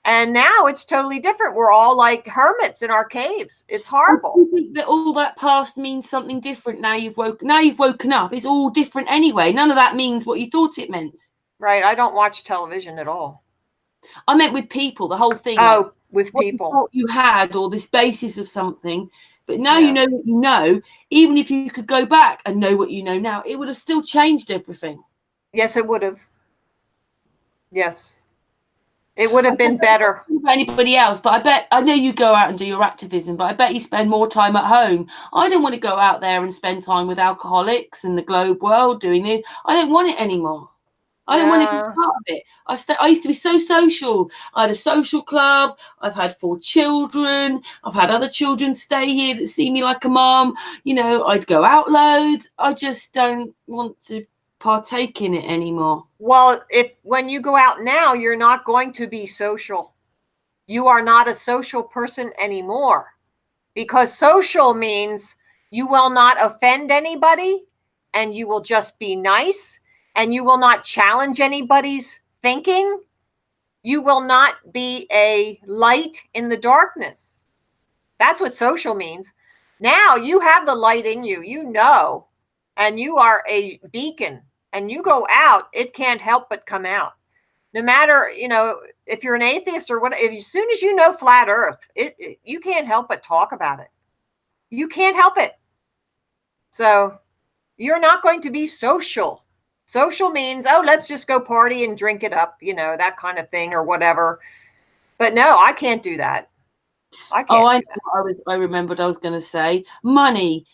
And now it's totally different. We're all like hermits in our caves. It's horrible. I think that all that past means something different now you've woken up. It's all different anyway. None of that means what you thought it meant. Right. I don't watch television at all. I meant with people, the whole thing. Oh, like, with people. You thought you had, or this basis of something. But now you know what you know. Even if you could go back and know what you know now, it would have still changed everything. Yes, it would have. Yes. It would have been better. Anybody else, but I know you go out and do your activism, but I bet you spend more time at home. I don't want to go out there and spend time with alcoholics in the globe world doing this. I don't want it anymore. I don't want to be part of it. I used to be so social. I had a social club. I've had 4 children. I've had other children stay here that see me like a mom. I'd go out loads. I just don't want to partake in it anymore. Well, when you go out now, you're not going to be social. You are not a social person anymore, because social means you will not offend anybody, and you will just be nice, and you will not challenge anybody's thinking. You will not be a light in the darkness. That's what social means. Now you have the light in you, and you are a beacon. And you go out, it can't help but come out. No matter, if you're an atheist or what, as soon as you know flat Earth, you can't help but talk about it. You can't help it. So you're not going to be social. Social means, let's just go party and drink it up, that kind of thing or whatever. But no, I can't do that. I can't. I remembered I was going to say money.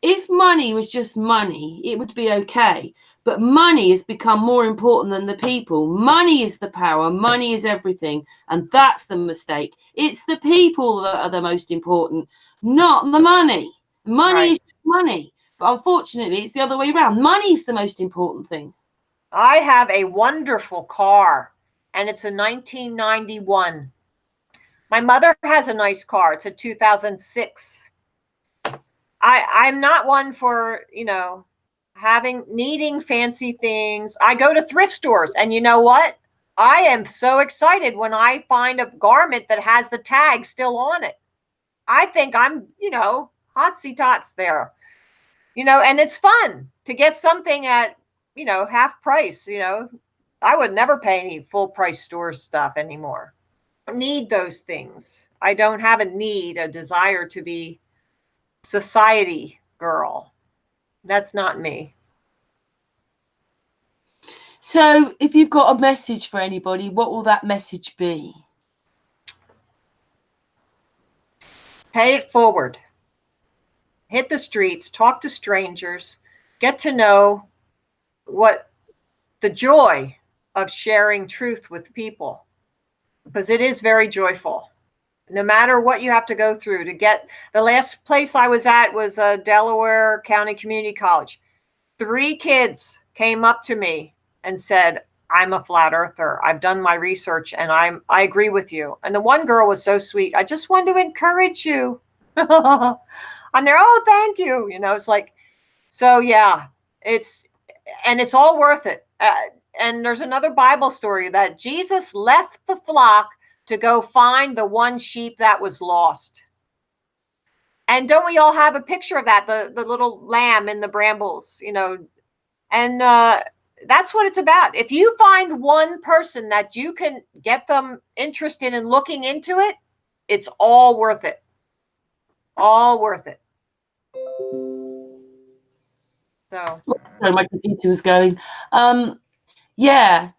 If money was just money, it would be okay. But money has become more important than the people. Money is the power. Money is everything. And that's the mistake. It's the people that are the most important, not the money. Money is money. But unfortunately, it's the other way around. Money's the most important thing. I have a wonderful car, and it's a 1991. My mother has a nice car. It's a 2006. I'm not one for, needing fancy things. I go to thrift stores, and you know what? I am so excited when I find a garment that has the tag still on it. I think I'm, hotsy tots there, and it's fun to get something at, half price. I would never pay any full price store stuff anymore. I don't need those things. I don't have a desire to be society girl. That's not me. So if you've got a message for anybody, what will that message be? Pay it forward. Hit the streets, talk to strangers, get to know what the joy of sharing truth with people, because it is very joyful. No matter what you have to go through to get. The last place I was at was Delaware County Community College. 3 kids came up to me and said, I'm a flat earther. I've done my research and I agree with you. And the one girl was so sweet. I just wanted to encourage you. I'm there. Oh, thank you. It's like, so yeah, it's all worth it. And there's another Bible story that Jesus left the flock to go find the one sheep that was lost. And don't we all have a picture of that? The little lamb in the brambles, and that's what it's about. If you find one person that you can get them interested in looking into it, it's all worth it. All worth it. So my computer was going. Yeah.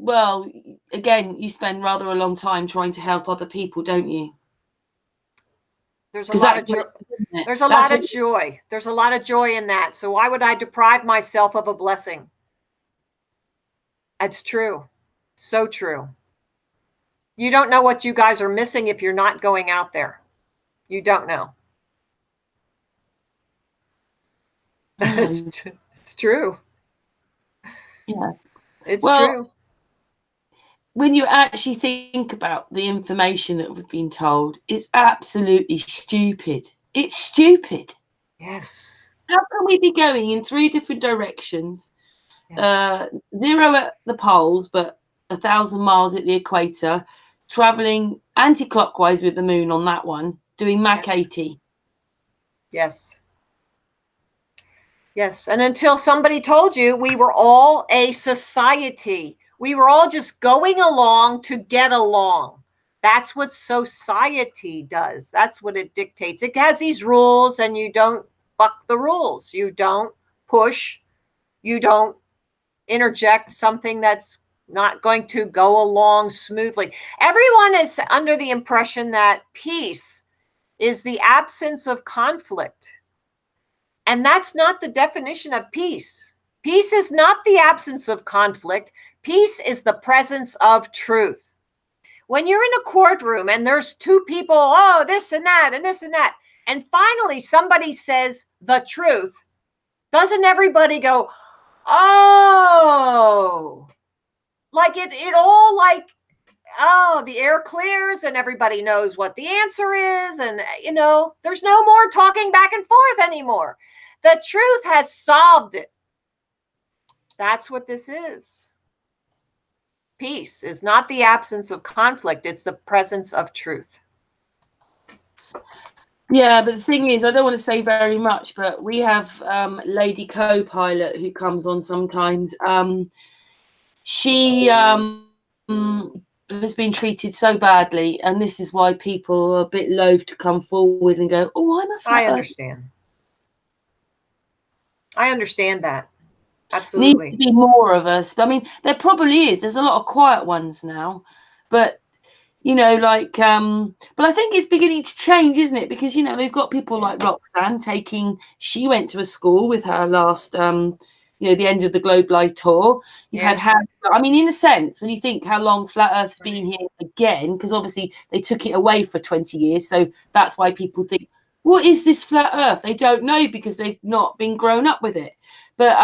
Well, again, you spend rather a long time trying to help other people, don't you? There's a lot of joy. There's a lot of joy. There's a lot of joy in that. So why would I deprive myself of a blessing? That's true. So true. You don't know what you guys are missing if you're not going out there. You don't know. It's true. Yeah. It's true. When you actually think about the information that we've been told, it's absolutely stupid. It's stupid. Yes. How can we be going in 3 different directions? Yes. 0 at the poles, but 1,000 miles at the equator, traveling anti-clockwise with the moon on that one, doing Mach 80. Yes. Yes. And until somebody told you we were all a society. We were all just going along to get along. That's what society does. That's what it dictates. It has these rules and you don't buck the rules. You don't push. You don't interject something that's not going to go along smoothly. Everyone is under the impression that peace is the absence of conflict. And that's not the definition of peace. Peace is not the absence of conflict. Peace is the presence of truth. When you're in a courtroom and there's 2 people, oh, this and that, and this and that, and finally somebody says the truth, doesn't everybody go, oh, like it all like, oh, the air clears and everybody knows what the answer is. And, there's no more talking back and forth anymore. The truth has solved it. That's what this is. Peace is not the absence of conflict. It's the presence of truth. Yeah, but the thing is, I don't want to say very much, but we have Lady Co-Pilot who comes on sometimes. She has been treated so badly, and this is why people are a bit loath to come forward and go, oh, I'm a flat earther. I understand that. Absolutely. Needs to be more of us. I mean, there probably is. There's a lot of quiet ones now, but but I think it's beginning to change, isn't it? Because we've got people like Roxanne she went to a school with her last the end of the Globe Live tour. You've had I mean, in a sense, when you think how long Flat Earth's been here again, because obviously they took it away for 20 years, so that's why people think, what is this flat earth? They don't know because they've not been grown up with it. But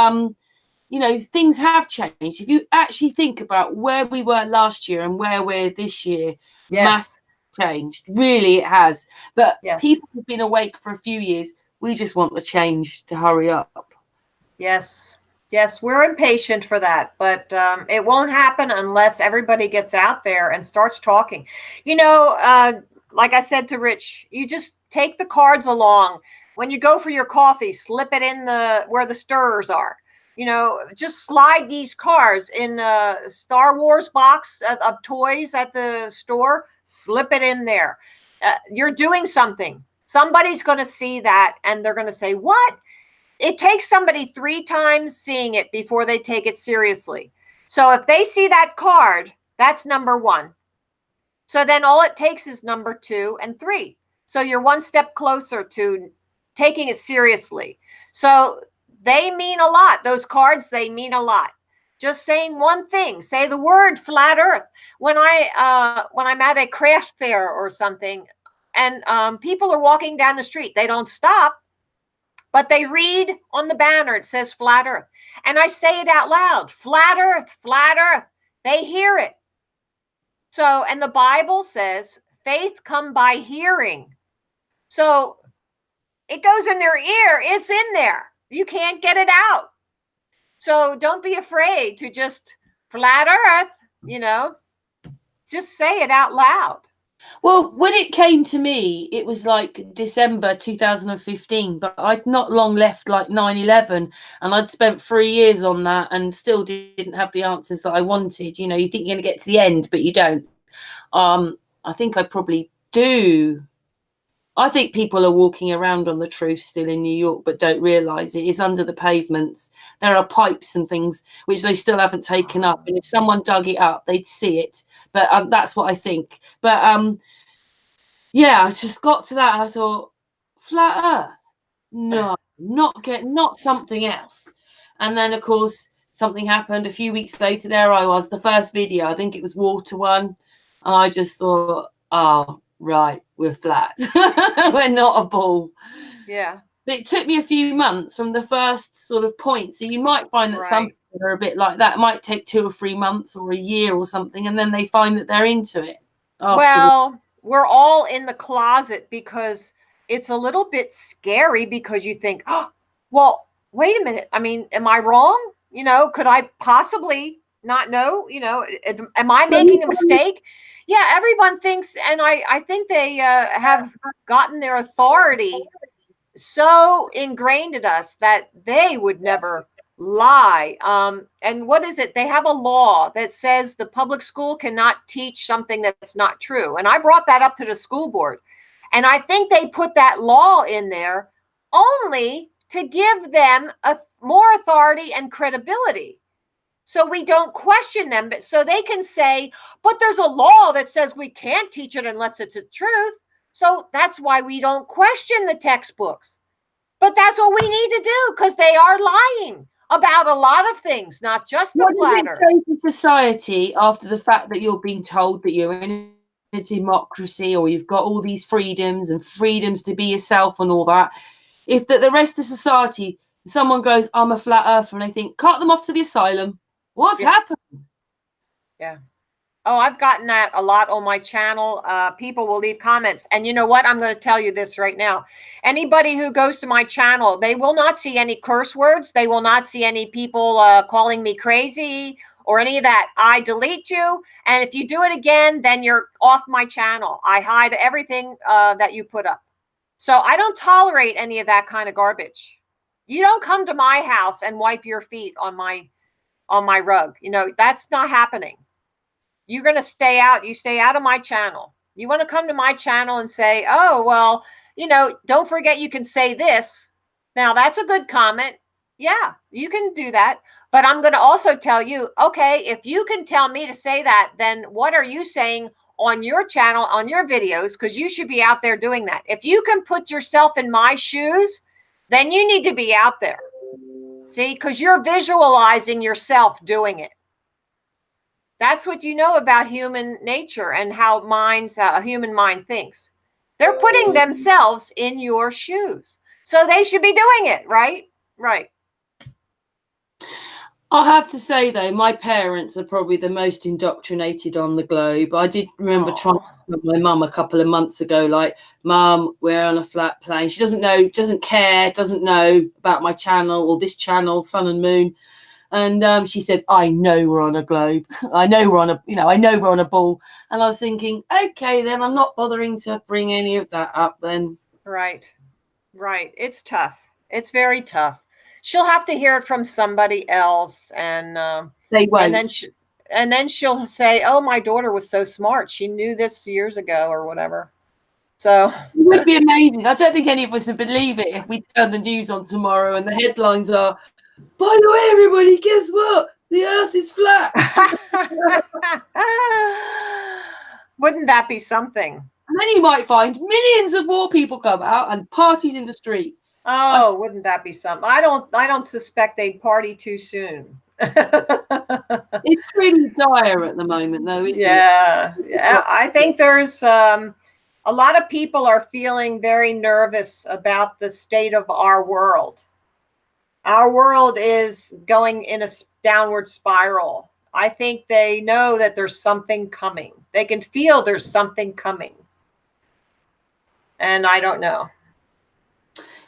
you know, things have changed. If you actually think about where we were last year and where we're this year, massive changed. Really, it has. But people have been awake for a few years. We just want the change to hurry up. Yes. Yes, we're impatient for that, but it won't happen unless everybody gets out there and starts talking. You know, like I said to Rich, you just take the cards along. When you go for your coffee, slip it in where the stirrers are. You know, just slide these cards in a Star Wars box of toys at the store. Slip it in there. You're doing something. Somebody's going to see that and they're going to say, what? It takes somebody 3 times seeing it before they take it seriously. So if they see that card, that's number 1. So then all it takes is number 2 and 3. So you're one step closer to taking it seriously. So they mean a lot. Those cards, they mean a lot. Just saying one thing, say the word flat earth. When I'm at a craft fair or something and people are walking down the street, they don't stop. But they read on the banner, it says flat earth. And I say it out loud, flat earth, flat earth. They hear it. So, and the Bible says, faith come by hearing. So it goes in their ear, it's in there. You can't get it out. So don't be afraid to just flat earth, you know, just say it out loud. Well, when it came to me, it was like December 2015, but I'd not long left like 9/11, and I'd spent 3 years on that and still didn't have the answers that I wanted. You know, you think you're going to get to the end, but you don't. I think I probably do. I think people are walking around on the truth still in New York, but don't realise it is under the pavements. There are pipes and things which they still haven't taken up. And if someone dug it up, they'd see it. But that's what I think. But yeah, I just got to that and I thought, flat earth? No, not something else. And then, of course, something happened a few weeks later. There I was, the first video. I think it was Water One. And I just thought, oh, right, we're flat. We're not a ball. Yeah. But it took me a few months from the first sort of point. So you might find that some people are a bit like that. It might take 2 or 3 months or a year or something, and then they find that they're into it. Well, we're all in the closet because it's a little bit scary because you think, oh, well, wait a minute. I mean, am I wrong? You know, could I possibly not know? You know, am I making a mistake? Yeah, everyone thinks, and I think they have gotten their authority so ingrained in us that they would never lie. And what is it? They have a law that says the public school cannot teach something that's not true. And I brought that up to the school board. And I think they put that law in there only to give them more authority and credibility. So we don't question them, but so they can say, but there's a law that says we can't teach it unless it's the truth. So that's why we don't question the textbooks. But that's what we need to do because they are lying about a lot of things, not just the flat earth. What does it say to society after the fact that you're being told that you're in a democracy or you've got all these freedoms and freedoms to be yourself and all that? If the rest of society, someone goes, I'm a flat earther, and they think, cut them off to the asylum. What's happened? Yeah. Oh, I've gotten that a lot on my channel. People will leave comments. And you know what? I'm going to tell you this right now. Anybody who goes to my channel, they will not see any curse words. They will not see any people calling me crazy or any of that. I delete you. And if you do it again, then you're off my channel. I hide everything that you put up. So I don't tolerate any of that kind of garbage. You don't come to my house and wipe your feet on my rug. You know, that's not happening. You're going to stay out. You stay out of my channel. You want to come to my channel and say, oh, well, you know, don't forget you can say this. Now, that's a good comment. Yeah, you can do that. But I'm going to also tell you, okay, if you can tell me to say that, then what are you saying on your channel, on your videos? Because you should be out there doing that. If you can put yourself in my shoes, then you need to be out there. See, because you're visualizing yourself doing it. That's what you know about human nature and how a human mind thinks. They're putting themselves in your shoes. So they should be doing it, right? Right. I have to say, though, my parents are probably the most indoctrinated on the globe. I did remember trying to tell my mum a couple of months ago, like, Mum, we're on a flat plane. She doesn't know, doesn't care, doesn't know about my channel or this channel, Sun and Moon. And she said, I know we're on a globe. I know we're on a, I know we're on a ball. And I was thinking, okay, then I'm not bothering to bring any of that up then. Right. Right. It's tough. It's very tough. She'll have to hear it from somebody else. And they won't. And then she'll say, oh, my daughter was so smart. She knew this years ago or whatever. So it would be amazing. I don't think any of us would believe it if we turn the news on tomorrow and the headlines are, by the way, everybody, guess what? The earth is flat. Wouldn't that be something? And then you might find millions of more people come out and parties in the street. Oh, wouldn't that be something? I don't suspect they'd party too soon. It's pretty dire at the moment, though, isn't it? Yeah. I think there's a lot of people are feeling very nervous about the state of our world. Our world is going in a downward spiral. I think they know that there's something coming. They can feel there's something coming. And I don't know.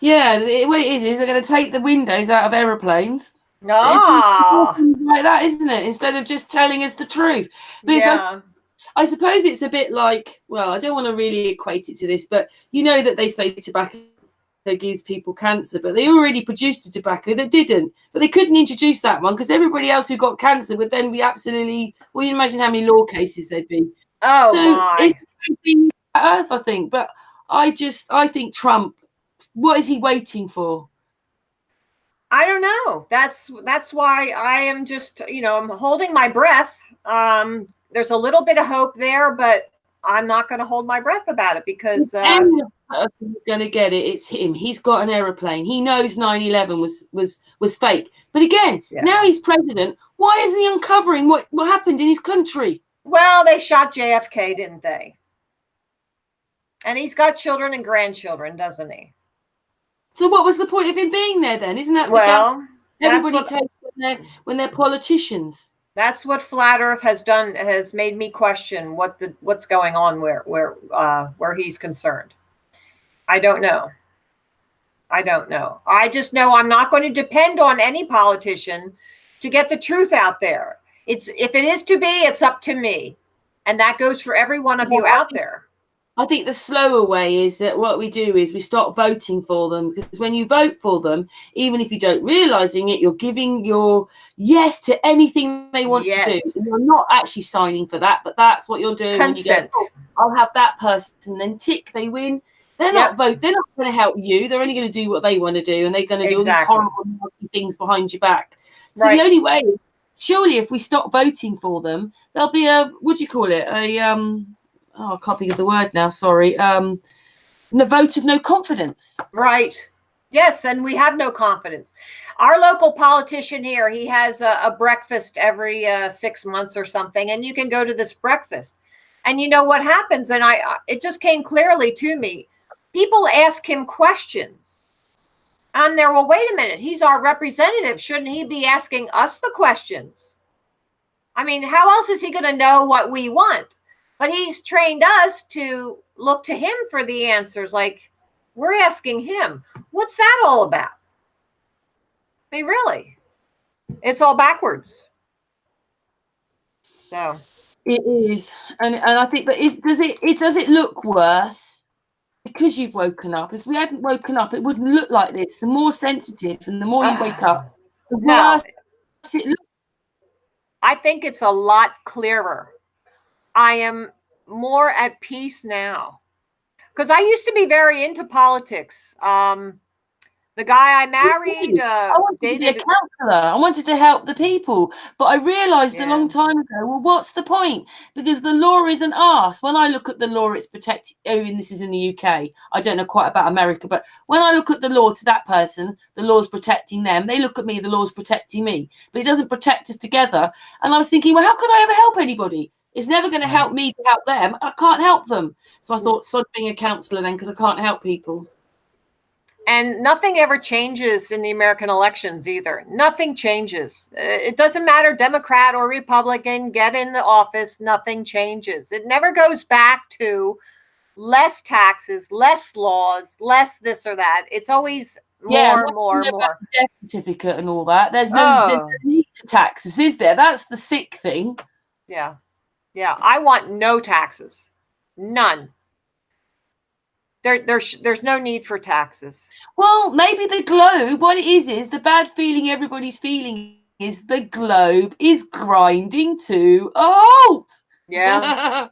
Yeah, what it is they're going to take the windows out of aeroplanes. No. Like that, isn't it? Instead of just telling us the truth. Because I suppose it's a bit like, well, I don't want to really equate it to this, but you know that they say tobacco gives people cancer, but they already produced a tobacco that didn't. But they couldn't introduce that one because everybody else who got cancer would then be absolutely, well, you imagine how many law cases there'd be. Oh, so my. It's Earth, I think. But I think Trump, what is he waiting for? I don't know. That's why I am just, I'm holding my breath. There's a little bit of hope there, but I'm not going to hold my breath about it because he's going to get it. It's him. He's got an aeroplane. He knows 9/11 was fake. But again, now he's president. Why isn't he uncovering what happened in his country? Well, they shot JFK, didn't they? And he's got children and grandchildren, doesn't he? So what was the point of him being there then? Isn't that everybody takes when they're politicians? That's what Flat Earth has done, has made me question what's going on where he's concerned. I don't know. I just know I'm not going to depend on any politician to get the truth out there. If it is to be, it's up to me. And that goes for every one of you out there. I think the slower way is that what we do is we start voting for them, because when you vote for them, even if you don't realizing it, you're giving your yes to anything they want to do. You're not actually signing for that, but that's what you're doing. Consent. When you go, I'll have that person, then tick, they win. They're not They're not going to help you. They're only going to do what they want to do, and they're going to do all these horrible things behind your back. So the only way, surely, if we stop voting for them, there'll be a, what do you call it? I can't think of the word now. Sorry. No vote of no confidence. Right. Yes, and we have no confidence. Our local politician here, he has a breakfast every 6 months or something, and you can go to this breakfast. And you know what happens? And it just came clearly to me. People ask him questions. I'm there, well, wait a minute. He's our representative. Shouldn't he be asking us the questions? I mean, how else is he going to know what we want? But he's trained us to look to him for the answers. Like, we're asking him, what's that all about? I mean, really, it's all backwards. So it is, and I think, but does it look worse because you've woken up? If we hadn't woken up, it wouldn't look like this. The more sensitive and the more you wake up, the worse it looks. I think it's a lot clearer. I am more at peace now, because I used to be very into politics. The guy I married, I wanted to be a counselor. I wanted to help the people, but I realized a long time ago, well, what's the point? Because the law isn't ours. When I look at the law, it's protecting. Oh, and this is in the UK. I don't know quite about America, but when I look at the law to that person, the law's protecting them. They look at me, the law's protecting me, but it doesn't protect us together. And I was thinking, well, how could I ever help anybody It's never going to help me to help them. I can't help them. So I thought, sod being a counsellor then, because I can't help people. And nothing ever changes in the American elections either. Nothing changes. It doesn't matter, Democrat or Republican, get in the office, nothing changes. It never goes back to less taxes, less laws, less this or that. It's always more. Death certificate and all that. There's no need for taxes, is there? That's the sick thing. Yeah. Yeah. I want no taxes. None. There's no need for taxes. Well, maybe the globe, what it is the bad feeling everybody's feeling is the globe is grinding to a halt. Yeah.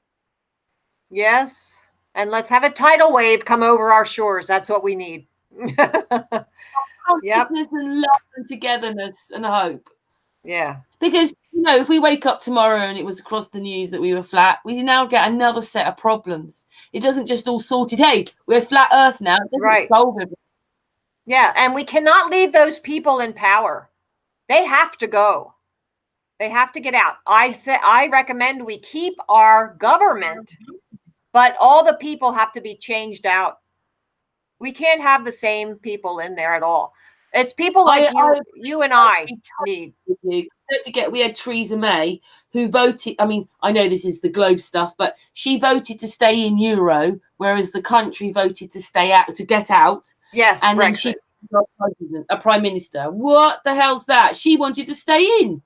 Yes. And let's have a tidal wave come over our shores. That's what we need. Yep. And love and togetherness and hope. Yeah. Because, if we wake up tomorrow and it was across the news that we were flat, we now get another set of problems. It doesn't just all sorted. Hey, we're flat Earth now. It doesn't solve everything. Yeah. And we cannot leave those people in power. They have to go. They have to get out. I recommend we keep our government, but all the people have to be changed out. We can't have the same people in there at all. It's people like you and I need. Don't forget, we had Theresa May, who voted. I mean, I know this is the globe stuff, but she voted to stay in Euro, whereas the country voted to stay out, to get out. Yes, and then she was a prime minister. What the hell's that? She wanted to stay in.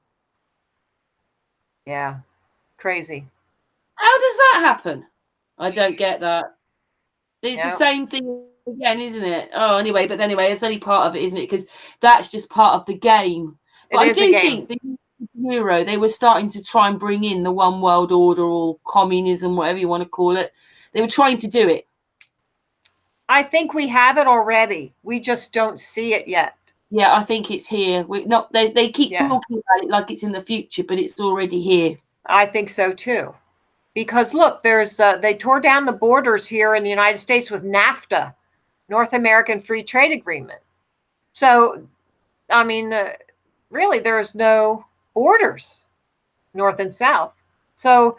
Yeah, crazy. How does that happen? I don't get that. It's the same thing again, isn't it? Oh, anyway, but anyway, it's only part of it, isn't it? Because that's just part of the game. But I do think the Euro, they were starting to try and bring in the one world order or communism, whatever you want to call it. They were trying to do it. I think we have it already. We just don't see it yet. Yeah, I think it's here. They keep talking about it like it's in the future, but it's already here. I think so too. Because look, they tore down the borders here in the United States with NAFTA, North American Free Trade Agreement. So, I mean, really, there's no borders, north and south. So,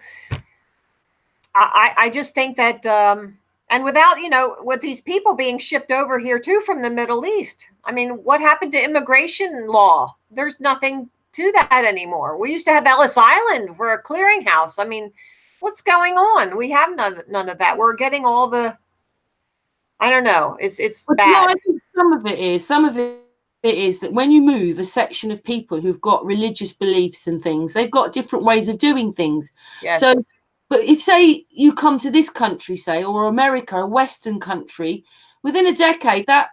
I just think that, and without, with these people being shipped over here too from the Middle East, I mean, what happened to immigration law? There's nothing to that anymore. We used to have Ellis Island for a clearinghouse. I mean, what's going on? We have none of that. We're getting all the, I don't know. It's bad. I think some of it is that when you move a section of people who've got religious beliefs and things, they've got different ways of doing things. Yes. So, but if, say, you come to this country, say, or America, a Western country, within a decade, that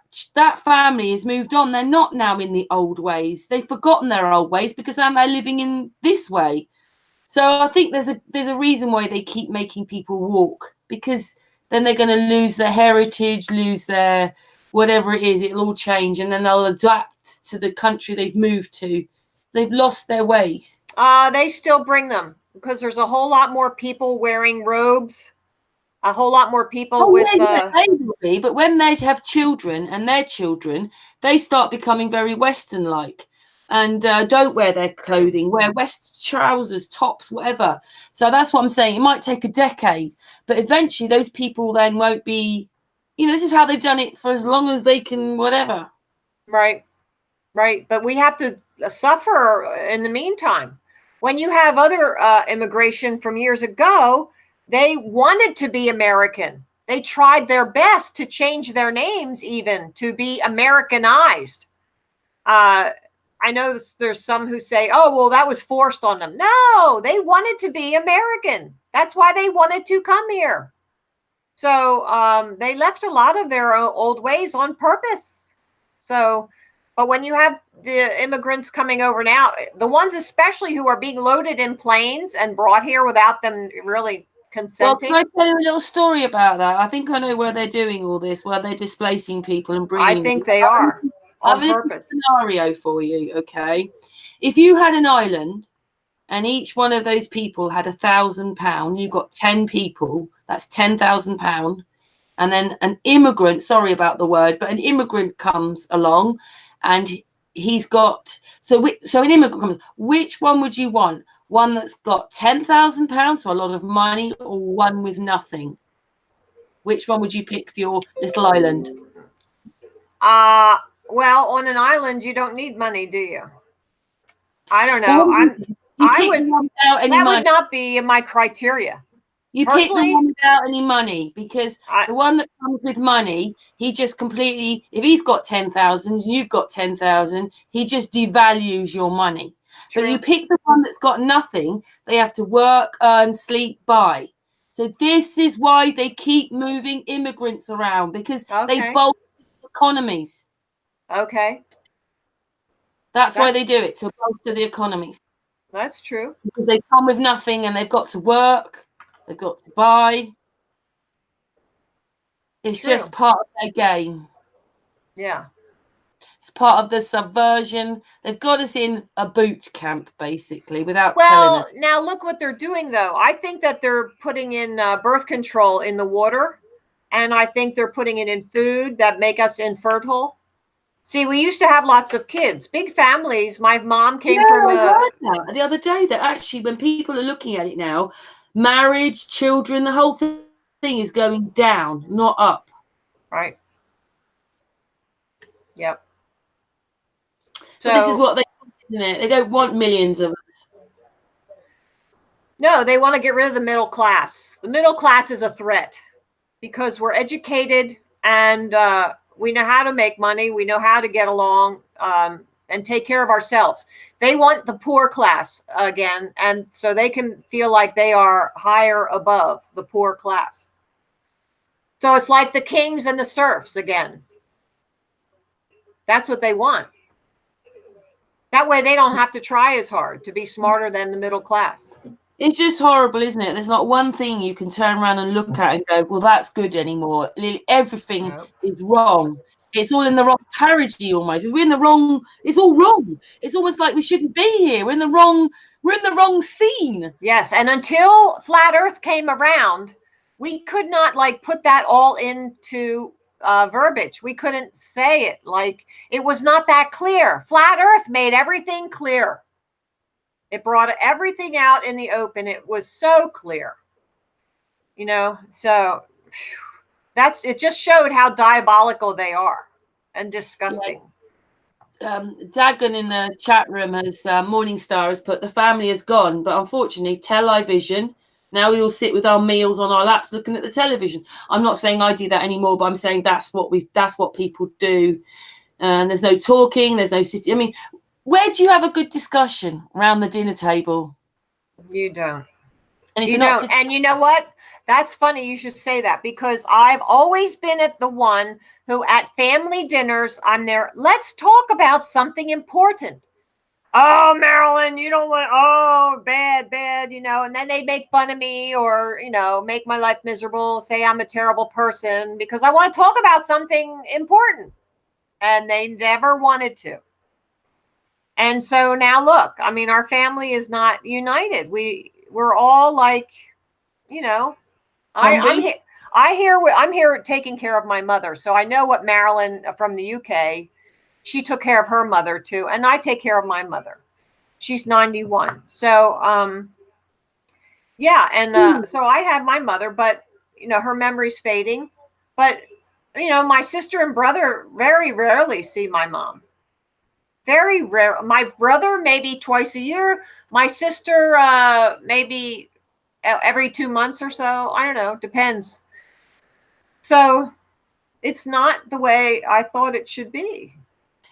family has moved on. They're not now in the old ways. They've forgotten their old ways because now they're living in this way. So I think there's a reason why they keep making people walk, because then they're going to lose their heritage, lose their whatever it is. It'll all change, and then they'll adapt to the country they've moved to. They've lost their ways. They still bring them because there's a whole lot more people wearing robes. A whole lot more people with. They will be, but when they have children and their children, they start becoming very Western-like. And don't wear their clothing, wear West trousers, tops, whatever. So that's what I'm saying. It might take a decade, but eventually those people then won't be, this is how they've done it for as long as they can, whatever. Right. But we have to suffer in the meantime. When you have other immigration from years ago, they wanted to be American. They tried their best to change their names even to be Americanized. I know there's some who say, oh, well, that was forced on them. No, they wanted to be American. That's why they wanted to come here. So they left a lot of their old ways on purpose. So, but when you have the immigrants coming over now, the ones especially who are being loaded in planes and brought here without them really consenting. Well, can I tell you a little story about that? I think I know where they're doing all this, where they're displacing people and bringing. I think they are. On purpose. Scenario for you, okay? If you had an island and each one of those people had £1,000, you got 10 people, that's £10,000. And then an immigrant, sorry about the word, but an immigrant comes along and he's got, so an immigrant comes, which one would you want? one that's got £10,000, so a lot of money, or one with nothing? Which one would you pick for your little island? Well, on an island, you don't need money, do you? I don't Well, know. you pick the one without any That money. would not be my criteria. You pick the Personally, one without any money, because the one that comes with money, he just completely, if he's got 10,000, you've got 10,000, he just devalues your money. True. But you pick the one that's got nothing, they have to work, earn, sleep, buy. So this is why they keep moving immigrants around, because they bolster economies. Okay. That's why they do it, to bolster the economies. That's true. Because they come with nothing and they've got to work, they've got to buy. It's just part of their game. Yeah. It's part of the subversion. They've got us in a boot camp, basically, without telling us. Well, now look what they're doing, though. I think that they're putting in birth control in the water, and I think they're putting it in food that make us infertile. See, we used to have lots of kids, big families. My mom came from I heard that the other day, that actually, when people are looking at it now, marriage, children, the whole thing is going down, not up. Right. Yep. So this is what they want, isn't it? They don't want millions of us. No, they want to get rid of the middle class. The middle class is a threat because we're educated and we know how to make money. We know how to get along and take care of ourselves. They want the poor class again, and so they can feel like they are higher above the poor class. So it's like the kings and the serfs again. That's what they want. That way they don't have to try as hard to be smarter than the middle class. It's just horrible, isn't it? There's not one thing you can turn around and look at and go, well, that's good anymore. Everything is wrong. It's all in the wrong parody almost. We're in the wrong, it's all wrong. It's almost like we shouldn't be here. We're in the wrong scene. Yes, and until Flat Earth came around, we could not like put that all into verbiage. We couldn't say it. Like, it was not that clear. Flat Earth made everything clear. It brought everything out in the open. It was so clear, you know. So it just showed how diabolical they are and disgusting. Dagon in the chat room has Morningstar has put, the family is gone, but unfortunately television. Now we all sit with our meals on our laps looking at the television. I'm not saying I do that anymore, but I'm saying that's what people do. And there's no talking, there's no sitting. I mean, where do you have a good discussion around the dinner table? You don't. And you don't. And you know what? That's funny you should say that, because I've always been at the one who at family dinners, I'm there, let's talk about something important. Oh, Marilyn, you don't want, oh, bad, you know, and then they make fun of me or, you know, make my life miserable, say I'm a terrible person because I want to talk about something important. And they never wanted to. And so now look, I mean, our family is not united. We're all like, you know, I'm here taking care of my mother. So I know what Marilyn from the UK, she took care of her mother too. And I take care of my mother. She's 91. So, yeah. And so I have my mother, but, you know, her memory's fading. But, you know, my sister and brother very rarely see my mom. Very rare. My brother, maybe twice a year. My sister, maybe every 2 months or so. I don't know. Depends. So it's not the way I thought it should be.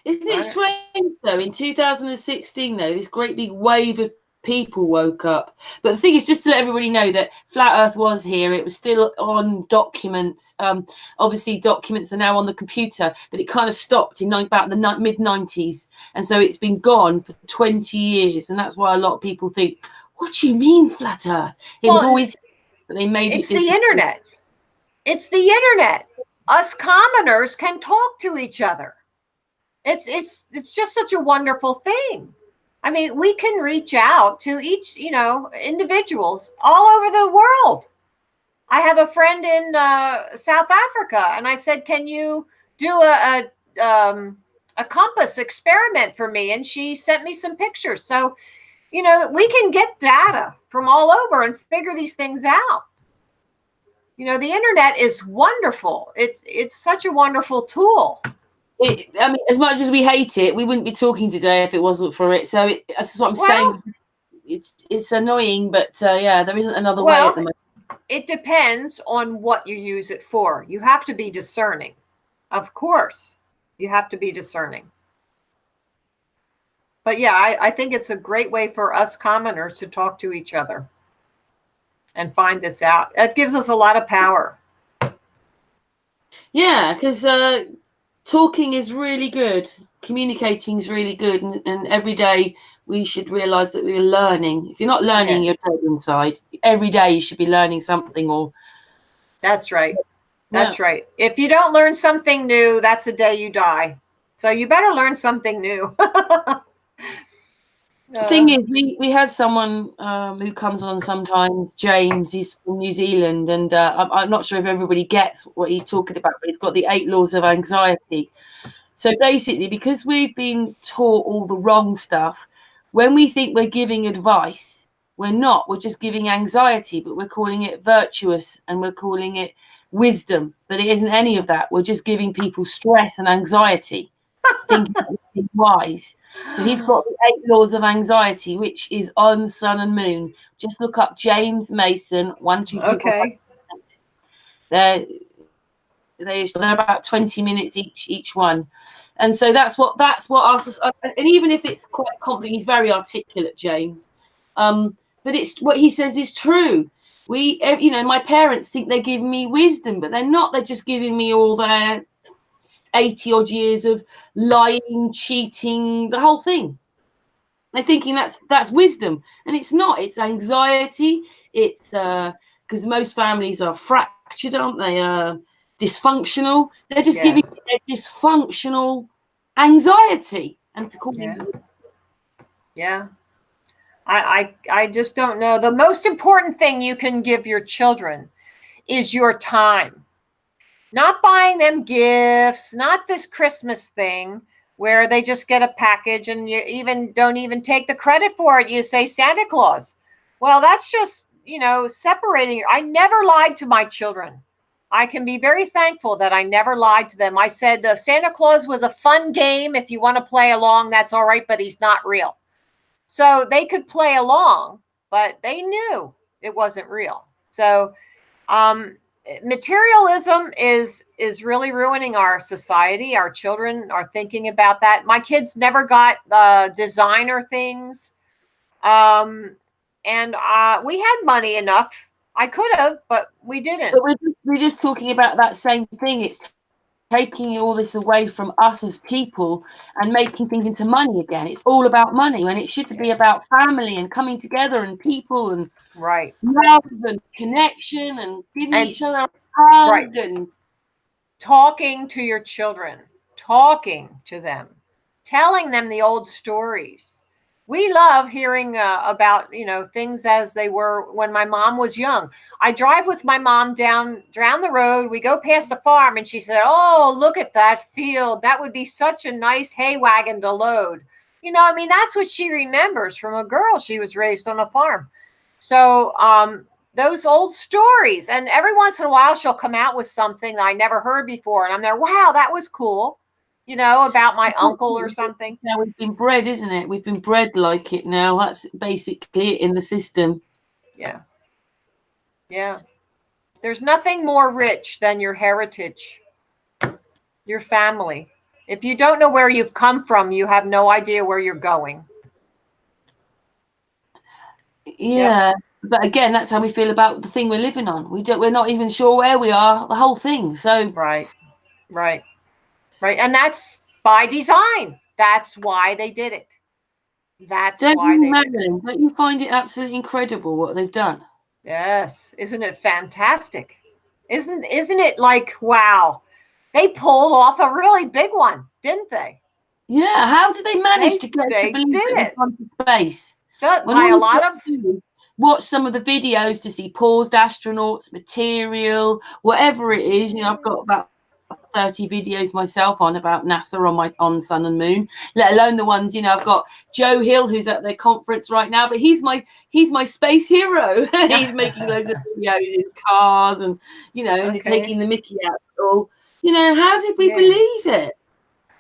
Isn't it strange, though, in 2016, though, this great big wave of people woke up. But the thing is, just to let everybody know that Flat Earth was here. It was still on documents. Obviously, documents are now on the computer, but it kind of stopped in about the mid-90s. And so it's been gone for 20 years. And that's why a lot of people think, what do you mean, Flat Earth? It was always, but they made it disappear. It's the internet. It's the internet. Us commoners can talk to each other. It's just such a wonderful thing. I mean, we can reach out to each, you know, individuals all over the world. I have a friend in South Africa, and I said, "Can you do a compass experiment for me?" And she sent me some pictures. So, you know, we can get data from all over and figure these things out. You know, the internet is wonderful. It's such a wonderful tool. I mean, as much as we hate it, we wouldn't be talking today if it wasn't for it. So that's what I'm saying. It's annoying, but yeah, there isn't another way at the moment. It depends on what you use it for. You have to be discerning. Of course, you have to be discerning. But yeah, I think it's a great way for us commoners to talk to each other and find this out. It gives us a lot of power. Yeah, because talking is really good. Communicating is really good. And every day we should realize that we're learning. If you're not learning, you're dead inside. Every day you should be learning something. Or That's right. That's right. If you don't learn something new, that's the day you die. So you better learn something new. The thing is, we had someone who comes on sometimes, James. He's from New Zealand, and I'm not sure if everybody gets what he's talking about, but he's got the 8 laws of anxiety. So basically, because we've been taught all the wrong stuff, when we think we're giving advice, we're not. We're just giving anxiety, but we're calling it virtuous and we're calling it wisdom. But it isn't any of that. We're just giving people stress and anxiety, thinking we're wise. So he's got the 8 laws of anxiety, which is on the sun and moon. Just look up James Mason, 1, 2, 3, 4, 5, 6, 8. They're about 20 minutes each one. And so that's what us, and even if it's quite complex, he's very articulate, James. But it's what he says is true. You know, my parents think they're giving me wisdom, but they're not. They're just giving me all their 80 odd years of lying, cheating, the whole thing. They're thinking that's wisdom, and it's not. It's anxiety. It's because most families are fractured, aren't they? Dysfunctional. They're just giving their dysfunctional anxiety and I just don't know. The most important thing you can give your children is your time. Not buying them gifts, not this Christmas thing where they just get a package and you don't even take the credit for it. You say Santa Claus. Well, that's just, you know, separating. I never lied to my children. I can be very thankful that I never lied to them. I said Santa Claus was a fun game. If you want to play along, that's all right, but he's not real. So they could play along, but they knew it wasn't real. So materialism is really ruining our society. Our children are thinking about that. My kids never got designer things. And we had money enough. I could have, but we didn't. But we're just talking about that same thing. It's taking all this away from us as people and making things into money again. It's all about money when it should be about family and coming together and people and love and connection and giving each other a hug and talking to your children, talking to them, telling them the old stories. We love hearing about, you know, things as they were when my mom was young. I drive with my mom down the road. We go past the farm and she said, "Oh, look at that field. That would be such a nice hay wagon to load." You know, I mean, that's what she remembers from a girl. She was raised on a farm. So those old stories, and every once in a while she'll come out with something that I never heard before. And I'm there, wow, that was cool. You know, about my uncle or something. Now we've been bred, isn't it? We've been bred like it now. That's basically it in the system. Yeah. Yeah. There's nothing more rich than your heritage, your family. If you don't know where you've come from, you have no idea where you're going. Yeah. But again, that's how we feel about the thing we're living on. We're not even sure where we are, the whole thing. So Right. And that's by design. That's why they did it. Marilyn, don't you find it absolutely incredible what they've done? Yes. Isn't it fantastic? Isn't it like, wow, they pulled off a really big one, didn't they? Yeah. How did they manage to get into space? By a lot of watch some of the videos to see paused astronauts, material, whatever it is. You know, I've got about 30 videos myself on about NASA on Sun and Moon, let alone the ones, you know, I've got Joe Hill, who's at the conference right now, but he's my space hero. He's making loads of videos in cars and, you know, and taking the Mickey out. So, you know, how did we believe it?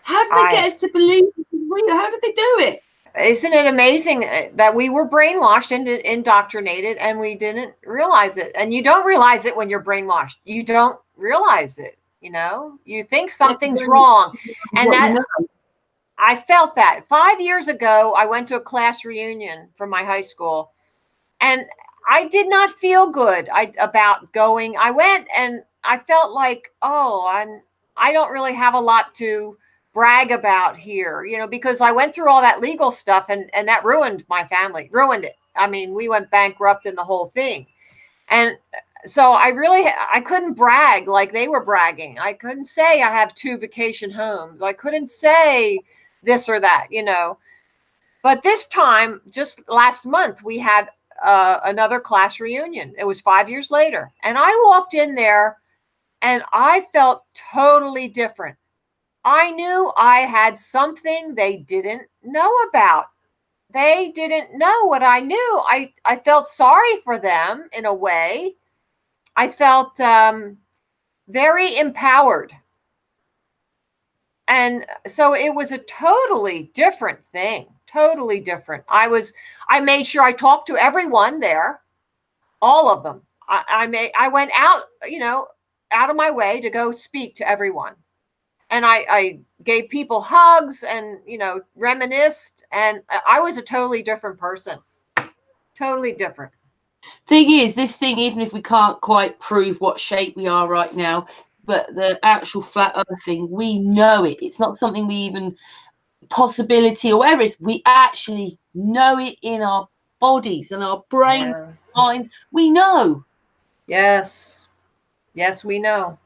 How did they get us to believe it was real? How did they do it? Isn't it amazing that we were brainwashed and indoctrinated and we didn't realize it? And you don't realize it when you're brainwashed. You don't realize it, you know? You think something's wrong. And that I felt that 5 years ago, I went to a class reunion from my high school and I did not feel good about going. I went and I felt like, oh, I don't really have a lot to brag about here, you know, because I went through all that legal stuff and that ruined my family, ruined it. I mean, we went bankrupt in the whole thing. And so I couldn't brag like they were bragging. I couldn't say I have 2 vacation homes. I couldn't say this or that, you know. But this time, just last month, we had another class reunion. It was 5 years later. And I walked in there and I felt totally different. I knew I had something they didn't know about. They didn't know what I knew. I felt sorry for them in a way. I felt very empowered. And so it was a totally different thing, totally different. I made sure I talked to everyone there, all of them. I went out, you know, out of my way to go speak to everyone. And I gave people hugs and, you know, reminisced. And I was a totally different person. Totally different. Thing is, this thing, even if we can't quite prove what shape we are right now, but the actual flat earth thing, we know it. It's not something we even possibility or whatever it is. We actually know it in our bodies and our brain, minds. We know. Yes. Yes, we know.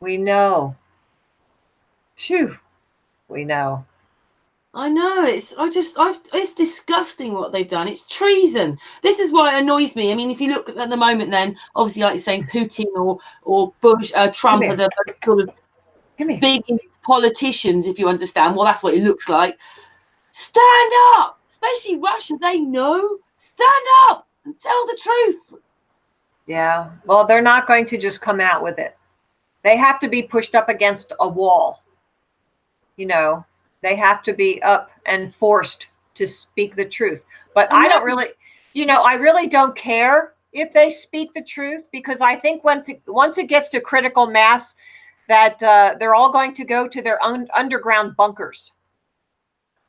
We know. Phew. We know. I know. It's disgusting what they've done. It's treason. This is why it annoys me. I mean, if you look at the moment, then obviously, like you're saying, Putin or Bush, Trump are the sort of big politicians, if you understand. Well, that's what it looks like. Stand up, especially Russia. They know. Stand up and tell the truth. Yeah. Well, they're not going to just come out with it. They have to be pushed up against a wall. You know, they have to be up and forced to speak the truth. But I don't really, you know, I really don't care if they speak the truth, because I think once it gets to critical mass, that they're all going to go to their own underground bunkers.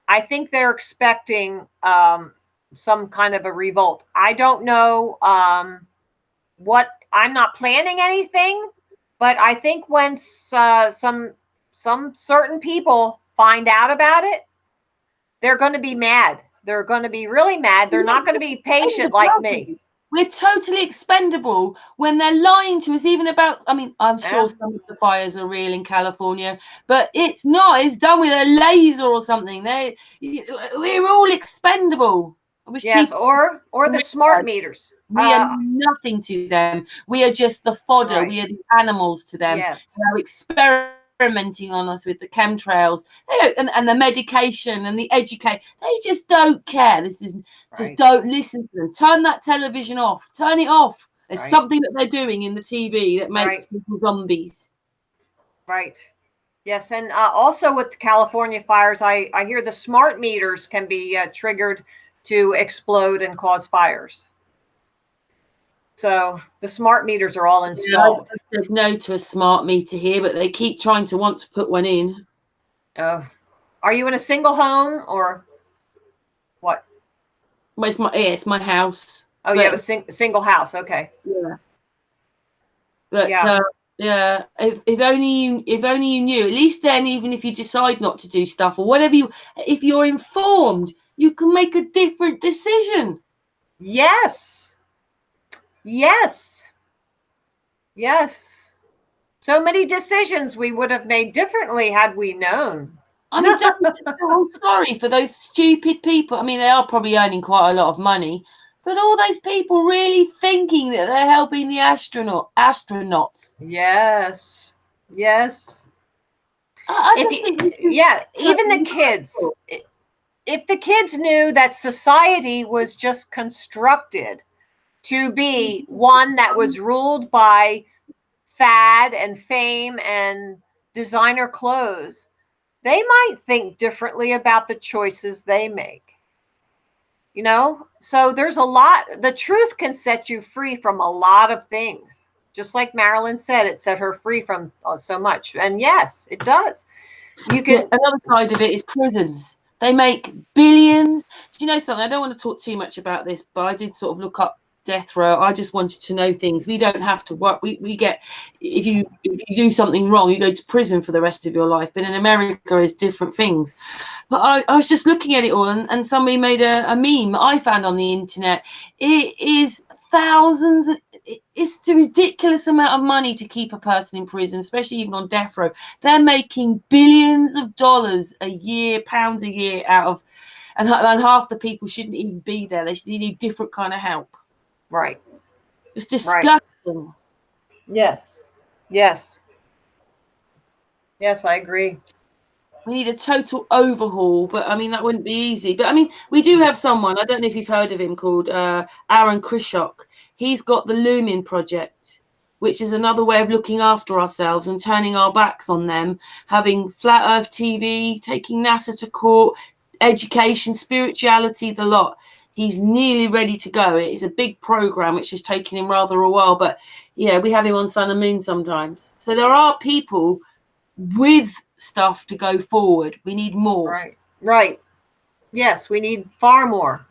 I think they're expecting some kind of a revolt. I don't know what. I'm not planning anything, but I think once some certain people find out about it, they're going to be mad. They're going to be really mad. They're not going to be patient like me. We're totally expendable when they're lying to us, even about, I mean, I'm sure some of the fires are real in California, but it's not. It's done with a laser or something. We're all expendable. Yes, or the smart meters. We are nothing to them. We are just the fodder. Right. We are the animals to them. Yes. They're experimenting on us with the chemtrails, and the medication and the education. They just don't care. Just don't listen to them. Turn that television off. Turn it off. There's something that they're doing in the TV that makes people zombies. Right. Yes, and also with the California fires, I hear the smart meters can be triggered to explode and cause fires. So the smart meters are all installed. I said no to a smart meter here, but they keep trying to want to put one in. Oh, are you in a single home or what? Well, it's my house. Oh, you have a single house. Okay. Yeah. But yeah, if only you knew. At least then, even if you decide not to do stuff or whatever, if you're informed, you can make a different decision. Yes. Yes. Yes. So many decisions we would have made differently had we known. I mean, I'm sorry for those stupid people. I mean, they are probably earning quite a lot of money, but all those people really thinking that they're helping the astronauts. Yes. Yes. I just think Yeah, even the kids. If the kids knew that society was just constructed to be one that was ruled by fad and fame and designer clothes, they might think differently about the choices they make. You know, so there's a lot. The truth can set you free from a lot of things. Just like Marilyn said, it set her free from so much. And yes, it does. You can. Another side of it is prisons. They make billions. Do you know something? I don't want to talk too much about this, but I did sort of look up death row. I just wanted to know things. We don't have to work. We get, if you do something wrong, you go to prison for the rest of your life. But in America, is different things. But I was just looking at it all, and somebody made a meme I found on the internet. It is thousands. It's a ridiculous amount of money to keep a person in prison, especially even on death row. They're making billions of dollars a year, pounds a year out of, and half the people shouldn't even be there. They need different kind of help. Right. It's disgusting. Right. Yes. Yes. Yes, I agree. We need a total overhaul, but I mean, that wouldn't be easy. But I mean, we do have someone, I don't know if you've heard of him, called Aaron Krishok. He's got the Lumen Project, which is another way of looking after ourselves and turning our backs on them, having Flat Earth TV, taking NASA to court, education, spirituality, the lot. He's nearly ready to go. It's a big program, which is taking him rather a while. But yeah, we have him on Sun and Moon sometimes. So there are people with stuff to go forward. We need more. Right. Right. Yes, we need far more.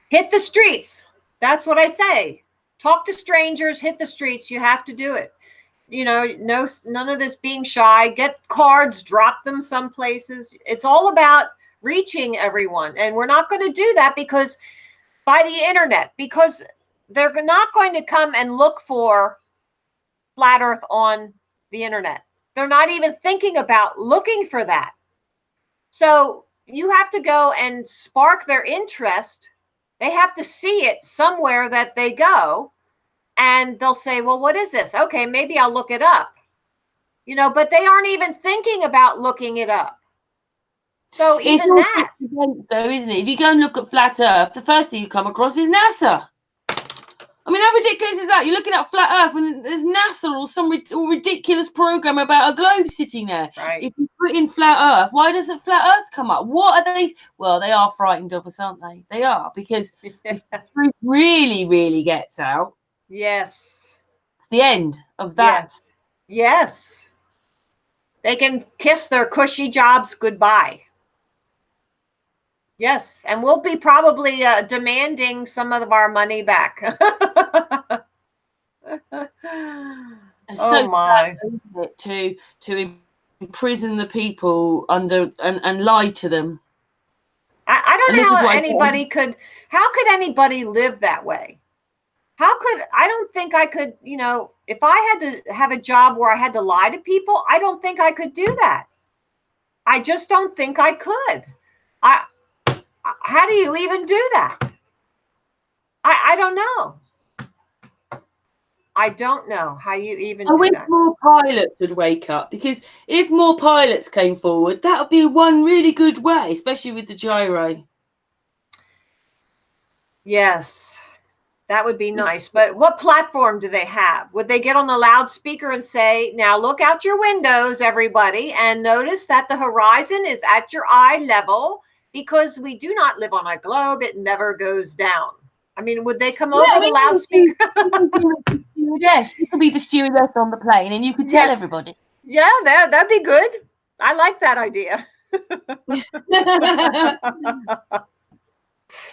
Hit the streets. That's what I say. Talk to strangers, hit the streets. You have to do it. You know, none of this being shy. Get cards, drop them some places. It's all about reaching everyone. And we're not going to do that because by the internet, because they're not going to come and look for flat earth on the internet. They're not even thinking about looking for that. So you have to go and spark their interest. They have to see it somewhere that they go, and they'll say, well, what is this? Okay, maybe I'll look it up. You know, but they aren't even thinking about looking it up. So even that. Though, isn't it? If you go and look at flat earth, the first thing you come across is NASA. I mean, how ridiculous is that? You're looking at flat earth and there's NASA or some ridiculous program about a globe sitting there. Right. If you put in flat earth, why doesn't flat earth come up? What are they? Well, they are frightened of us, aren't they? They are, because if the truth really, really gets out, yes, it's the end of that. Yes. They can kiss their cushy jobs goodbye. Yes, and we'll be probably demanding some of our money back. So my! To imprison the people under and lie to them. I don't know how anybody could. How could anybody live that way? I don't think I could. You know, if I had to have a job where I had to lie to people, I don't think I could do that. I just don't think I could. How do you even do that? I don't know. I don't know how you even do that. I wish more pilots would wake up, because if more pilots came forward, that would be one really good way, especially with the gyro. Yes, that would be nice. But what platform do they have? Would they get on the loudspeaker and say, now look out your windows, everybody, and notice that the horizon is at your eye level? Because we do not live on a globe, it never goes down. I mean, would they come over the loudspeaker? You could be the stewardess on the plane, and you could tell everybody. Yeah, that'd be good. I like that idea.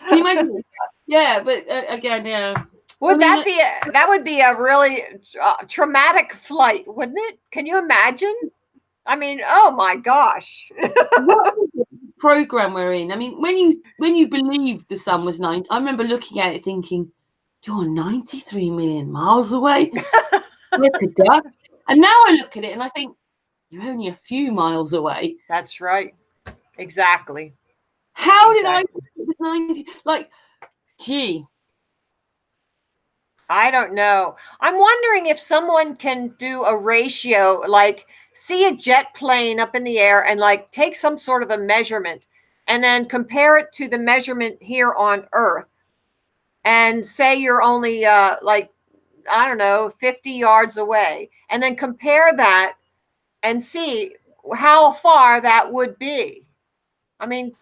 Can you imagine? Yeah, but again, yeah. That would be a really traumatic flight, wouldn't it? Can you imagine? I mean, oh my gosh. Program we're in. I mean, when you believed the sun was 9, I remember looking at it thinking, you're 93 million miles away. And now I look at it and I think, you're only a few miles away. That's right. Exactly. How did I think it was 90? Like, gee. I don't know. I'm wondering if someone can do a ratio, like see a jet plane up in the air and like take some sort of a measurement and then compare it to the measurement here on Earth, and say you're only like, I don't know, 50 yards away, and then compare that and see how far that would be. I mean,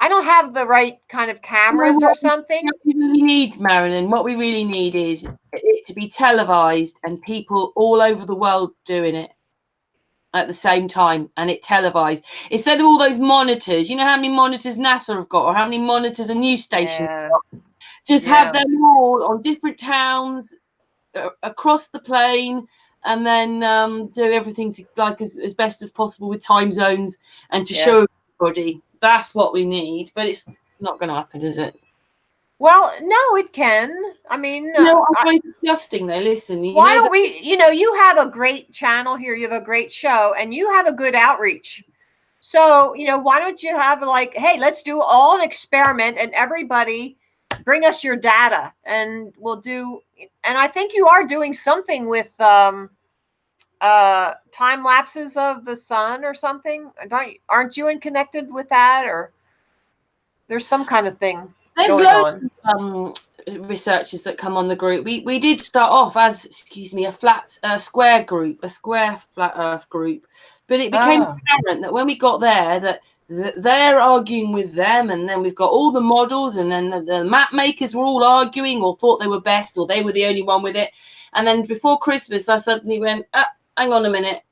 I don't have the right kind of cameras or something. What we really need, Marilyn, what we really need is it to be televised and people all over the world doing it at the same time, and it televised instead of all those monitors. You know how many monitors NASA have got, or how many monitors a news station have got? Just have them all on different towns across the plane, and then do everything to like as best as possible with time zones and to show everybody. That's what we need, but it's not going to happen, is it? Well, no, it can. I mean, no, I find it disgusting though. Listen, why don't we? You know, you have a great channel here. You have a great show, and you have a good outreach. So, you know, why don't you have like, hey, let's do all an experiment, and everybody bring us your data, and we'll do. And I think you are doing something with time lapses of the sun or something. Aren't you connected with that, or there's some kind of thing? There's loads of researchers that come on the group. We did start off as, a square group, a square flat Earth group, but it became apparent that when we got there that they're arguing with them, and then we've got all the models, and then the map makers were all arguing or thought they were best or they were the only one with it. And then before Christmas, I suddenly went, hang on a minute,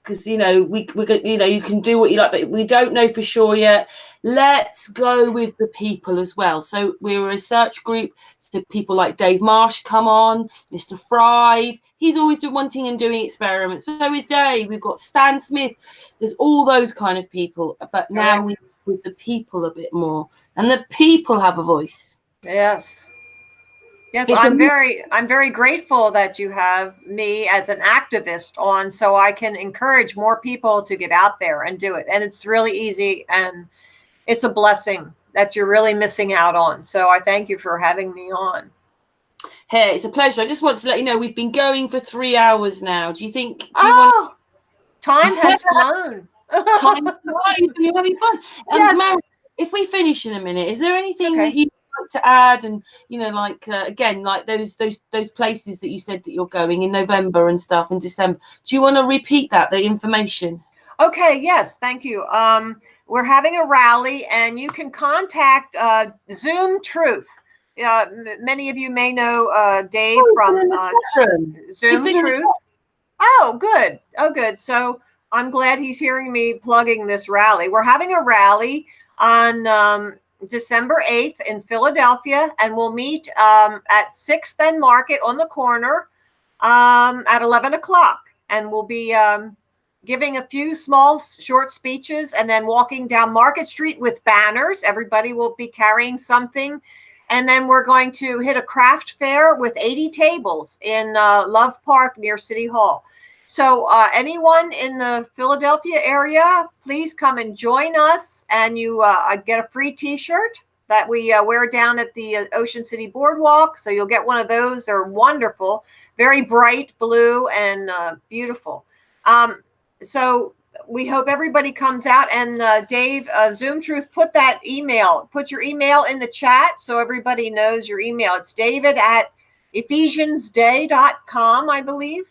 because you know you can do what you like, but we don't know for sure yet. Let's go with the people as well. So we're a research group. So people like Dave Marsh come on, Mr. Thrive. He's always wanting and doing experiments. So is Dave. We've got Stan Smith. There's all those kind of people. But now we with the people a bit more, and the people have a voice. Yes. Yes, I'm very grateful that you have me as an activist on, so I can encourage more people to get out there and do it. And it's really easy, and it's a blessing that you're really missing out on. So I thank you for having me on. Hey, it's a pleasure. I just want to let you know we've been going for 3 hours now. Do you think? Time has flown. Time flies when you're having fun. Yes. Mary, if we finish in a minute, is there anything that you like to add? And you know, like again, like those places that you said that you're going in November and stuff in December. Do you want to repeat the information? Okay. Yes. Thank you. We're having a rally, and you can contact Zoom Truth. Many of you may know Dave from Zoom Truth. Oh, good. Oh, good. So I'm glad he's hearing me plugging this rally. We're having a rally on December 8th in Philadelphia, and we'll meet at 6th and Market on the corner at 11 o'clock. And we'll be giving a few small, short speeches, and then walking down Market Street with banners. Everybody will be carrying something. And then we're going to hit a craft fair with 80 tables in Love Park near City Hall. So anyone in the Philadelphia area, please come and join us. And you get a free T-shirt that we wear down at the Ocean City Boardwalk. So you'll get one of those. They're wonderful, very bright blue and beautiful. So we hope everybody comes out. And Dave, Zoom Truth, put your email in the chat so everybody knows your email. It's david@ephesiansday.com, I believe.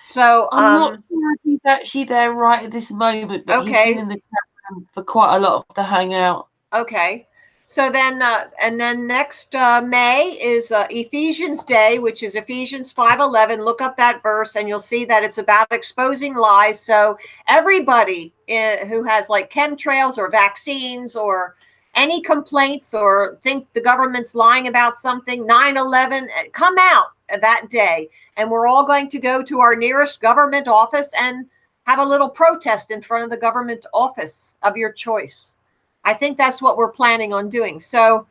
So I'm not sure if he's actually there right at this moment, but he's been in the chat room for quite a lot of the hangout. Okay. So then, and then next May is Ephesians Day, which is Ephesians 5:11. Look up that verse, and you'll see that it's about exposing lies. So everybody who has like chemtrails or vaccines or any complaints or think the government's lying about something, 9/11, come out that day. And we're all going to go to our nearest government office and have a little protest in front of the government office of your choice. I think that's what we're planning on doing. So,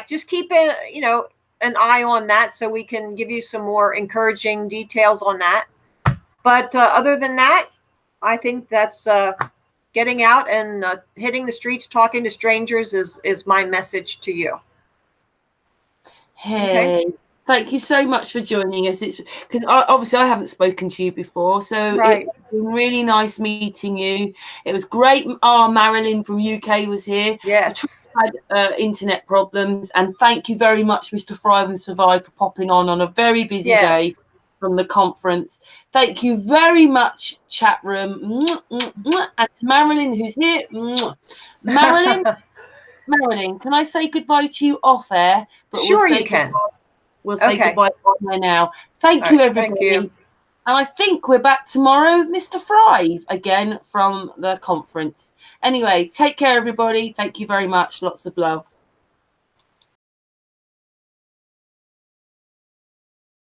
just keep an eye on that so we can give you some more encouraging details on that. But other than that, I think that's getting out and hitting the streets, talking to strangers is my message to you. Hey, Thank you so much for joining us. It's because obviously I haven't spoken to you before, so Right. it's been really nice meeting you. It was great. Marilyn from UK was here. Yes. Had internet problems, and thank you very much, Mr. Thrive and Survive, for popping on a very busy day Yes. from the conference. Thank you very much, chat room, and to Marilyn, who's here. Marilyn, can I say goodbye to you off air? But Sure, you can. We'll say Okay. goodbye on air now. Thank All you, right, everybody. thank you. And I think we're back tomorrow, Mr. Thrive, again from the conference. Anyway, take care, everybody. Thank you very much. Lots of love.